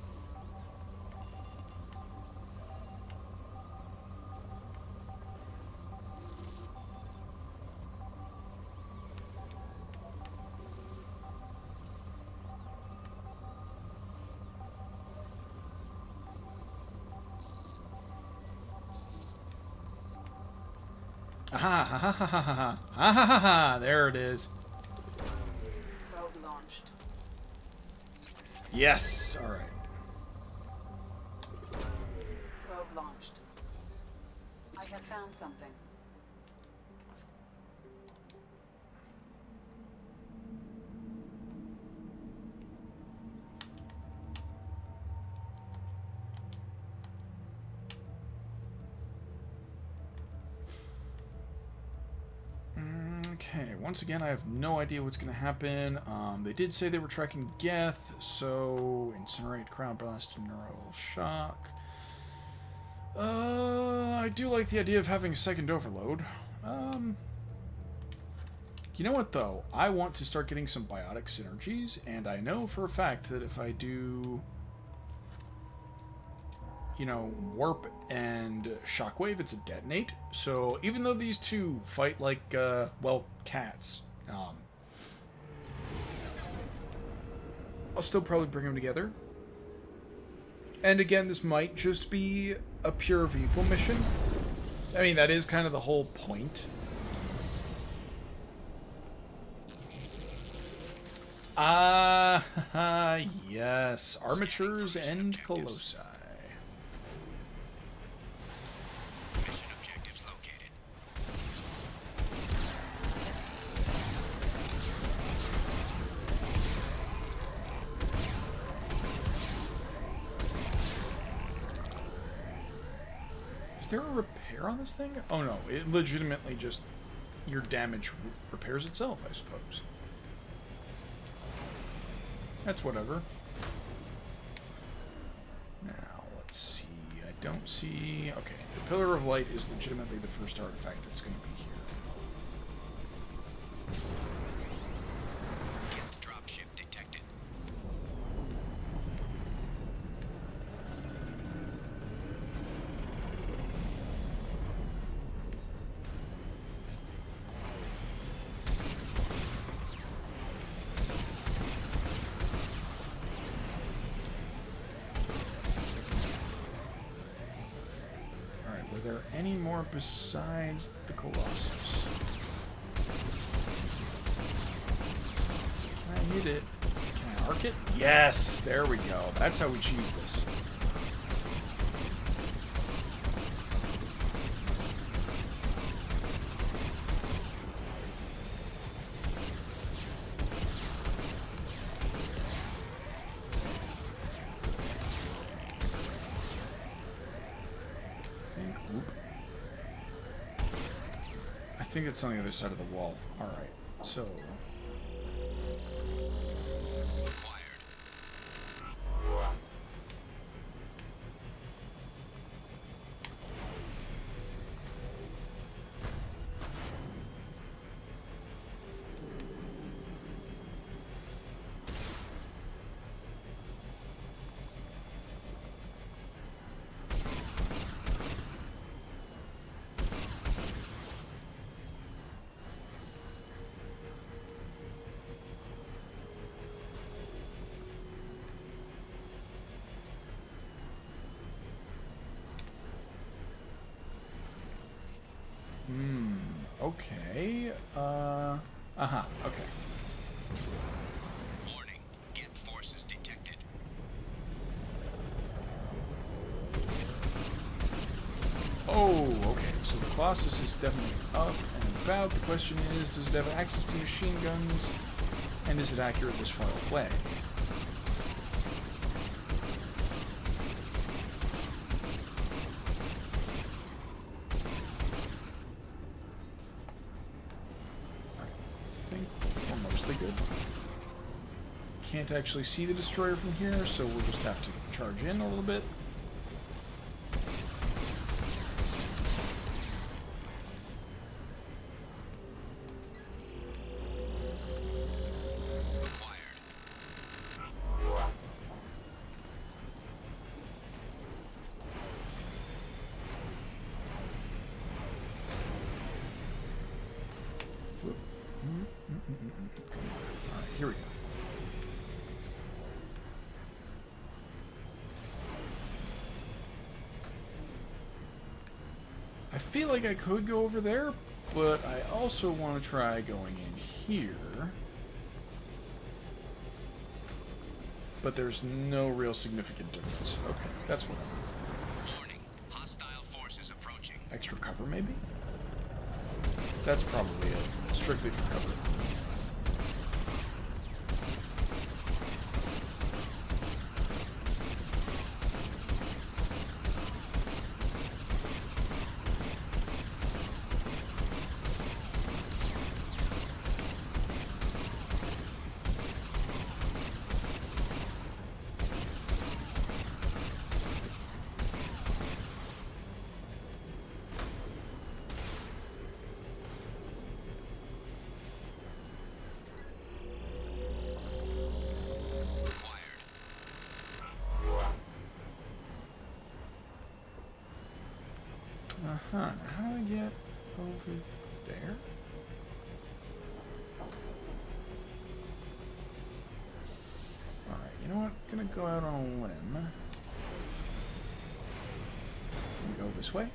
Aha, ha ha ha ha ha ha ha ha ha ha, there it is. Probe launched. Yes, alright. Probe launched. I have found something. Okay, once again, I have no idea what's going to happen. They did say they were tracking Geth, so incinerate, Crown Blast, Neural Shock. I do like the idea of having a second overload. You know what, though? I want to start getting some biotic synergies, and I know for a fact that if I do, you know, Warp and Shockwave, it's a detonate. So even though these two fight like, well, cats, I'll still probably bring them together. And again, this might just be a pure vehicle mission. I mean, that is kind of the whole point. Yes, armatures and colossi. Mission objectives located. Is there a repair on this thing? Oh no, it legitimately just, your damage repairs itself, I suppose. That's whatever. Now, let's see. I don't see... Okay, the Pillar of Light is legitimately the first artifact that's going to be here. Dropship detected. Alright, were there any more besides the Colossus? Can I hit it? Can I arc it? Yes! There we go. That's how we cheese this. I think it's on the other side of the wall. Alright, so... Okay, okay. Warning. Geth forces detected. Oh, okay, so the Colossus is definitely up and about. The question is, does it have access to machine guns? And is it accurate this far away? good. Can't actually see the destroyer from here, so we'll just have to charge in a little bit. Alright, here we go. I feel like I could go over there, but I also want to try going in here. But there's no real significant difference. Okay, that's what I want. Warning. Hostile forces approaching. Extra cover, maybe? That's probably it. Strictly for cover. Now how do I get over there? Alright, you know what? I'm gonna go out on a limb. And go this way.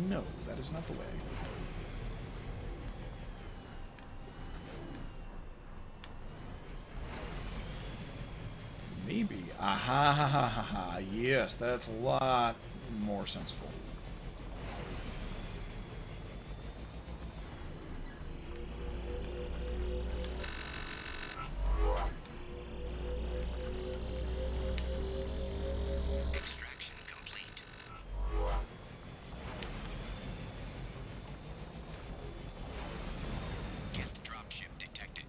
No, that is not the way. Maybe. Aha, ha, ha, ha, ha. Yes, that's a lot more sensible. Extraction complete. Get the dropship detected.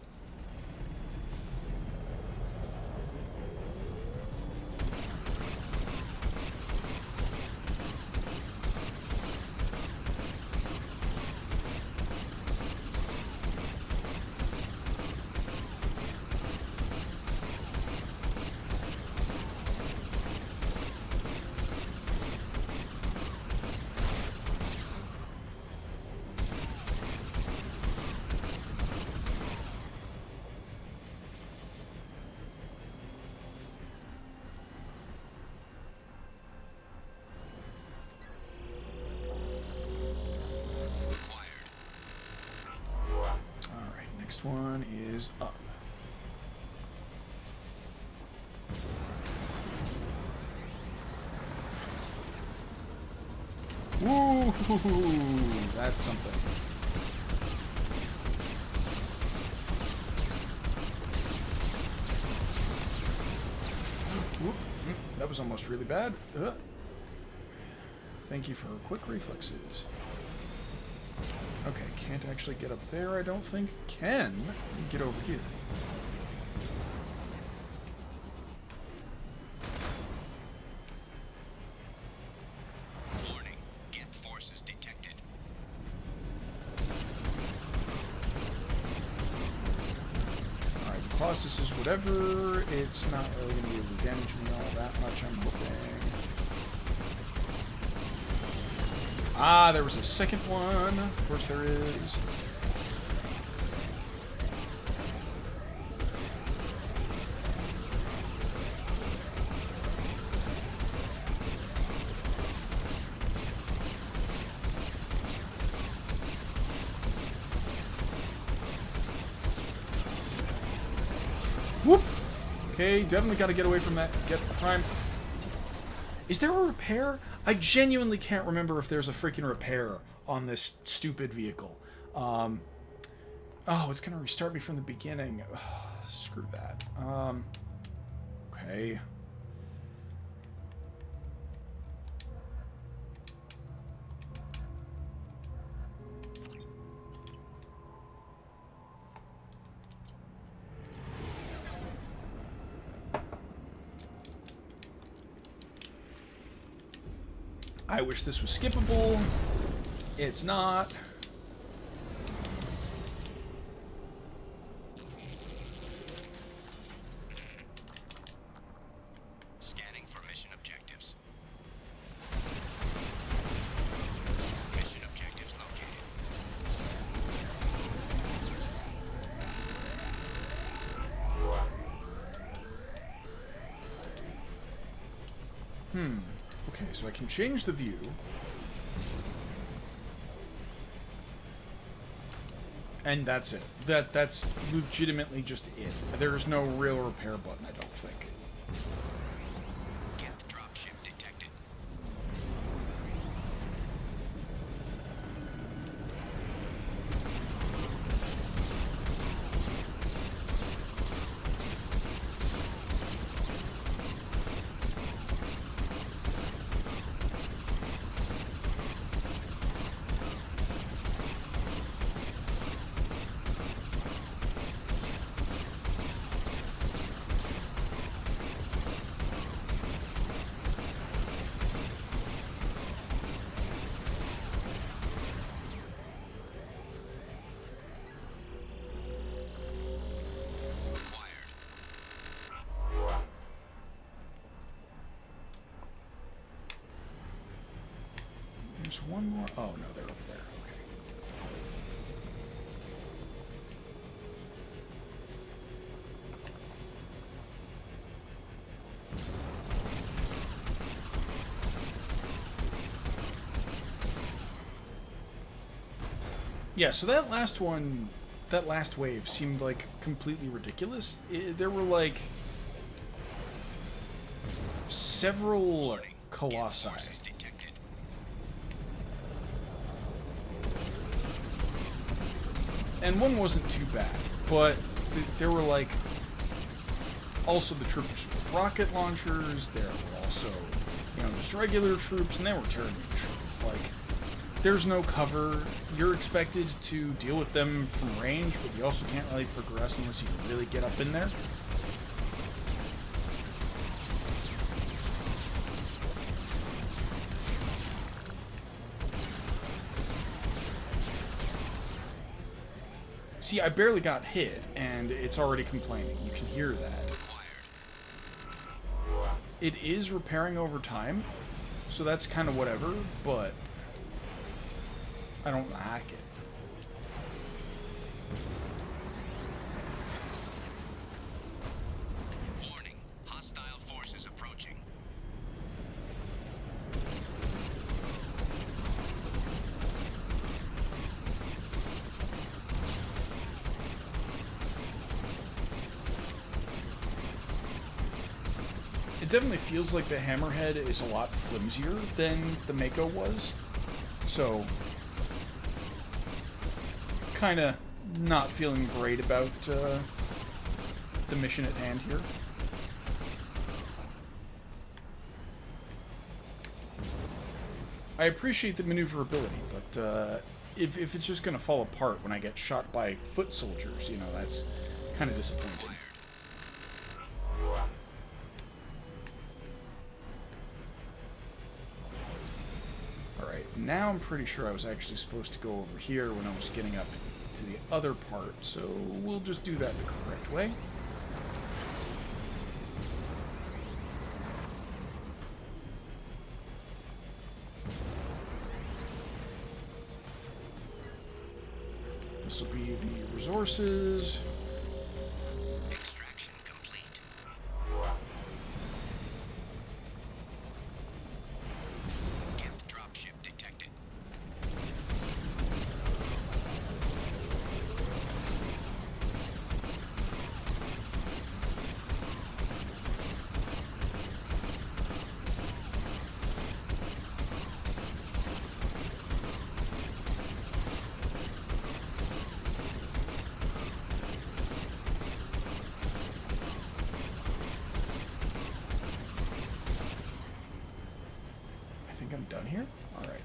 Next one is up. Woo! That's something. Whoop. That was almost really bad. Thank you for quick reflexes. Okay, can't actually get up there, I don't think. Can get over here. Warning. Get forces detected. Alright, the Colossus is whatever. It's not really going to be able to damage me all that much, I'm hoping. Ah, there was a second one. Of course there is. Whoop! Okay, definitely got to get away from that. Get the prime. Is there a repair? I genuinely can't remember if there's a freaking repair on this stupid vehicle. Oh, it's gonna restart me from the beginning. Screw that. Okay. I wish this was skippable. It's not. Scanning for mission objectives. Mission objectives located. Okay, so I can change the view. And that's it. That's legitimately just it. There's no real repair button, I don't think. Geth dropship detected. There's one more. Oh, no, they're over there. Okay. Yeah, so that last one, that last wave seemed like completely ridiculous. There were like several colossi. Detected. And one wasn't too bad, but there were like also the troopers with rocket launchers. There were also, you know, just regular troops, and they were terrible machines. Like, there's no cover. You're expected to deal with them from range, but you also can't really progress unless you really get up in there. See, I barely got hit, and it's already complaining. You can hear that. It is repairing over time, so that's kind of whatever, but I don't like it. Warning. Hostile forces approaching. It definitely feels like the Hammerhead is a lot flimsier than the Mako was. So, kind of not feeling great about the mission at hand here. I appreciate the maneuverability, but if it's just going to fall apart when I get shot by foot soldiers, you know, that's kind of disappointing. Alright, now I'm pretty sure I was actually supposed to go over here when I was getting up to the other part, so we'll just do that the correct way. This will be the resources. Extraction complete. Geth dropship detected. I think I'm done here. Alright.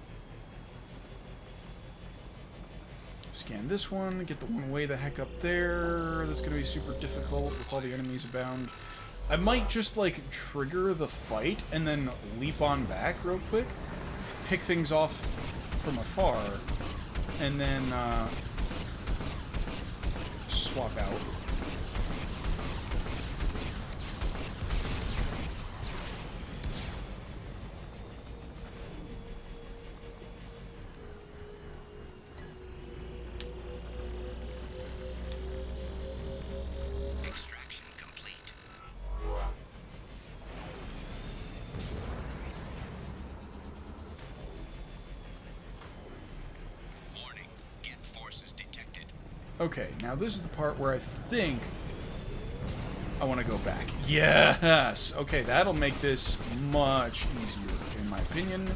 Scan this one, get the one way the heck up there. That's going to be super difficult with all the enemies abound. I might just, like, trigger the fight and then leap on back real quick. pick things off from afar, and then swap out. Extraction complete. Warning. Geth forces detected. Okay, now this is the part where I think I want to go back. Yes! Okay, that'll make this much easier, in my opinion.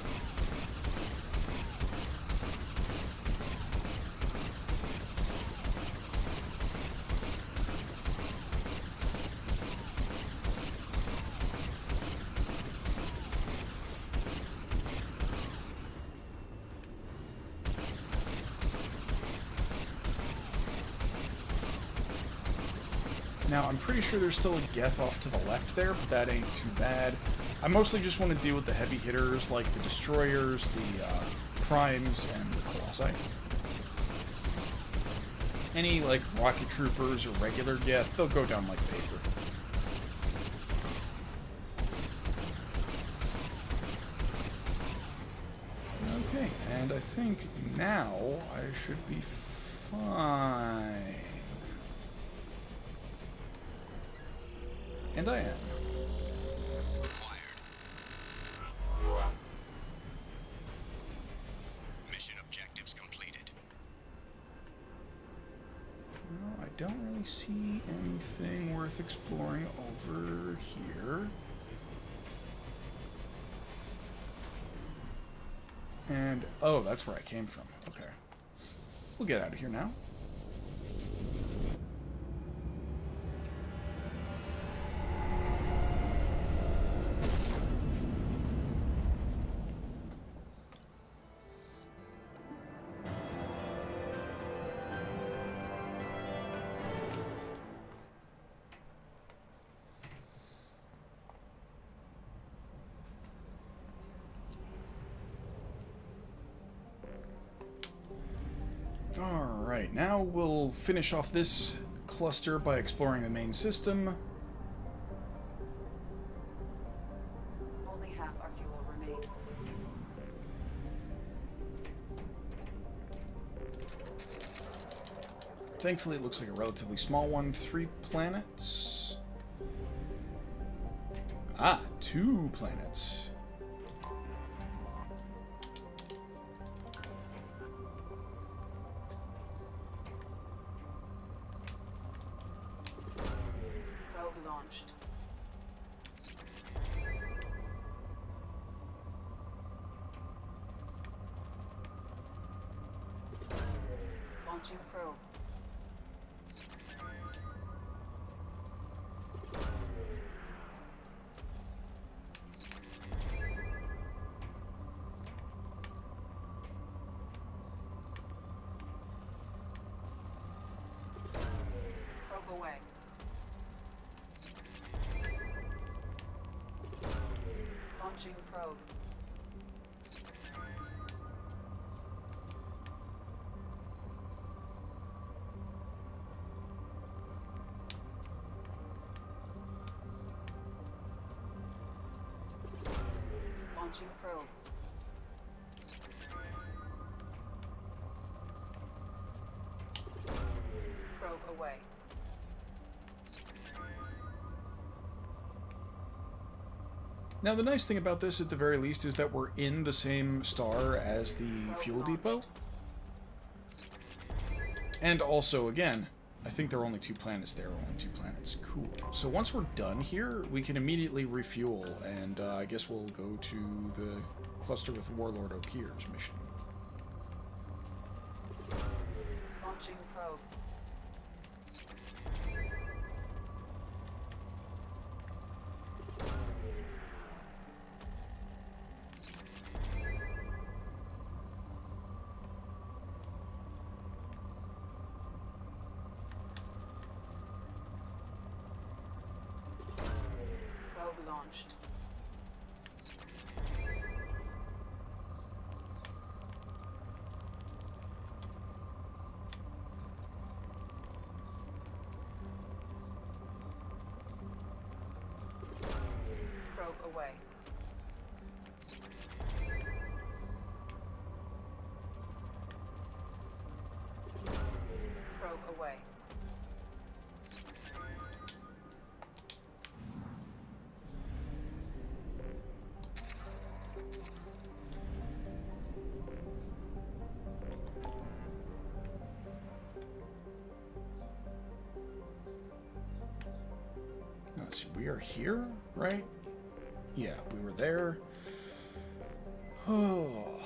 Now, I'm pretty sure there's still a Geth off to the left there, but that ain't too bad. I mostly just want to deal with the heavy hitters, like the Destroyers, the Primes, and the Colossi. Any, like, Rocket Troopers or regular Geth, they'll go down like paper. Okay, and I think now I should be fine. And I am. Mission objectives completed. Well, I don't really see anything worth exploring over here. And, oh, that's where I came from. Okay. We'll get out of here now. Alright, now we'll finish off this cluster by exploring the main system. Only half our fuel remains. Thankfully, it looks like a relatively small one. 3 planets. Ah, 2 planets. Probe launched. Launching probe. Probe away. Launching probe. Launching probe. Probe away. Now, the nice thing about this, at the very least, is that we're in the same star as the fuel depot. And also, again, I think there are only 2 planets there, only 2 planets. Cool. So once we're done here, we can immediately refuel, and I guess we'll go to the cluster with Warlord Okir's mission. Launching probe. Probe launched. Probe away. Probe away. Let's see, we are here, right? Yeah, we were there. Oh,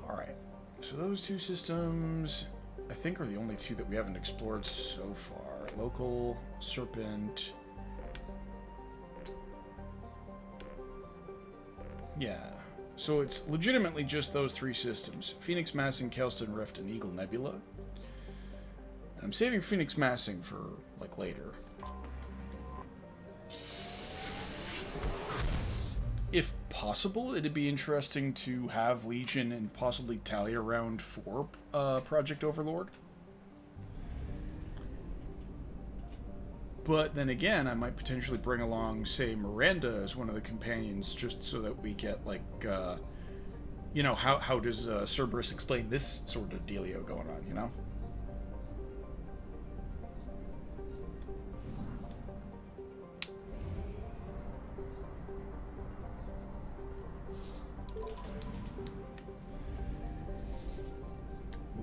alright. So those two systems, I think, are the only two that we haven't explored so far. Local, Serpent. Yeah. So it's legitimately just those three systems. Phoenix Massing, Kelston Rift, and Eagle Nebula. And I'm saving Phoenix Massing for, like, later. If possible, it'd be interesting to have Legion and possibly tally around for Project Overlord. But then again, I might potentially bring along, say, Miranda as one of the companions, just so that we get, like, you know, how does Cerberus explain this sort of dealio going on, you know?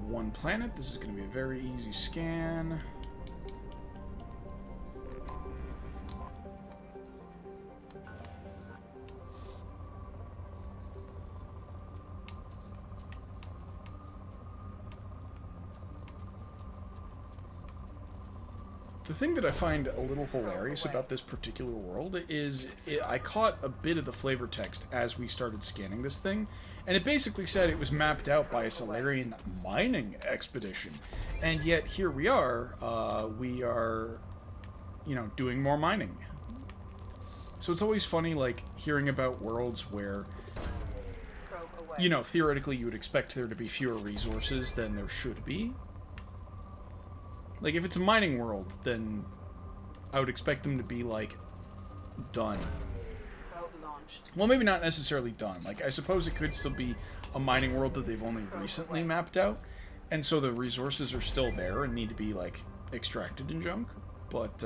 One planet. This is going to be a very easy scan. The thing that I find a little hilarious about this particular world is I caught a bit of the flavor text as we started scanning this thing, and it basically said it was mapped out by a Solarian mining expedition. And yet here we are, you know, doing more mining. So it's always funny, like, hearing about worlds where, you know, theoretically you would expect there to be fewer resources than there should be. Like, if it's a mining world, then I would expect them to be, like, done. Well, maybe not necessarily done. Like, I suppose it could still be a mining world that they've only recently mapped out, and so the resources are still there and need to be, like, extracted and junk. But,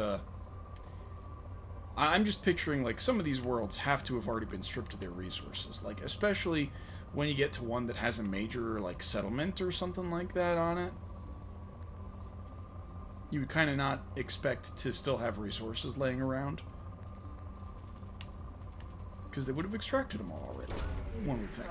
I'm just picturing, like, some of these worlds have to have already been stripped of their resources. Like, especially when you get to one that has a major, like, settlement or something like that on it. You would kind of not expect to still have resources laying around. Because they would have extracted them all already, one would think.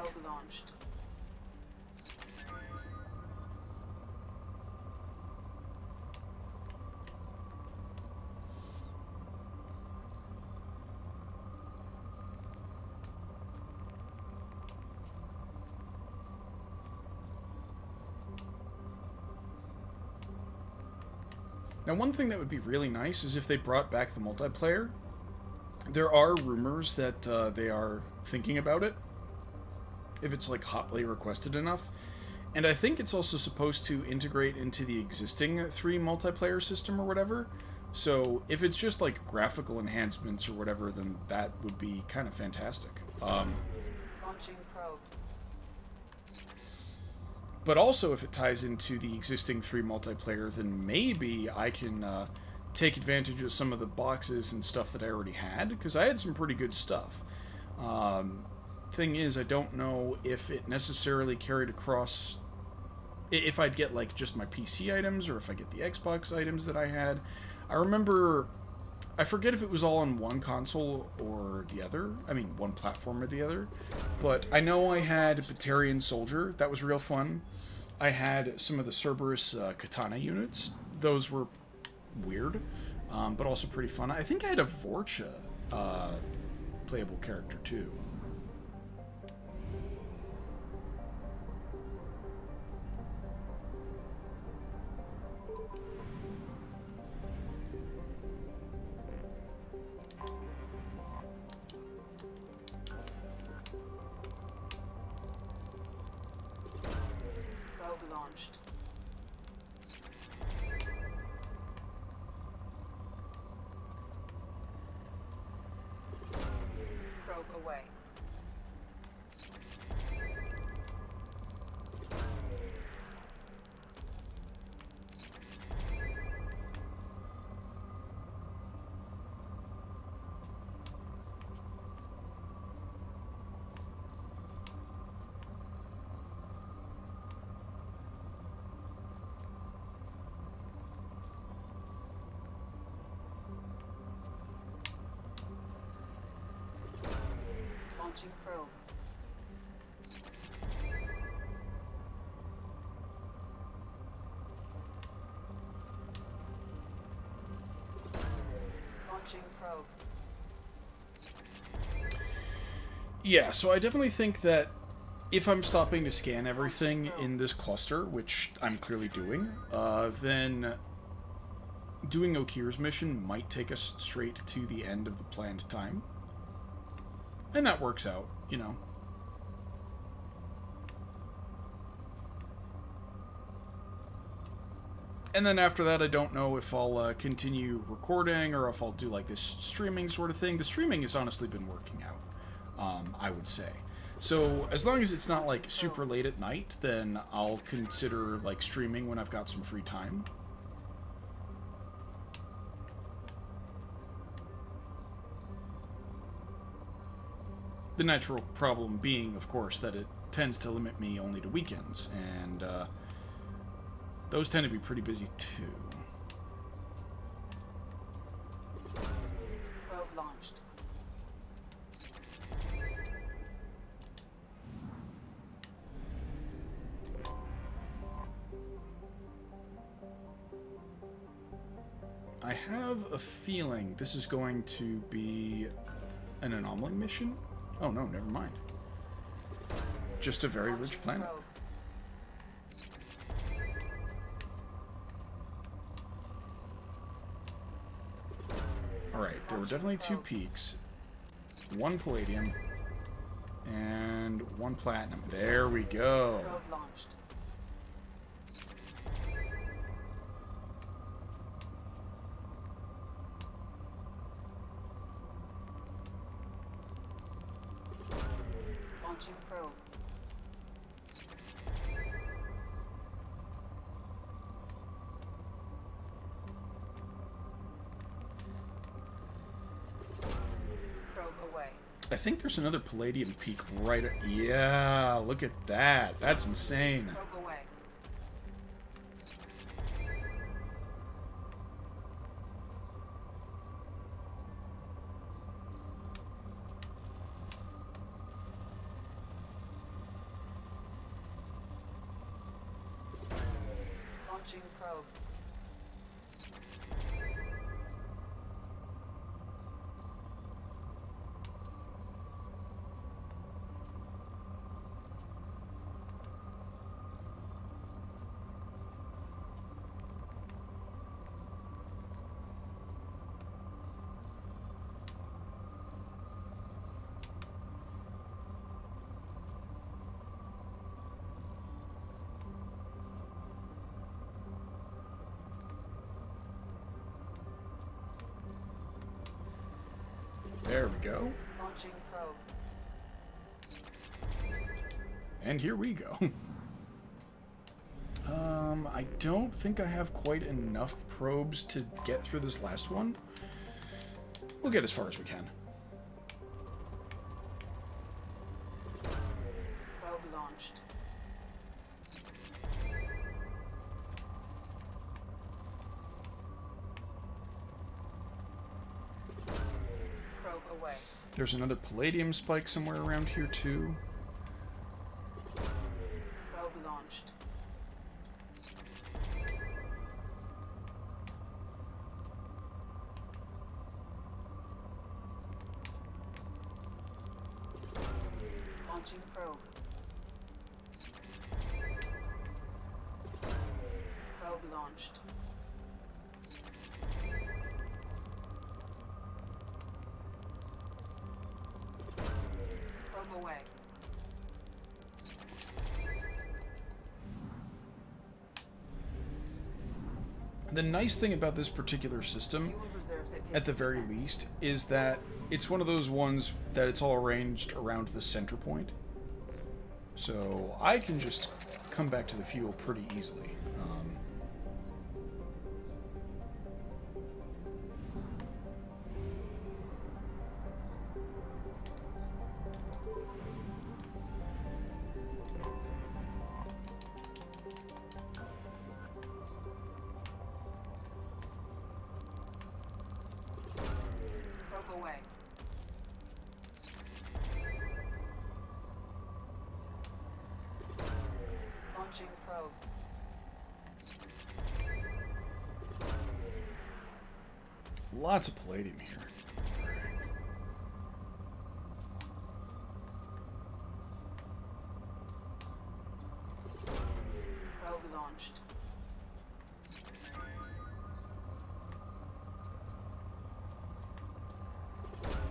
Now, one thing that would be really nice is if they brought back the multiplayer. There are rumors that they are thinking about it, if it's, like, hotly requested enough. And I think it's also supposed to integrate into the existing 3 multiplayer system or whatever. So if it's just, like, graphical enhancements or whatever, then that would be kind of fantastic. Launching probe. But also, if it ties into the existing 3 multiplayer, then maybe I can take advantage of some of the boxes and stuff that I already had, because I had some pretty good stuff. Thing is, I don't know if it necessarily carried across, if I'd get, like, just my PC items, or if I get the Xbox items that I had. I remember, I forget if it was all on one console or the other, I mean, one platform or the other, but I know I had Batarian Soldier, that was real fun. I had some of the Cerberus Katana units, those were weird, but also pretty fun. I think I had a Vorcha playable character too. Probe launched. Probe away. Launching probe. Launching probe. Yeah, so I definitely think that if I'm stopping to scan everything in this cluster, which I'm clearly doing, then doing Okir's mission might take us straight to the end of the planned time. And that works out, you know. And then after that, I don't know if I'll continue recording or if I'll do like this streaming sort of thing. The streaming has honestly been working out, I would say. So as long as it's not like super late at night, then I'll consider like streaming when I've got some free time. The natural problem being, of course, that it tends to limit me only to weekends, and those tend to be pretty busy too. Probe launched. I have a feeling this is going to be an anomaly mission. Oh no, never mind. Just a very rich planet. Alright, there were definitely 2 peaks. 1 palladium. And 1 platinum. There we go. Probe launched. Launching probe. Probe away. I think there's another palladium peak right at... Yeah, look at that. That's insane. Probe away. Launching probe. There we go. Launching probe. And here we go. I don't think I have quite enough probes to get through this last one. We'll get as far as we can. Probe launched. Probe away. There's another palladium spike somewhere around here too. Probe launched. Launching probe. Probe launched. Probe away. The nice thing about this particular system, at the very least, is that it's one of those ones that it's all arranged around the center point. So I can just come back to the fuel pretty easily. Probe away. Launching probe. Lots of palladium here. Probe launched.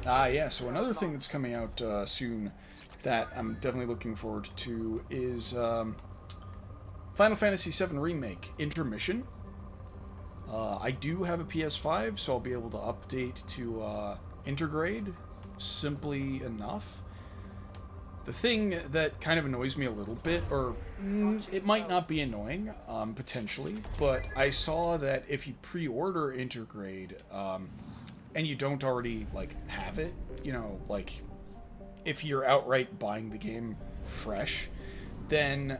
Ah, yeah, so another thing that's coming out soon that I'm definitely looking forward to is Final Fantasy VII Remake Intermission. I do have a PS5, so I'll be able to update to Intergrade simply enough. The thing that kind of annoys me a little bit, or it might not be annoying, potentially, but I saw that if you pre-order Intergrade, and you don't already, like, have it, you know, like, if you're outright buying the game fresh, then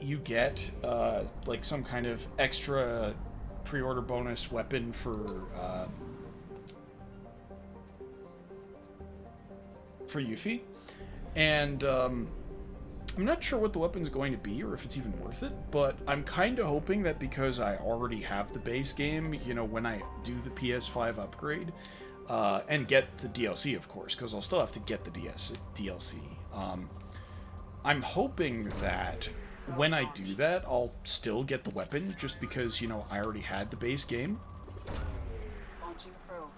you get, like, some kind of extra pre-order bonus weapon for Yuffie. And, I'm not sure what the weapon's going to be, or if it's even worth it, but I'm kind of hoping that because I already have the base game, you know, when I do the PS5 upgrade, and get the DLC, of course, because I'll still have to get the DLC. I'm hoping that when I do that, I'll still get the weapon, just because, you know, I already had the base game. Launching probe.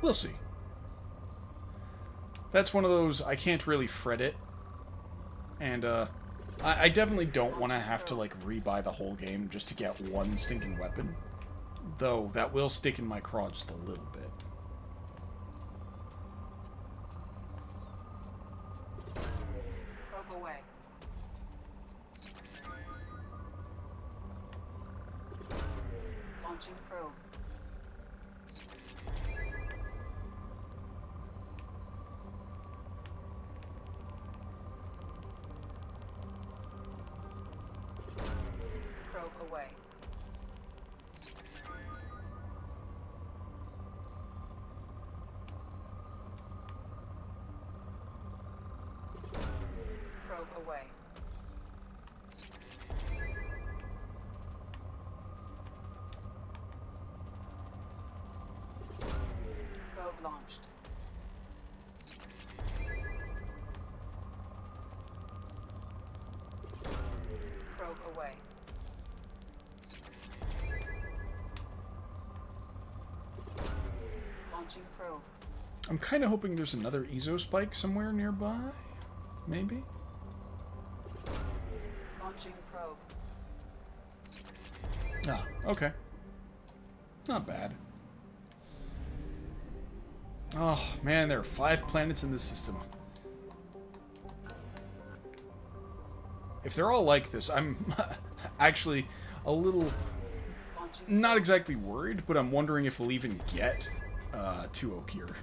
We'll see. That's one of those, I can't really fret it. And, I definitely don't want to have to, like, rebuy the whole game just to get one stinking weapon. Though, that will stick in my craw just a little bit. Probe away. Launching probe. Probe away. Probe away. Probe launched. Probe away. Launching probe. I'm kind of hoping there's another Ezo Spike somewhere nearby. Maybe? Launching probe. Ah, okay. Not bad. Oh, man, there are 5 planets in this system. If they're all like this, I'm actually a little... not exactly worried, but I'm wondering if we'll even get to Okier.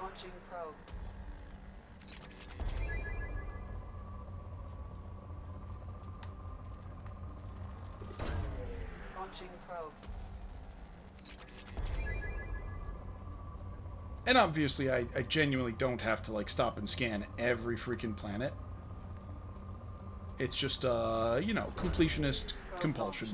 Launching probe. Launching probe. And obviously, I genuinely don't have to, like, stop and scan every freaking planet. It's just, you know, completionist compulsion.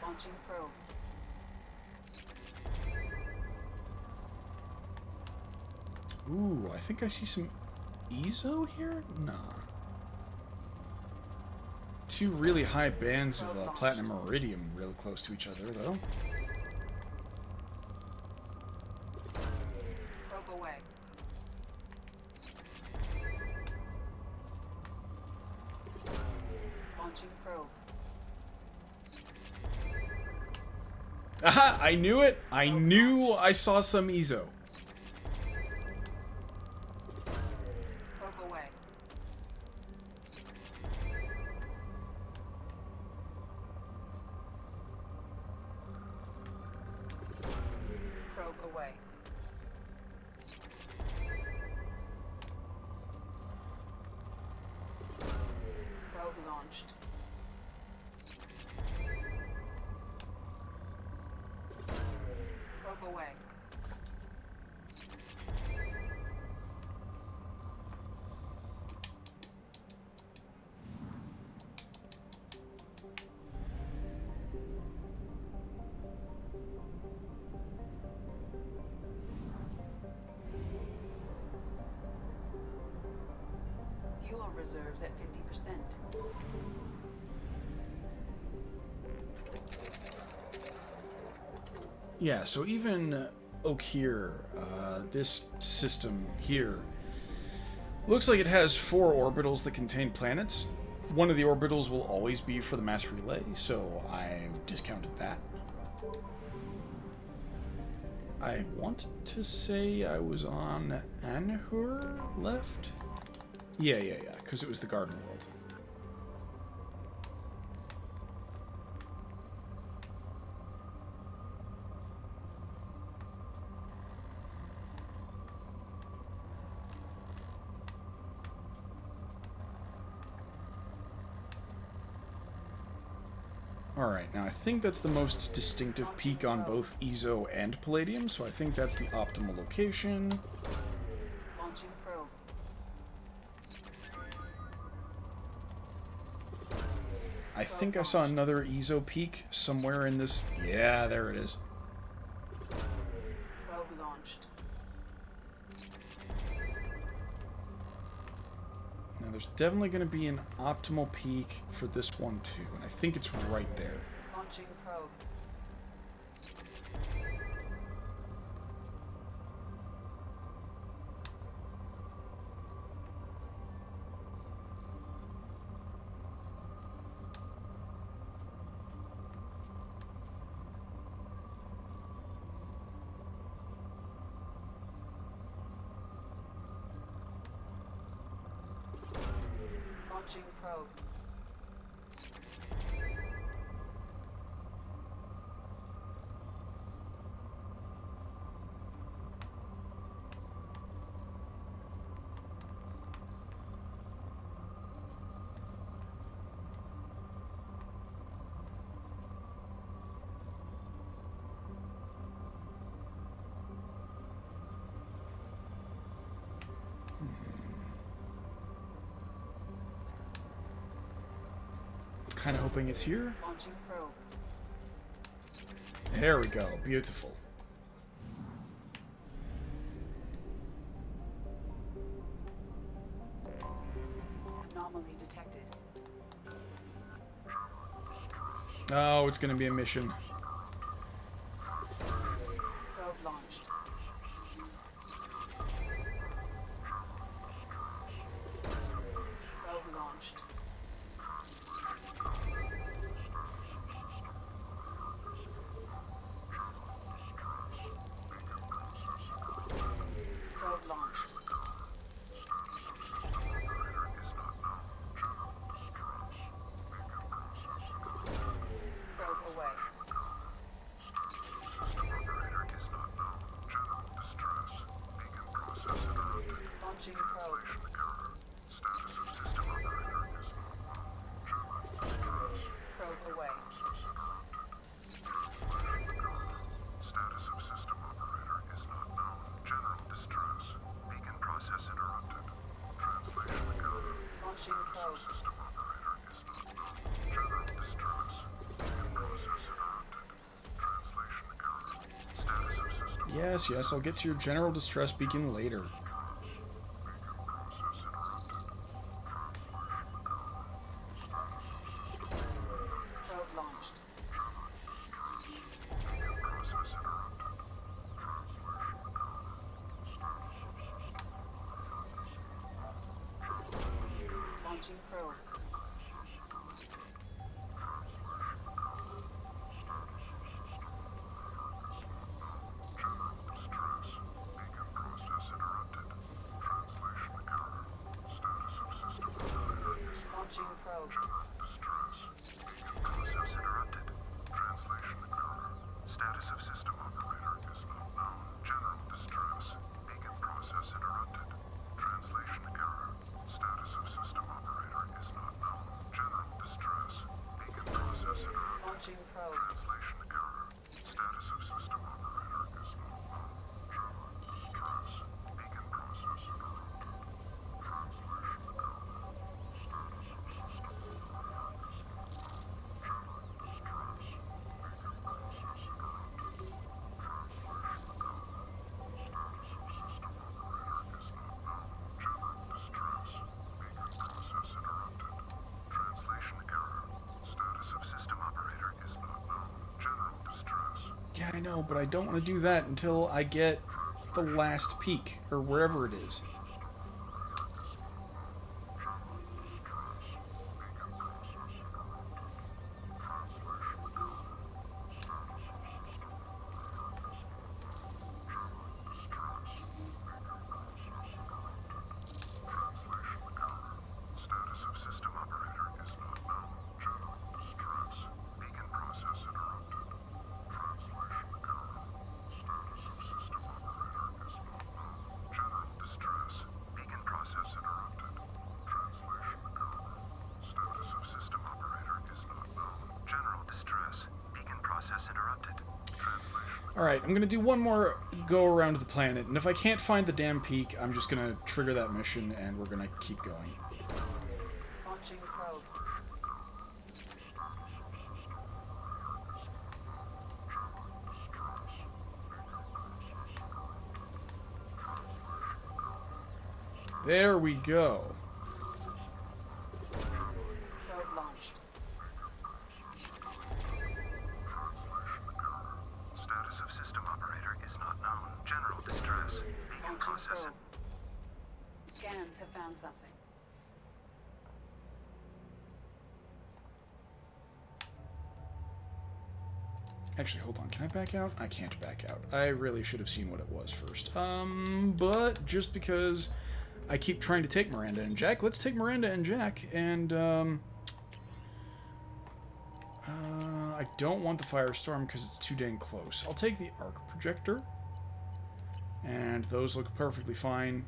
Launching probe. Ooh, I think I see some EZO here? Nah. Two really high bands of platinum iridium really close to each other, though. Probe away. Launching probe. Aha! I knew it! I knew I saw some EZO. Probe away. Probe away. Probe launched. Probe away. Fuel reserves at 50%. Yeah, so even Okeer, this system here, looks like it has 4 orbitals that contain planets. One of the orbitals will always be for the mass relay, so I discounted that. I want to say I was on Anhur left? Yeah, because it was the Garden World. Alright, now I think that's the most distinctive peak on both EZO and Palladium, so I think that's the optimal location. Launching probe. I think I saw another EZO peak somewhere in this. Yeah, there it is. Probe launched. Now there's definitely going to be an optimal peak for this one too, and I think it's right there. Launching probe. Launching probe. Kind of hoping it's here. Launching probe. There we go. Beautiful. Anomaly detected. Oh, it's going to be a mission. Probe launched. Probe launched. Probe launched. Probe away. Launching probe. Probe away. Status of system operator is not known. General distress. Beacon process interrupted. Translation occurred. Launching probe. System operator is not known. General distress. Beacon process interrupted. Translation occurred. Status of system. Yes, I'll get to your general distress beacon later. Launching probe. Launching probe. Launching probe. Yeah, I know, but I don't want to do that until I get the last peak, or wherever it is. Alright, I'm gonna do one more go around the planet, and if I can't find the damn peak, I'm just gonna trigger that mission and we're gonna keep going. Launching probe. There we go. Probe launched. Status of system operator is not known. General distress. Beacon Launching process. probe. Scans have found something. Actually, hold on. Can I back out? I can't back out. I really should have seen what it was first. But just because I keep trying to take Miranda and Jack, let's take Miranda and Jack, and, I don't want the Firestorm because it's too dang close. I'll take the Arc Projector, and those look perfectly fine.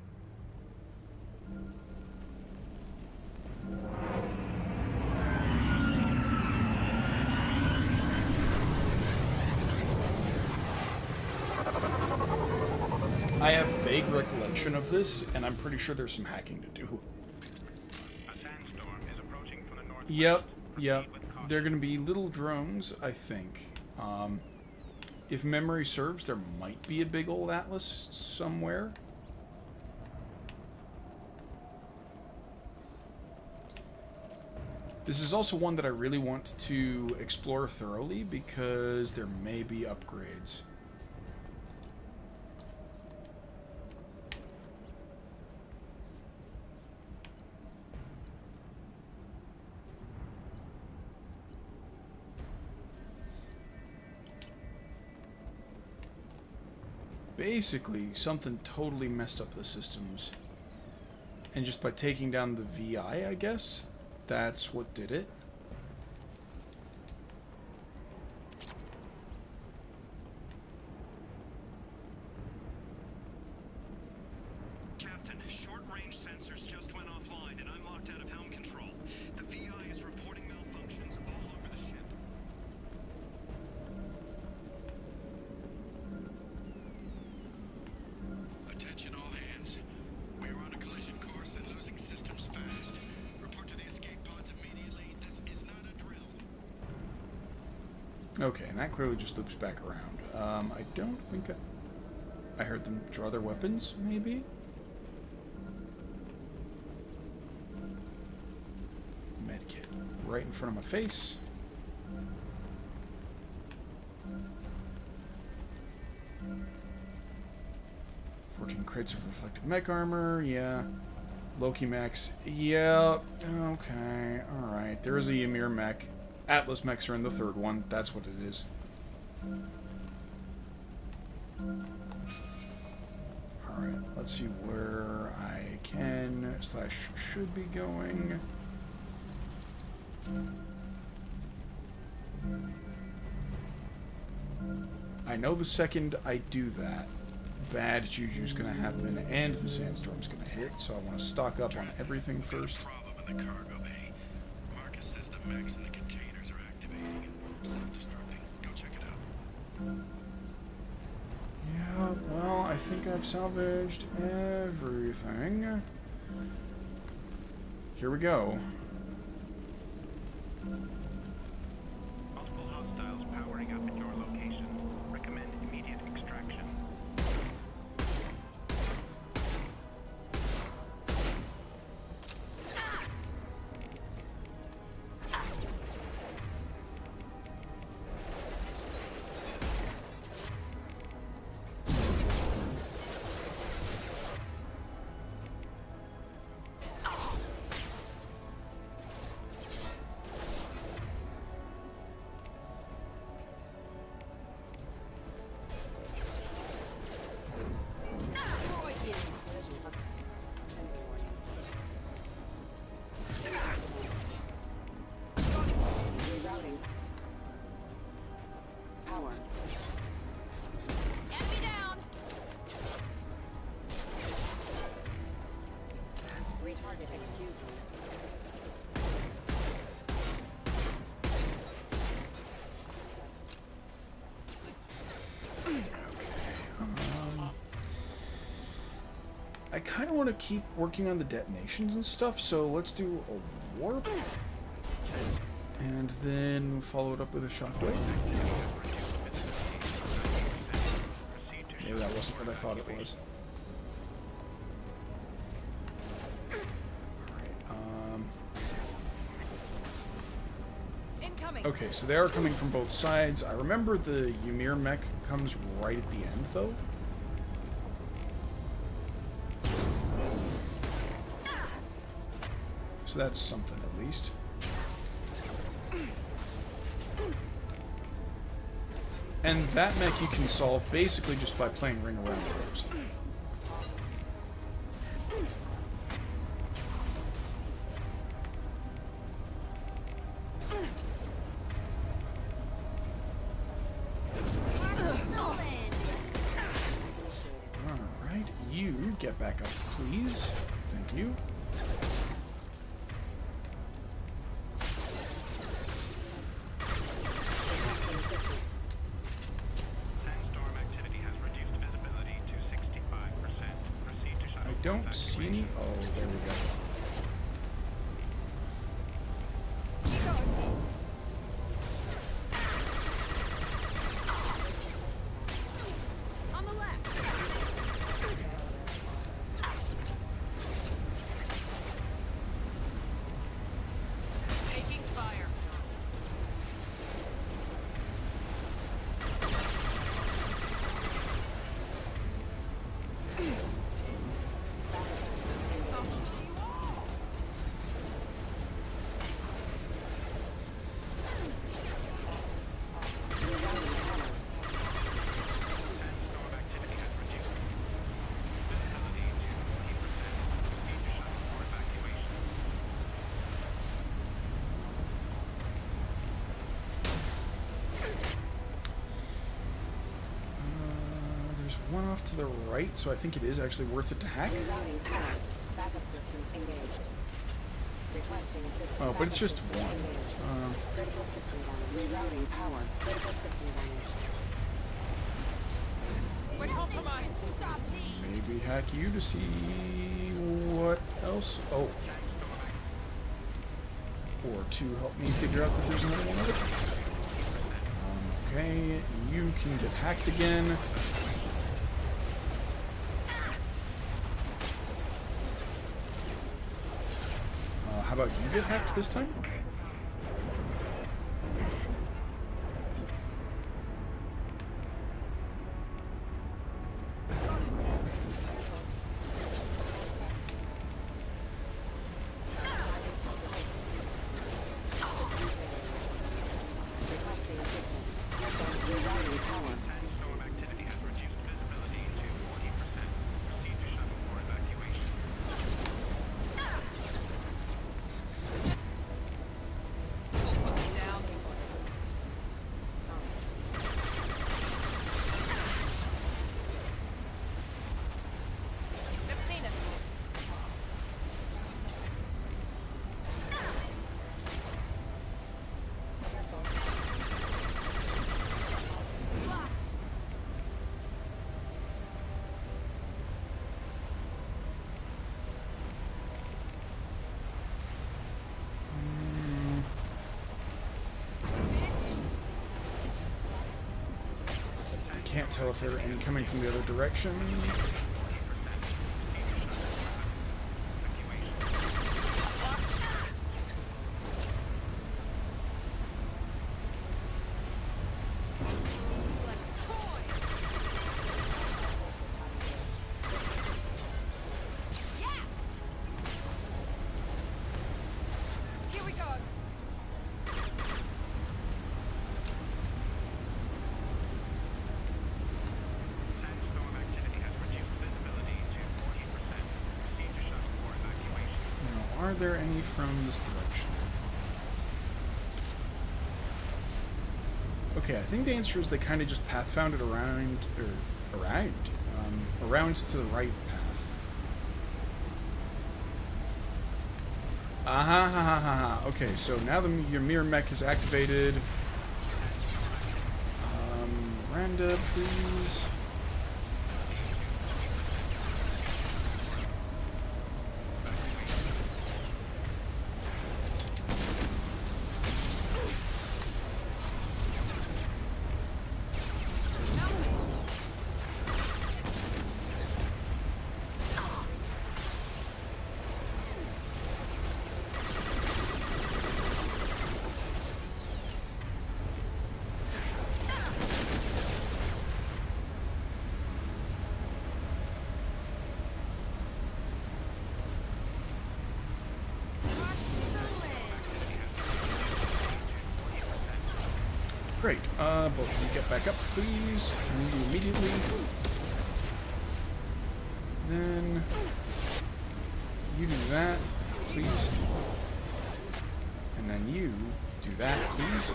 I have vague recollection of this, and I'm pretty sure there's some hacking to do. A sandstorm is approaching from the northwest. Yep. Proceed with caution. They're going to be little drones, I think. If memory serves, there might be a big old atlas somewhere. This is also one that I really want to explore thoroughly because there may be upgrades. Basically, something totally messed up the systems. And just by taking down the VI, I guess, that's what did it. Captain, short-range sensors just went offline, and I'm locked out of helm control. The VI is reporting malfunctions all over the ship. Attention all hands. We are on a collision course and losing systems fast. Report to the escape pods immediately. This is not a drill. Okay, and that clearly just loops back around. I don't think I heard them draw their weapons, maybe? Medkit. Right in front of my face. "14 crates of reflective mech armor," yeah. Loki mechs. Yeah. Okay. Alright. There is a Ymir mech. Atlas mechs are in the third one. That's what it is. Alright. Let's see where I can / should be going. I know the second I do that, bad juju's gonna happen and the sandstorm's gonna hit, so I want to stock up on everything first. Problem in the cargo bay. Marcus says the mechs in the containers are activating and self-destructing. Go check it out. Yeah, well, I think I've salvaged everything. Here we go. Multiple hostiles powering up at your location. Recommend immediate extraction. I kind of want to keep working on the detonations and stuff, so let's do a warp. And then follow it up with a shockwave. Maybe that wasn't what I thought it was. Incoming. Okay, so they are coming from both sides. I remember the Ymir mech comes right at the end, though. So that's something, at least. And that mech you can solve basically just by playing Ring Around the Rose. Alright, you get back up, please. Thank you. Don't see any. Oh, there we go. On the left. Taking fire. One off to the right, so I think it is actually worth it to hack. Oh, but it's just one. Maybe hack you to see what else. Oh. Or to help me figure out that there's another one of it. Okay, you can get hacked again. How about you get hacked this time? tell if there are any coming from the other direction. Here we go. Sandstorm activity has reduced visibility to 40%. Proceed to shuttle for evacuation. Now, are there any from this direction? Okay, I think the answer is they kind of just path found it around to the right path. Aha, ha, ha, ha, ha. Okay, so now your mirror mech is activated. Miranda, please. Great. Both of you get back up, please. And you immediately. Then you do that, please. And then you do that, please.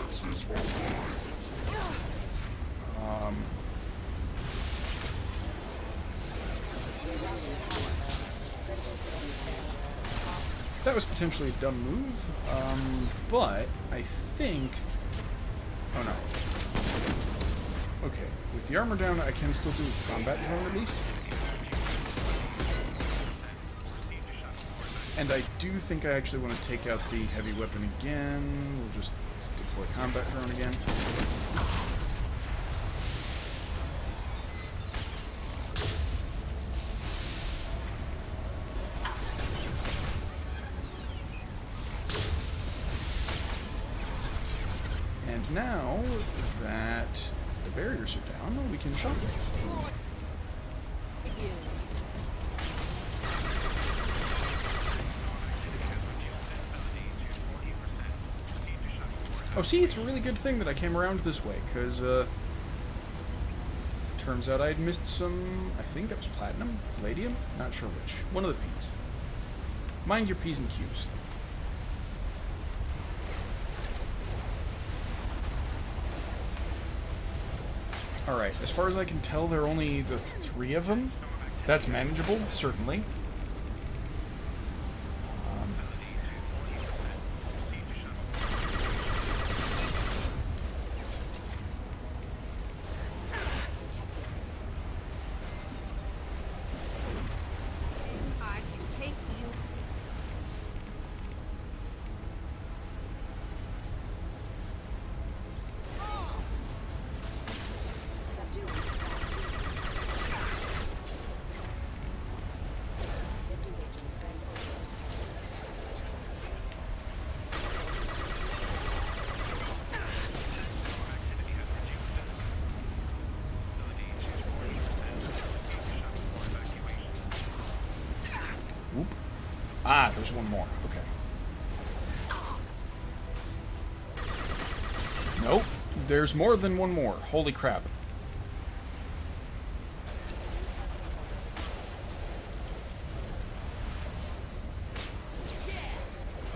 That was potentially a dumb move, but I think... Oh no. Okay, with the armor down, I can still do combat zone at least. And I do think I actually want to take out the heavy weapon again. We'll just deploy combat drone again. And now that the barriers are down, we can shockwave. Oh, see, it's a really good thing that I came around this way, because, turns out I had missed some, I think that was platinum, palladium, not sure which. One of the P's. Mind your P's and Q's. Alright, as far as I can tell, there are only the 3 of them. That's manageable, certainly. Whoop. Ah, there's one more. Okay. Nope. There's more than one more. Holy crap.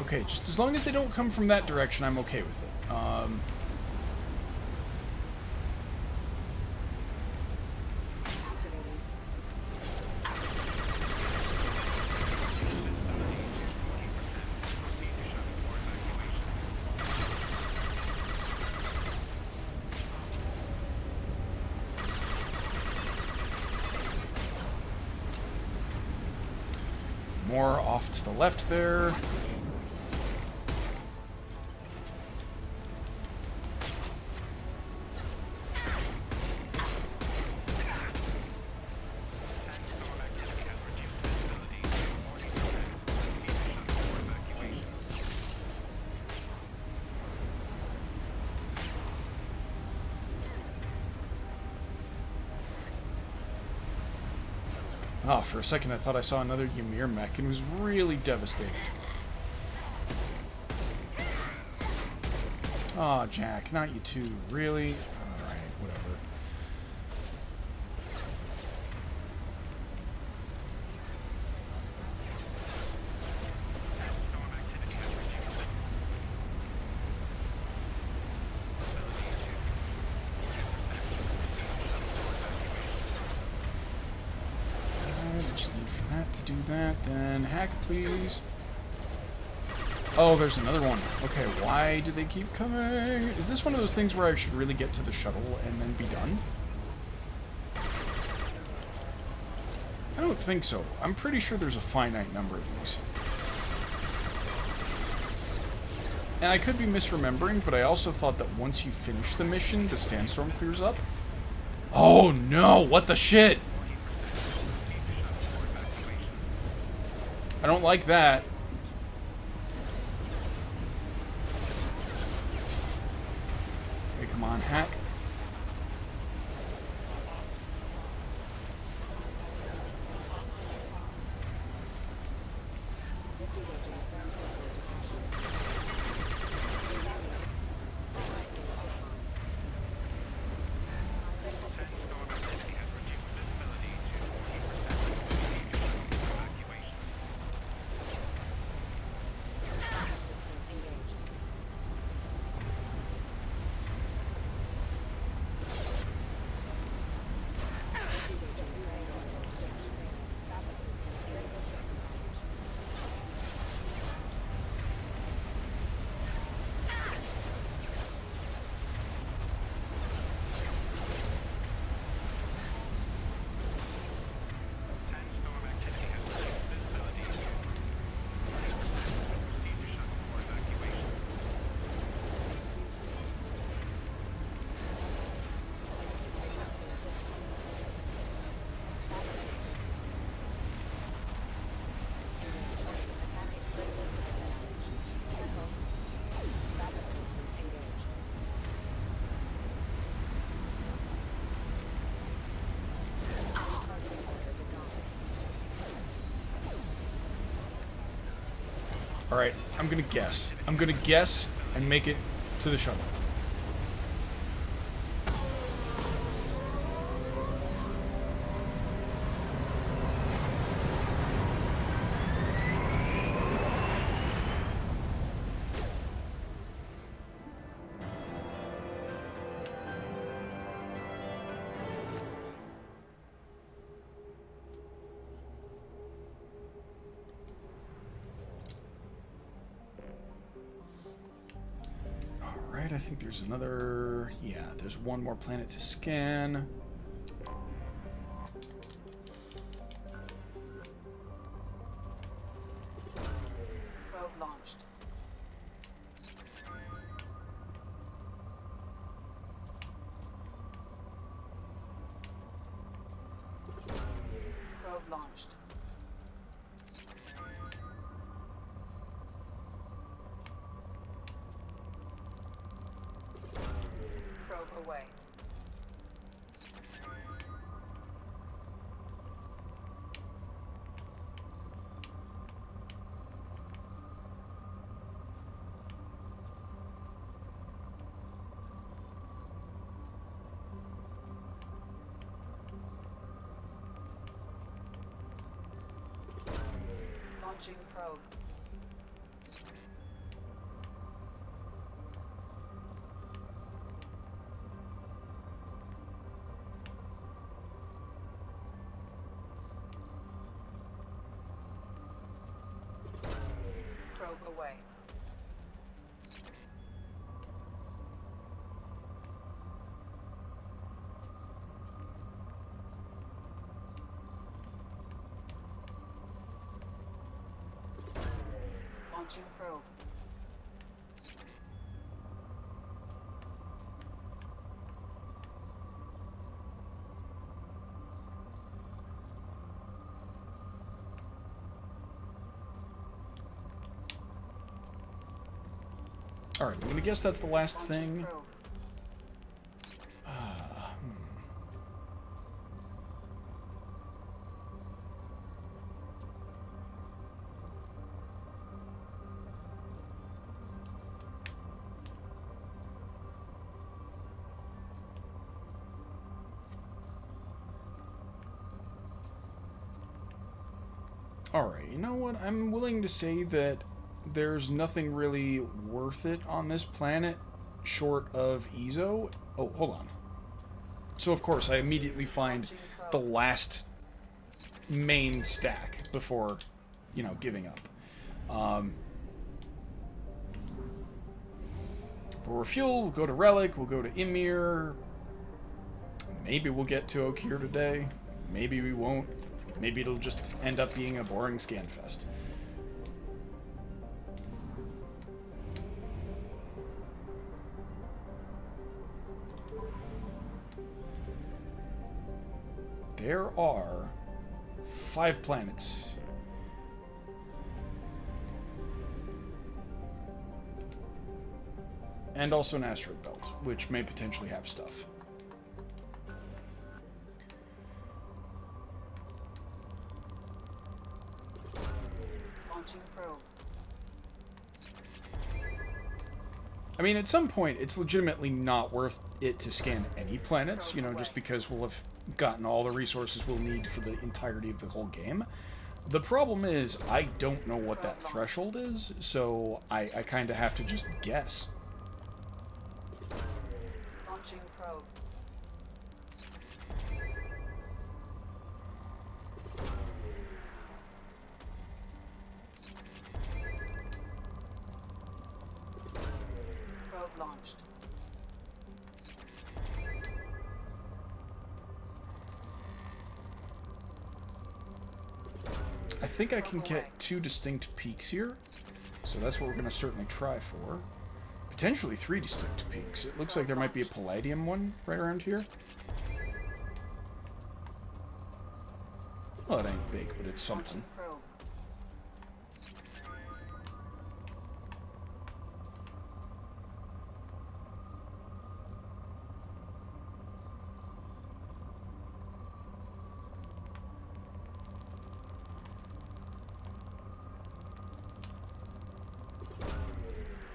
Okay, just as long as they don't come from that direction, I'm okay with it. More off to the left there. Oh, for a second I thought I saw another Ymir mech and was really devastated. Aw, Jack, not you too. Really? Alright, whatever. Sandstorm activity has reduced. I just need for that to do that. Then hack, please. Oh, there's another one. Okay, why do they keep coming? Is this one of those things where I should really get to the shuttle and then be done? I don't think so. I'm pretty sure there's a finite number of these. And I could be misremembering, but I also thought that once you finish the mission, the sandstorm clears up. Oh no, what the shit? I don't like that. Okay, come on, hack. Sandstorm activity has reduced visibility to 40%. Major shuttle evacuation. Sandstorm activity has reduced visibility to 40%. Proceed to shuttle for evacuation. Alright, I'm gonna guess. I'm gonna guess and make it to the shuttle. Alright, I think there's another... Yeah, there's one more planet to scan. Probe launched. Probe launched. Probe away. Launching probe. Probe away. Launching probe. Alright, I'm gonna guess that's the last Launching thing. probe. Alright, you know what? I'm willing to say that there's nothing really worth it on this planet short of Ezo. Oh, hold on. So, of course, I immediately find the last main stack before, you know, giving up. We'll refuel, we'll go to Relic, we'll go to Ymir. Maybe we'll get to Okier today. Maybe we won't. Maybe it'll just end up being a boring scan fest. There are 5 planets. And also an asteroid belt, which may potentially have stuff. Launching probe. I mean, at some point, it's legitimately not worth it to scan any planets, you know, just because we'll have gotten all the resources we'll need for the entirety of the whole game. The problem is, I don't know what that threshold is, so I kind of have to just guess. Launching probe. Probe launched. I think I can get 2 distinct peaks here, so that's what we're going to certainly try for. Potentially 3 distinct peaks. It looks like there might be a Palladium one right around here. Well, it ain't big, but it's something. Probe.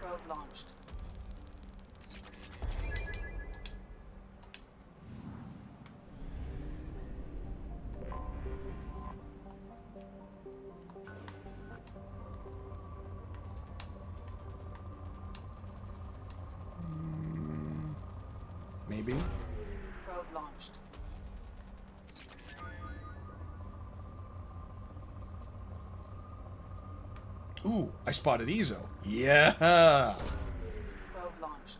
Probe launched. Maybe. Probe launched. Ooh, I spotted Ezo. Yeah! Probe launched.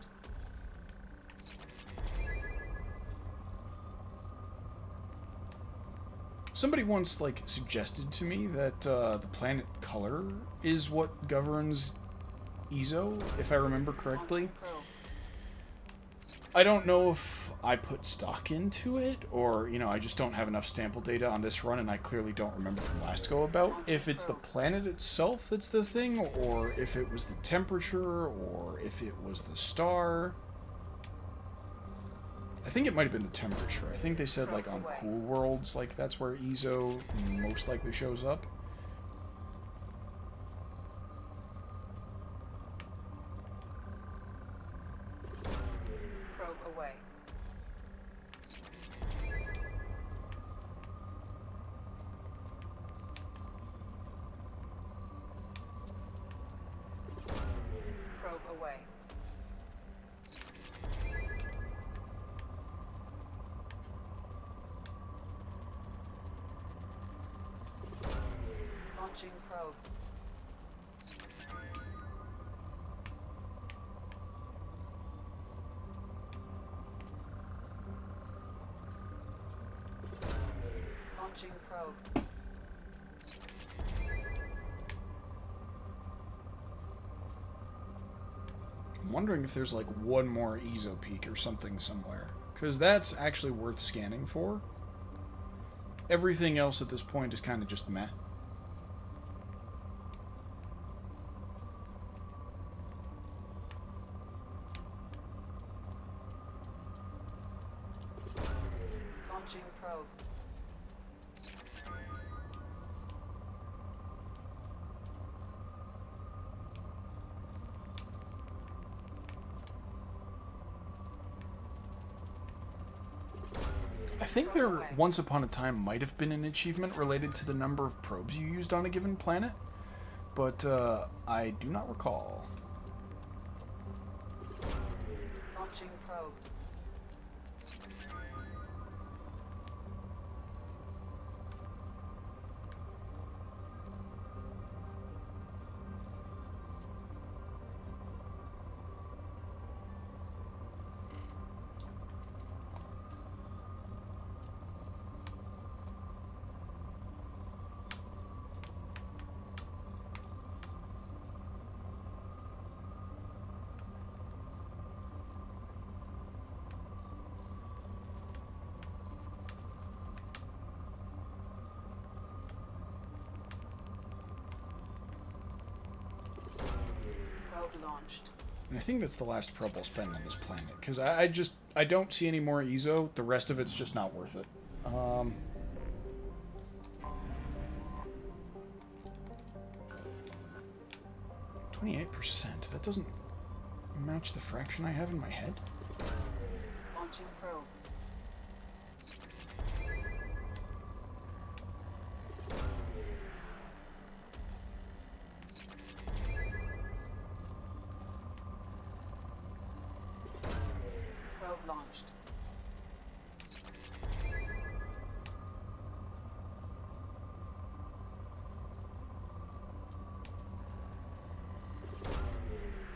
Somebody once, like, suggested to me that the planet color is what governs Ezo, if I remember correctly. Launching probe. I don't know if I put stock into it, or, you know, I just don't have enough sample data on this run, and I clearly don't remember from last go about if it's the planet itself that's the thing, or if it was the temperature, or if it was the star. I think it might have been the temperature. I think they said, like, on cool worlds, like, that's where Ezo most likely shows up. Probe away. Probe away. Launching probe. Launching probe. I'm wondering if there's, like, one more Ezo peak or something somewhere, because that's actually worth scanning for. Everything else at this point is kind of just meh. Launching probe. I think there, once upon a time, might have been an achievement related to the number of probes you used on a given planet, but I do not recall. Launching probe. Launched. And I think that's the last probe I'll spend on this planet, because I don't see any more Ezo. The rest of it's just not worth it. 28%. That doesn't match the fraction I have in my head. Launching probe. Probe launched.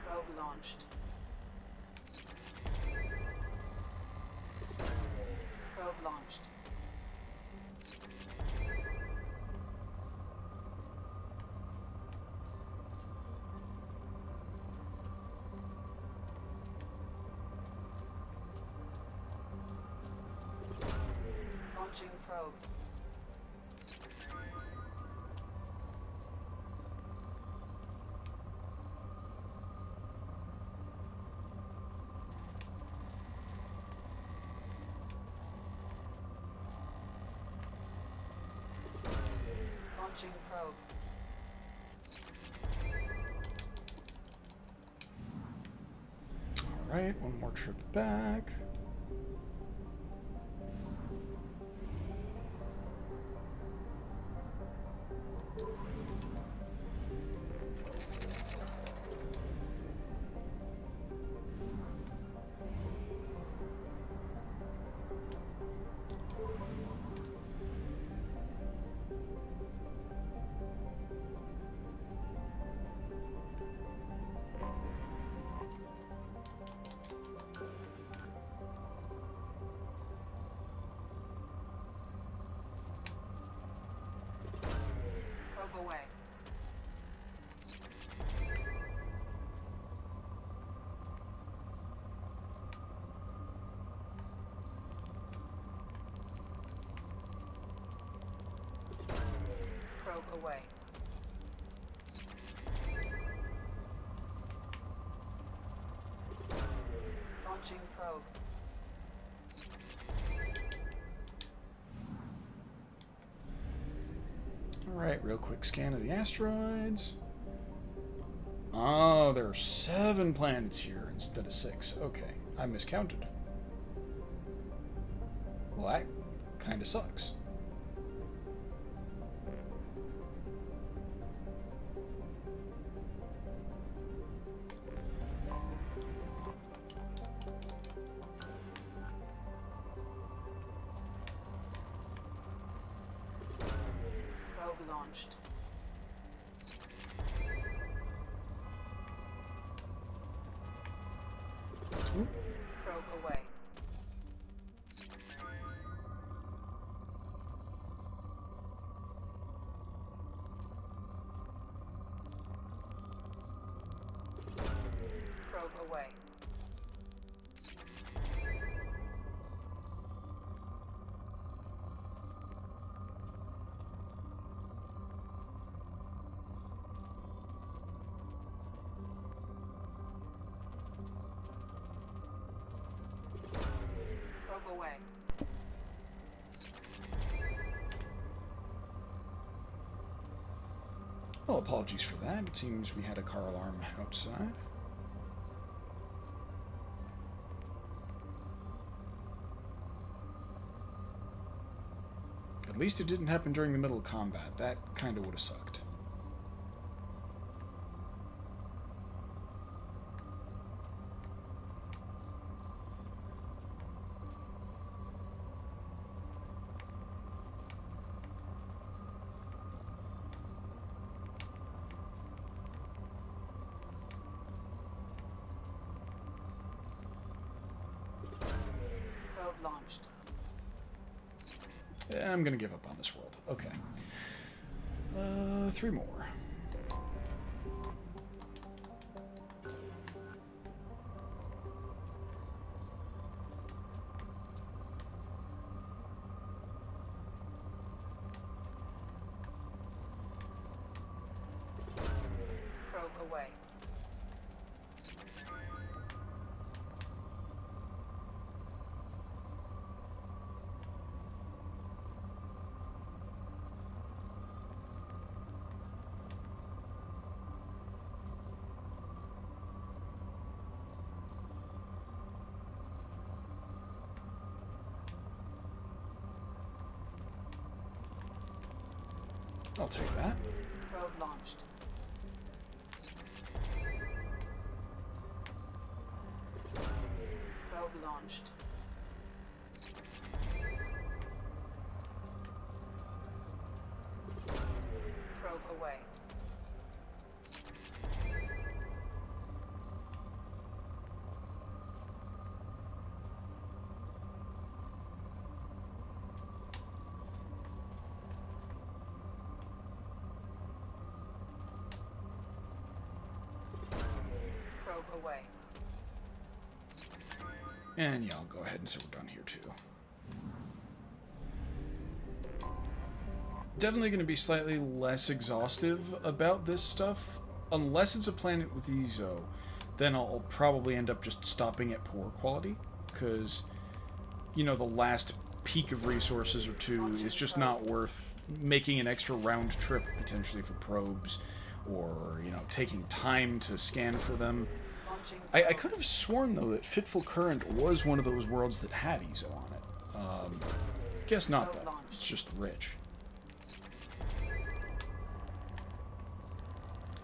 Probe launched. Probe launched. Launching probe. Launching probe. Alright, one more trip back. Probe away. Probe away. Launching probe. Alright, real quick scan of the asteroids. Oh, there are 7 planets here instead of 6. Okay, I miscounted. Well, that kind of sucks. Probe launched. Probe away. Probe away. Probe away. Well, apologies for that. It seems we had a car alarm outside. At least it didn't happen during the middle of combat. That kind of would have sucked. Probe launched. I'm gonna give up on this world. Okay. 3 more. Probe away. I'll take that. Probe launched. Probe launched. Probe away. Probe away. And yeah, I'll go ahead and say we're done here too. Definitely going to be slightly less exhaustive about this stuff. Unless it's a planet with Ezo, then I'll probably end up just stopping at poor quality. Because, you know, the last peak of resources or two is just not worth making an extra round trip potentially for probes. Or, you know, taking time to scan for them. I could have sworn, though, that Fitful Current was one of those worlds that had Ezo on it. Guess not, though. It's just rich.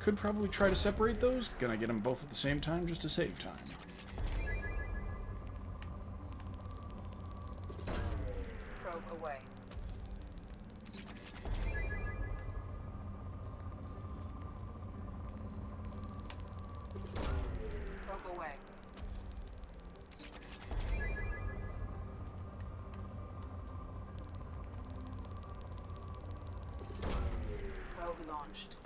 Could probably try to separate those. Gonna get them both at the same time just to save time. Probe away. Probe away. Probe launched.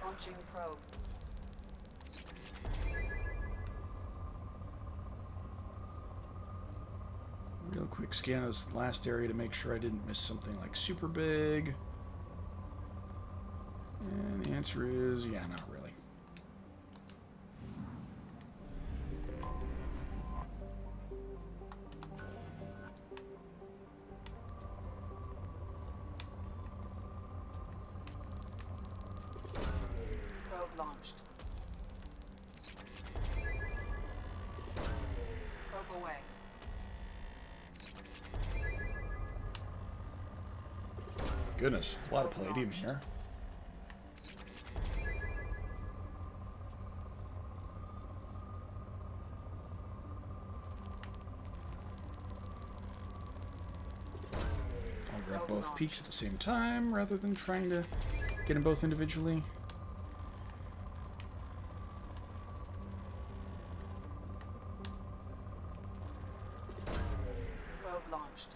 Launching probe. Real quick scan of this last area to make sure I didn't miss something like super big. And the answer is, yeah, not really. Probe launched. Probe away. Goodness, a lot of palladium here. I'll grab both peaks at the same time rather than trying to get them both individually. Probe launched.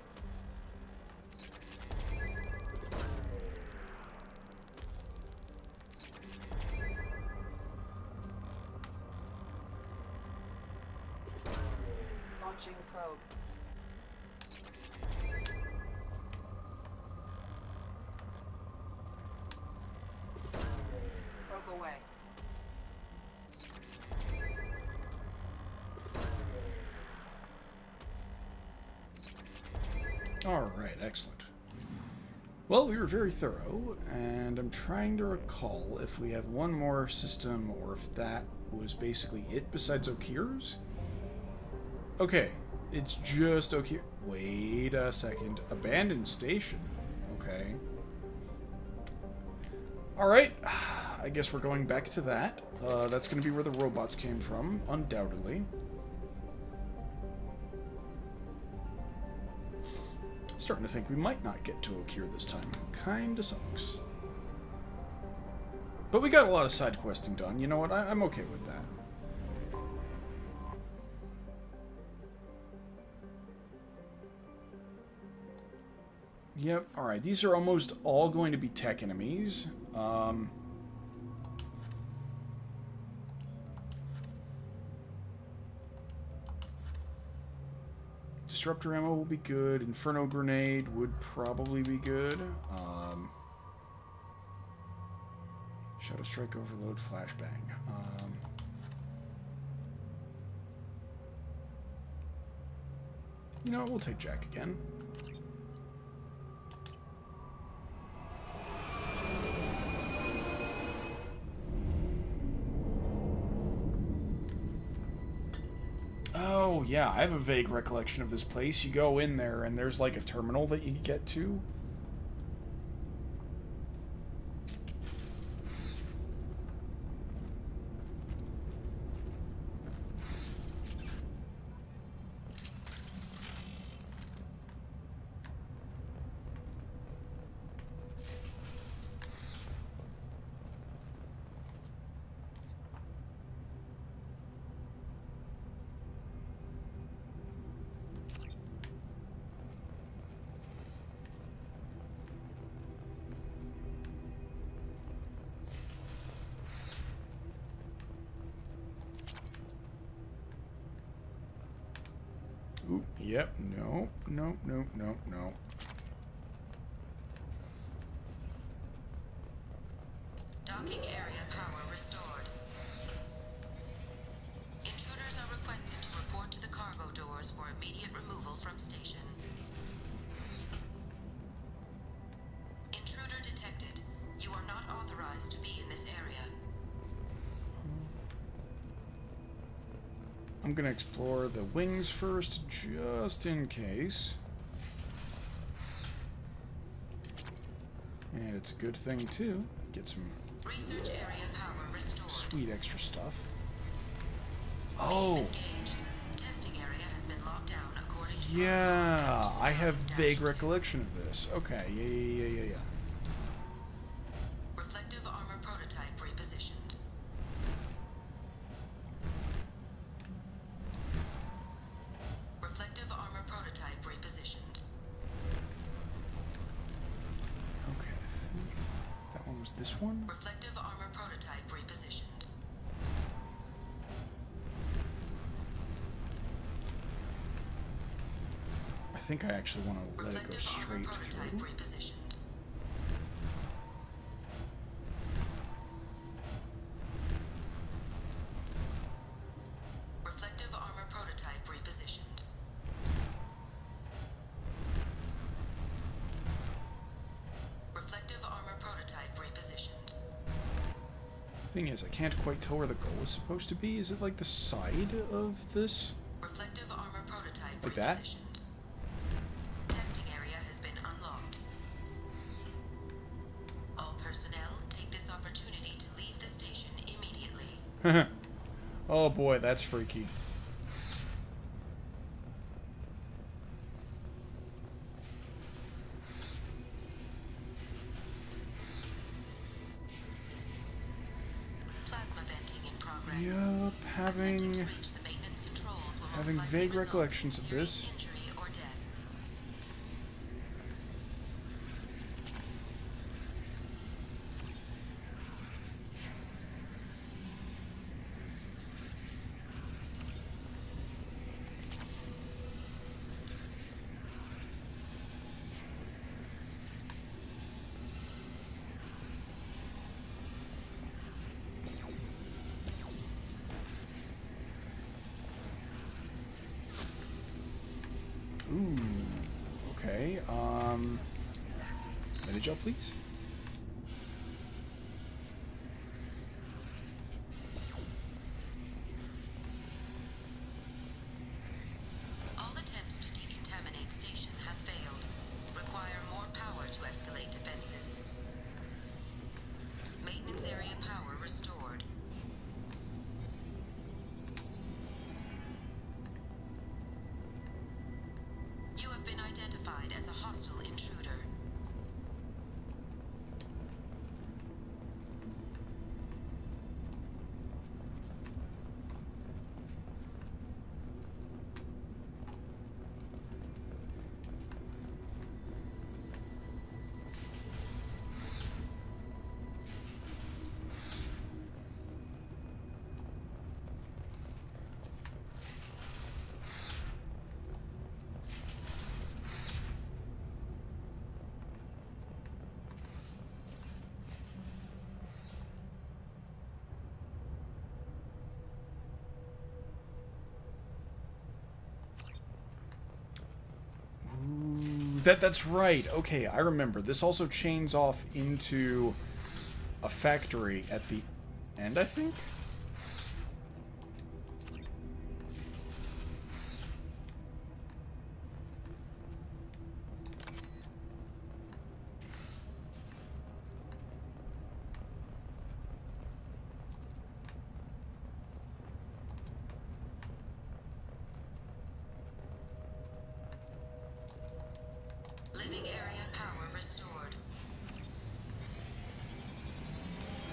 Launching probe. Probe away. Alright, excellent. Well, we were very thorough, and I'm trying to recall if we have one more system or if that was basically it besides Okirs. Okay, It's just okay. Wait a second. Abandoned station. Okay. Alright. I guess we're going back to that. That's going to be where the robots came from, undoubtedly. Starting to think we might not get to Okeer this time. Kinda sucks. But we got a lot of side questing done. You know what? I'm okay with that. Yep, alright. These are almost all going to be tech enemies. Disruptor ammo will be good. Inferno grenade would probably be good. Shadow Strike Overload Flashbang. You know what? We'll take Jack again. Oh, yeah, I have a vague recollection of this place. You go in there, and there's like a terminal that you get to. Ooh, yep, no. Docking area power restored. Intruders are requested to report to the cargo doors for immediate removal from station. Intruder detected. You are not authorized to be in this area. I'm gonna explore the wings first, just in case. And it's a good thing, too. Get some Research area power restored. sweet extra stuff. Oh! Engaged. Testing area has been locked down according to Yeah, I have vague recollection of this. Okay, yeah. reflective armor prototype repositioned. Reflective armor prototype repositioned. Okay, I think that one was this one? Reflective armor prototype repositioned. I think I actually want to let it go Reflective armor straight prototype through. repositioned. Reflective armor prototype repositioned. Reflective armor prototype repositioned. Thing is, I can't quite tell where the goal is supposed to be. Is it like the side of this? Reflective armor prototype Like that? repositioned. Testing area has been unlocked. All personnel take this opportunity to leave the station immediately. Oh boy, that's freaky. Plasma venting in progress. Yup, Attempting to having reach the maintenance controls will most having likely vague result recollections in of serious this. injury or death. Ooh, okay. Medi-gel, please. All That's right. Okay, I remember. This also chains off into a factory at the end, I think? Living area power restored.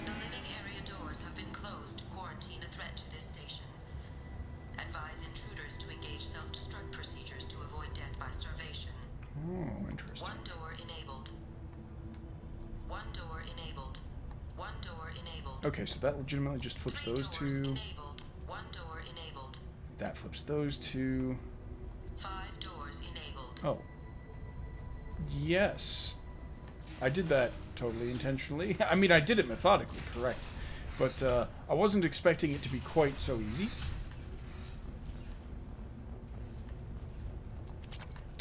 The living area doors have been closed to quarantine a threat to this station. Advise intruders to engage self-destruct procedures to avoid death by starvation. Oh, interesting. One door enabled. One door enabled. One door enabled. Okay, so that legitimately just flips those two. Enabled. One door enabled. That flips those two. 5 doors enabled. Oh. Yes. I did that totally intentionally. I mean, I did it methodically, correct. But I wasn't expecting it to be quite so easy.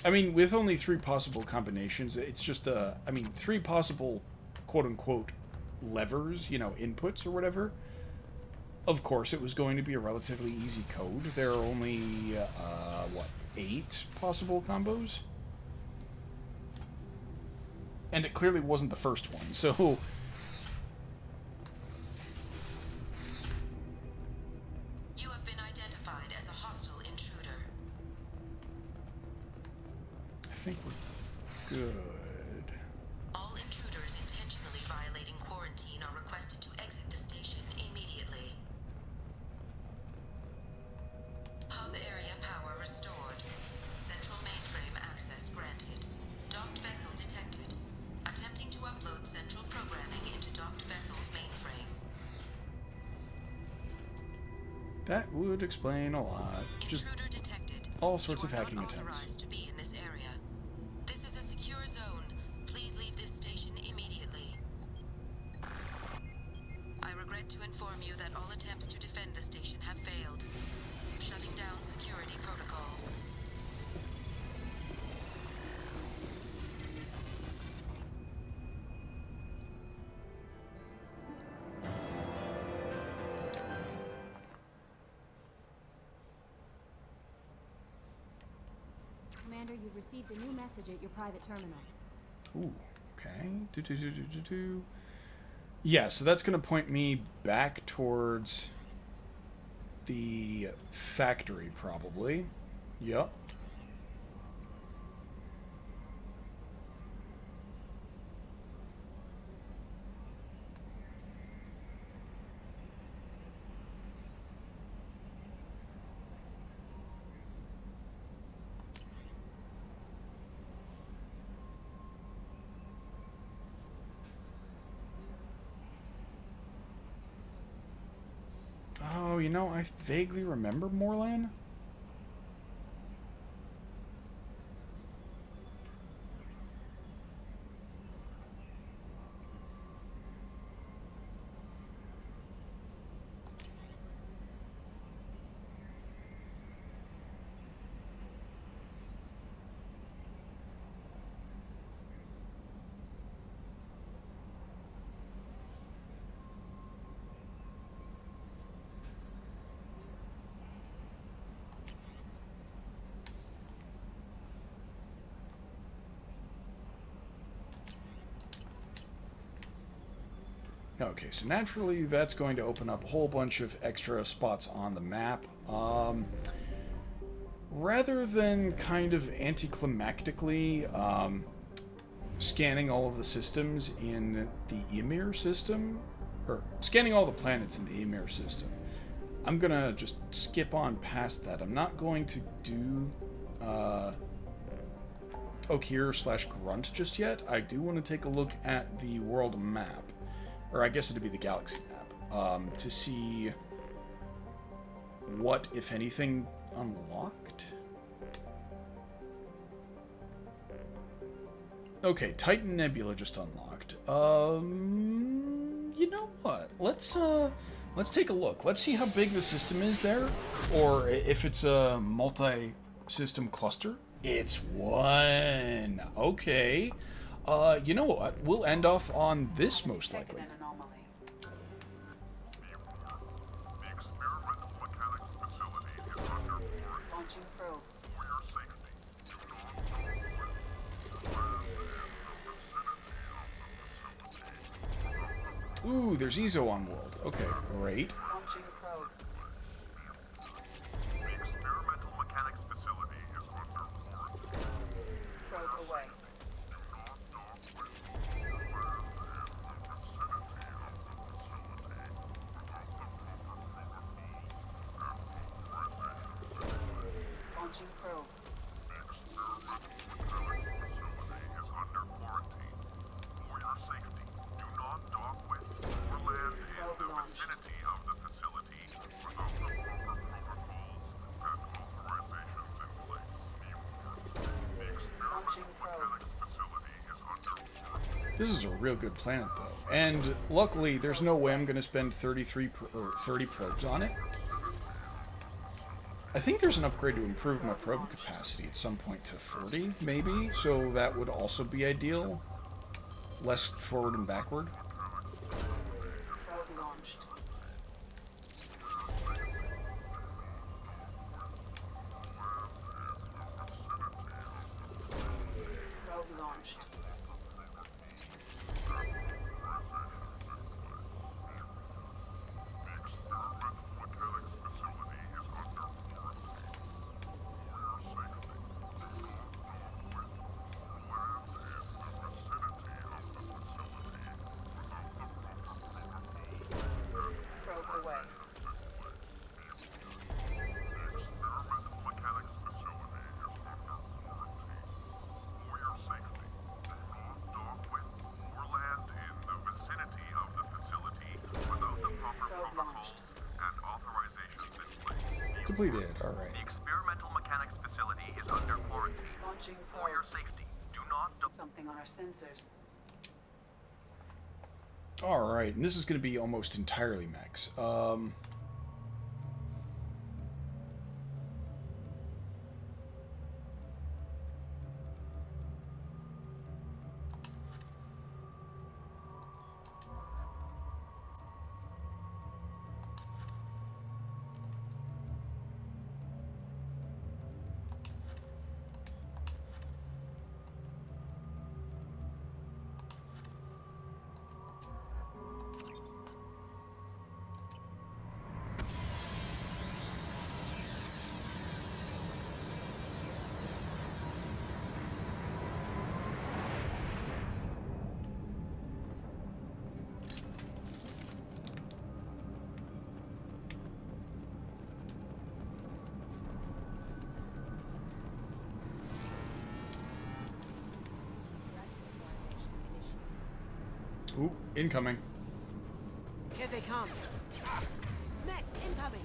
I mean, with only 3 possible combinations, it's just, 3 possible, quote-unquote, levers, you know, inputs or whatever. Of course, it was going to be a relatively easy code. There are only, 8 possible combos? And it clearly wasn't the first one, so... You have been identified as a hostile intruder. I think we're good. All intruders intentionally violating quarantine are requested to exit the station immediately. Hub area power restored. Central mainframe access granted. Docked vessel detected. Attempting to upload central programming into docked vessel's mainframe. That would explain a lot. Just Intruder detected. all sorts You of are hacking not attempts. authorized to be in this area. This is a secure zone. Please leave this station immediately. I regret to inform you that all attempts to defend the station have failed. Shutting down security protocols. Commander, you've received a new message at your private terminal. Ooh, okay. Yeah, so that's going to point me back towards the factory, probably. Yep. Oh, you know, I vaguely remember Morlan. Okay, so naturally that's going to open up a whole bunch of extra spots on the map. Rather than kind of anticlimactically scanning all of the systems in the Ymir system, or scanning all the planets in the Ymir system, I'm gonna just skip on past that. I'm not going to do Okeer/Grunt just yet. I do want to take a look at the world map. Or I guess it'd be the galaxy map, to see what, if anything, unlocked? Okay, Titan Nebula just unlocked. You know what? Let's take a look. Let's see how big the system is there, or if it's a multi-system cluster. It's 1. Okay. You know what? We'll end off on this most likely. An anomaly. The experimental mechanics facility is under warrant. Launching probe. For your safety, do not go with the land and the vicinity of the facility. Ooh, there's Ezo on world. Okay, great. Launching probe. The experimental mechanics facility is under warrant. Probe away. Do not dock with the land and the vicinity of the facility. Launching probe. The experimental mechanics facility is under quarantine. For your safety, do not dock with or land in the vicinity of the facility without the proper protocols and authorizations in place. The experimental mechanics facility is under warrant. This is a real good planet, though. And luckily, there's no way I'm going to spend 30 probes on it. I think there's an upgrade to improve my probe capacity at some point to 40, maybe, so that would also be ideal. Less forward and backward. Probe launched. Probe launched. The experimental mechanics facility is under quarantine. For your safety, do not dock with or land in the vicinity of the facility without the proper protocols and Probe away. The experimental mechanics facility is under quarantine. For your safety, do not dock with or land in the vicinity of the facility without the proper protocols and authorizations in place. Completed, alright. The experimental mechanics facility is under quarantine. Launching For your probe. safety, do not Something on our sensors. Alright, and this is going to be almost entirely mechs. Ooh, incoming. Here they come. Next, incoming.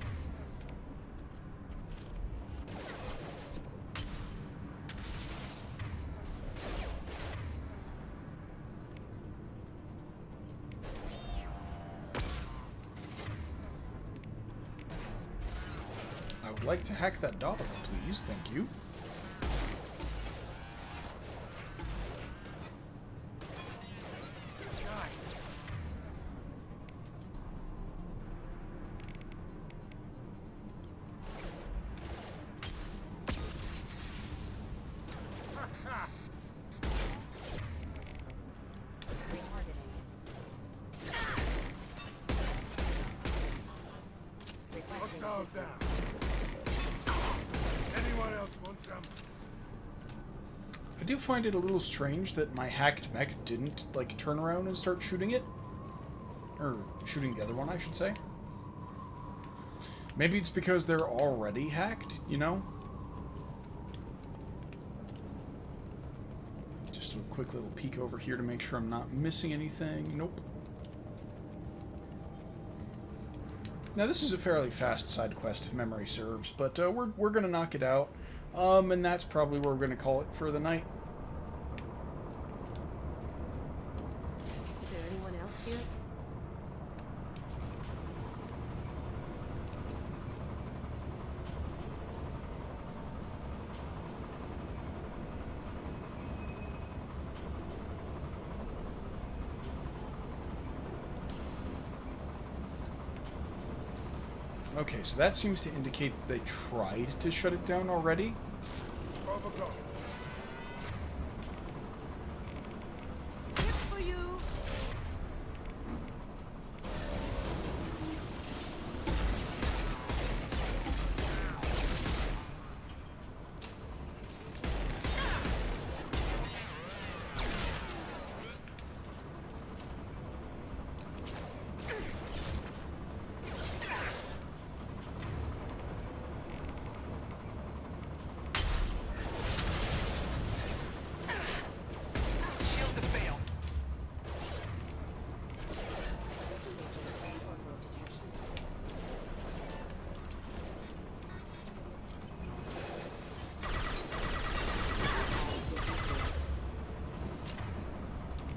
I would like to hack that dog, please. Thank you. Hostiles down. Anyone else want some? I do find it a little strange that my hacked mech didn't, like, turn around and start shooting it. Or shooting the other one, I should say. Maybe it's because they're already hacked, you know? Just a quick little peek over here to make sure I'm not missing anything. Nope. Now, this is a fairly fast side quest, if memory serves, but we're going to knock it out. And that's probably where we're going to call it for the night. Is there anyone else here? Okay, so that seems to indicate that they tried to shut it down already. Overgone. Good for you. Shield to fail.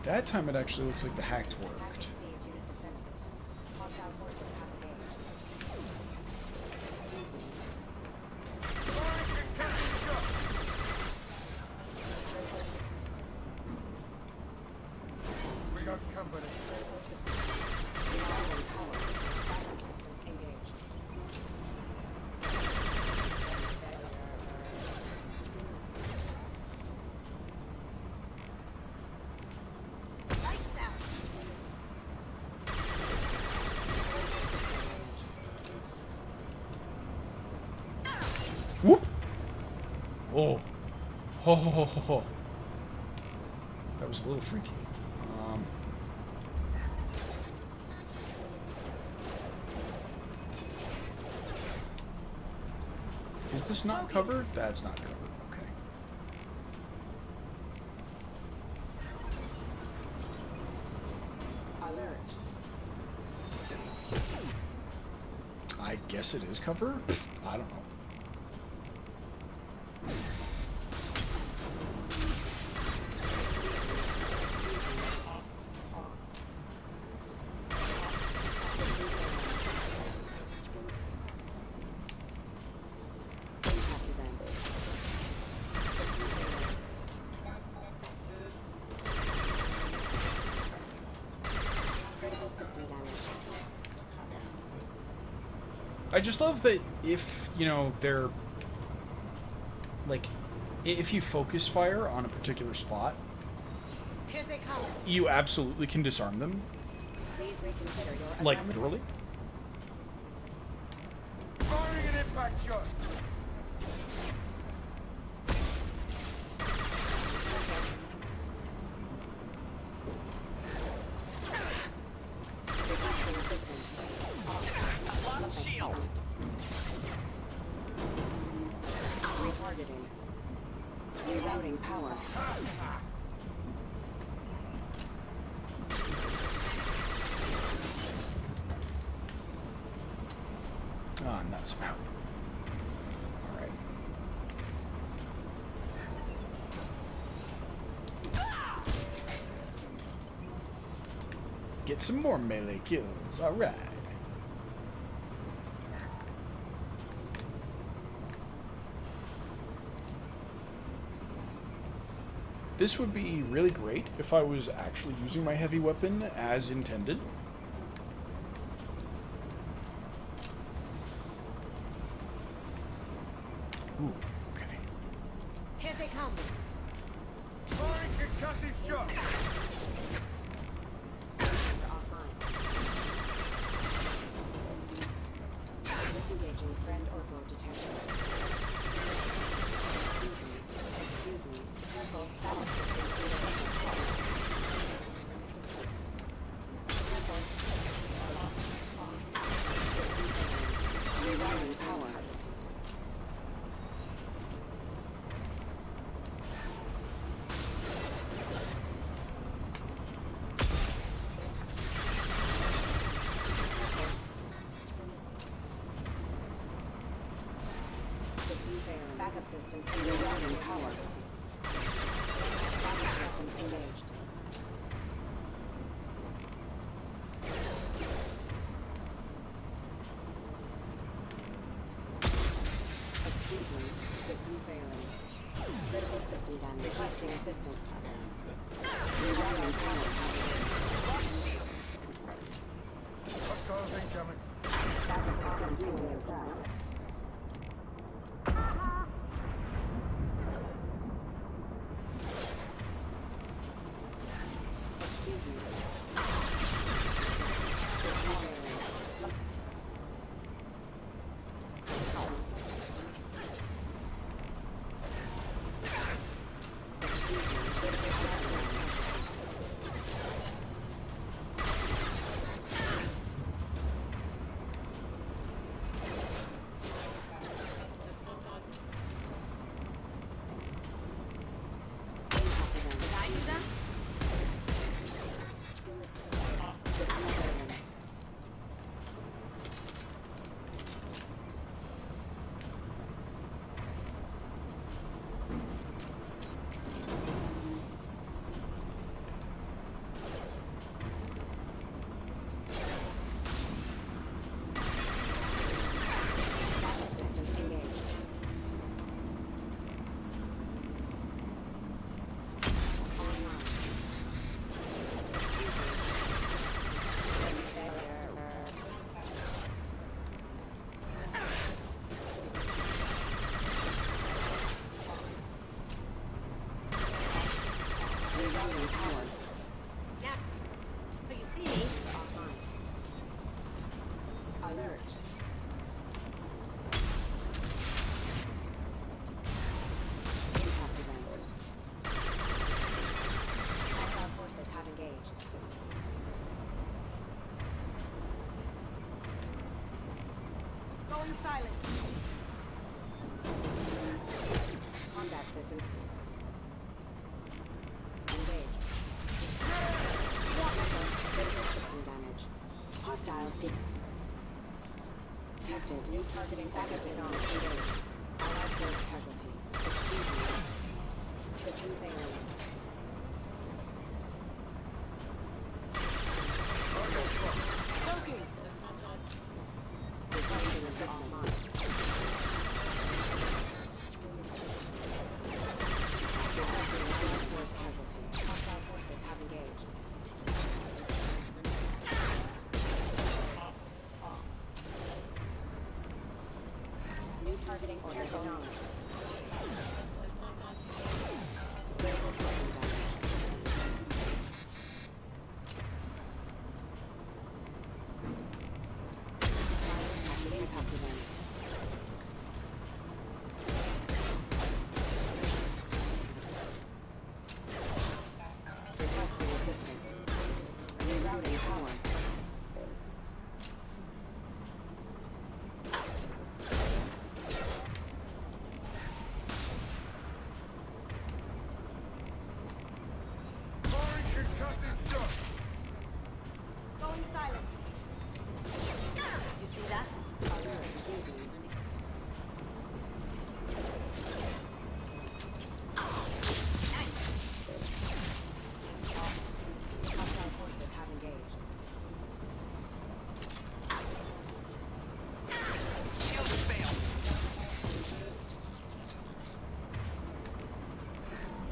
That time it actually looks like the hacks worked. We got company. Whoop! Oh. Ho ho ho ho ho. That was a little freaky. Is this not covered? That's not covered. Okay. I guess it is covered? I don't know. I just love that if, you know, they're, like, if you focus fire on a particular spot, Here they come. you absolutely can disarm them. Please reconsider your Like, literally. Firing an impact shot. Lost shields. Retargeting. Rerouting power. Ah, nuts. Out. Alright. Get some more melee kills. Alright. This would be really great if I was actually using my heavy weapon as intended. Ooh, okay. Here they come. Firing concussive shot. Disengaging friend or foe detection. Excuse me. Careful. Battle Rerouting power. Backup systems rerouting power. Backup systems engaged. Excuse me. System failing. Critical system damage. Requesting assistance. Rerouting power. Hostiles incoming. Backup power Silent. Combat system. Engaged. Critical system damage. Hostiles detected. New targeting backup technology engaged. Allied force casualty. Exfusion. System failure. Smoking. Requesting assistance. New targeting orders acknowledged. Critical system damage. Activating impact event. Requesting assistance. Rerouting power. Going silent. You see that? Alert. Engaging. Hostile forces have engaged. Shield failed.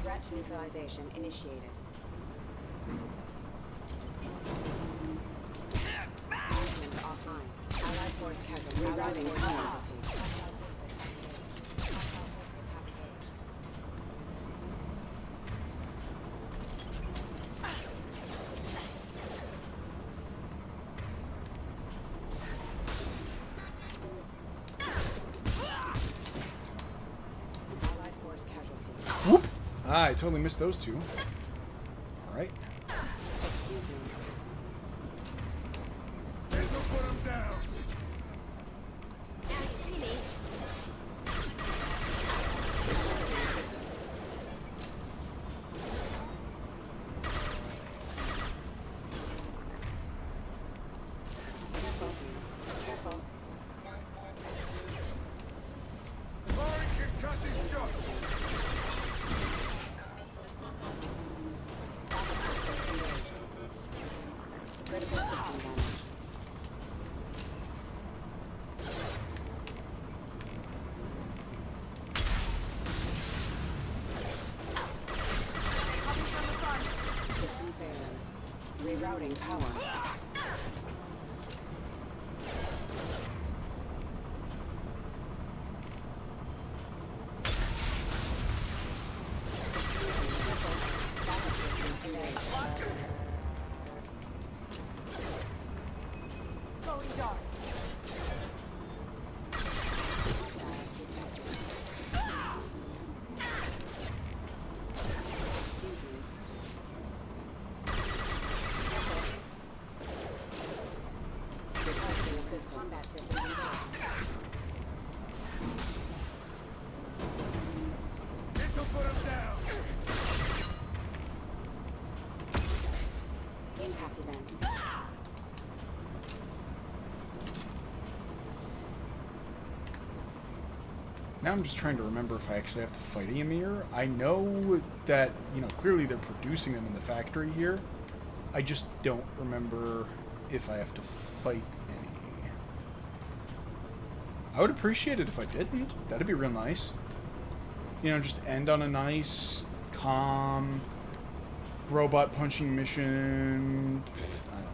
Threat neutralization initiated. Movement offline. Allied force casualty. Rerouting casualty. Allied force casualty. Whoop! Ah, I totally missed those two. Alright. Excuse me. This'll put him down. Now you see me. Careful. Lauren concussive shot. Critical system damage. System failing. Rerouting power. combat systems involved. This'll put him down. Impact event. Now I'm just trying to remember if I actually have to fight Ymir. I know that, you know, clearly they're producing them in the factory here. I just don't remember if I have to fight any. I would appreciate it if I didn't. That'd be real nice. You know, just end on a nice, calm, robot punching mission. I don't know.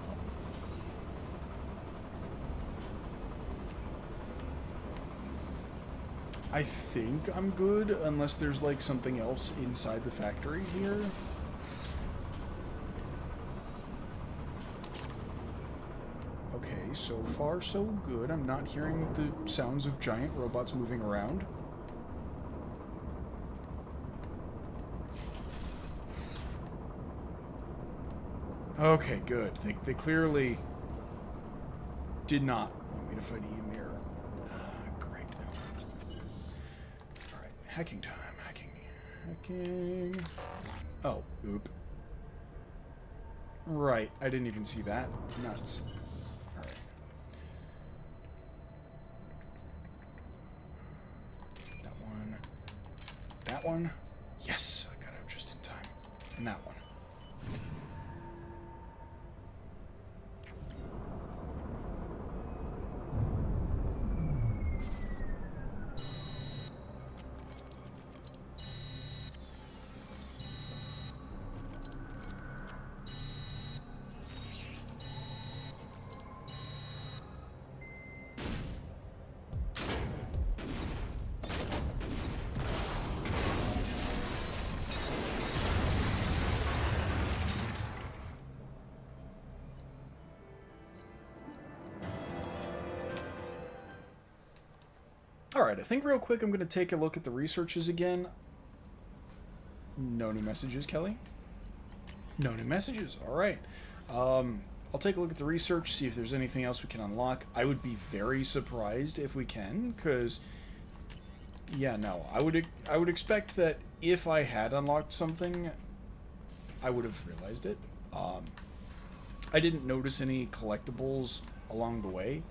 I think I'm good, unless there's like something else inside the factory here. Okay, so far so good. I'm not hearing the sounds of giant robots moving around. Okay, good. They clearly did not want me to fight Ymir. Great. Alright, hacking time. Hacking. Oh, oop. Right, I didn't even see that. Nuts. Alright. That one. That one. Yes, I got out just in time. And that one. Alright, I think real quick I'm going to take a look at the researches again. No new messages, Kelly? No new messages. Alright. I'll take a look at the research, see if there's anything else we can unlock. I would be very surprised if we can, because... Yeah, no. I would expect that if I had unlocked something, I would have realized it. I didn't notice any collectibles along the way.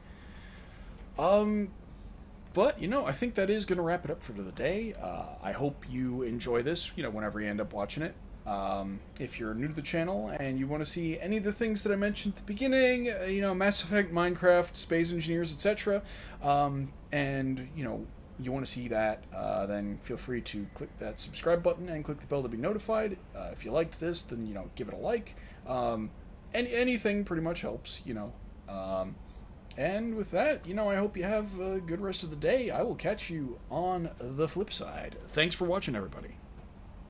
But, you know, I think that is going to wrap it up for the day. I hope you enjoy this, you know, whenever you end up watching it. If you're new to the channel and you want to see any of the things that I mentioned at the beginning, you know, Mass Effect, Minecraft, Space Engineers, etc., and, you know, you want to see that, then feel free to click that subscribe button and click the bell to be notified. If you liked this, then, you know, give it a like. Anything pretty much helps, you know. And with that, you know, I hope you have a good rest of the day. I will catch you on the flip side. Thanks for watching, everybody.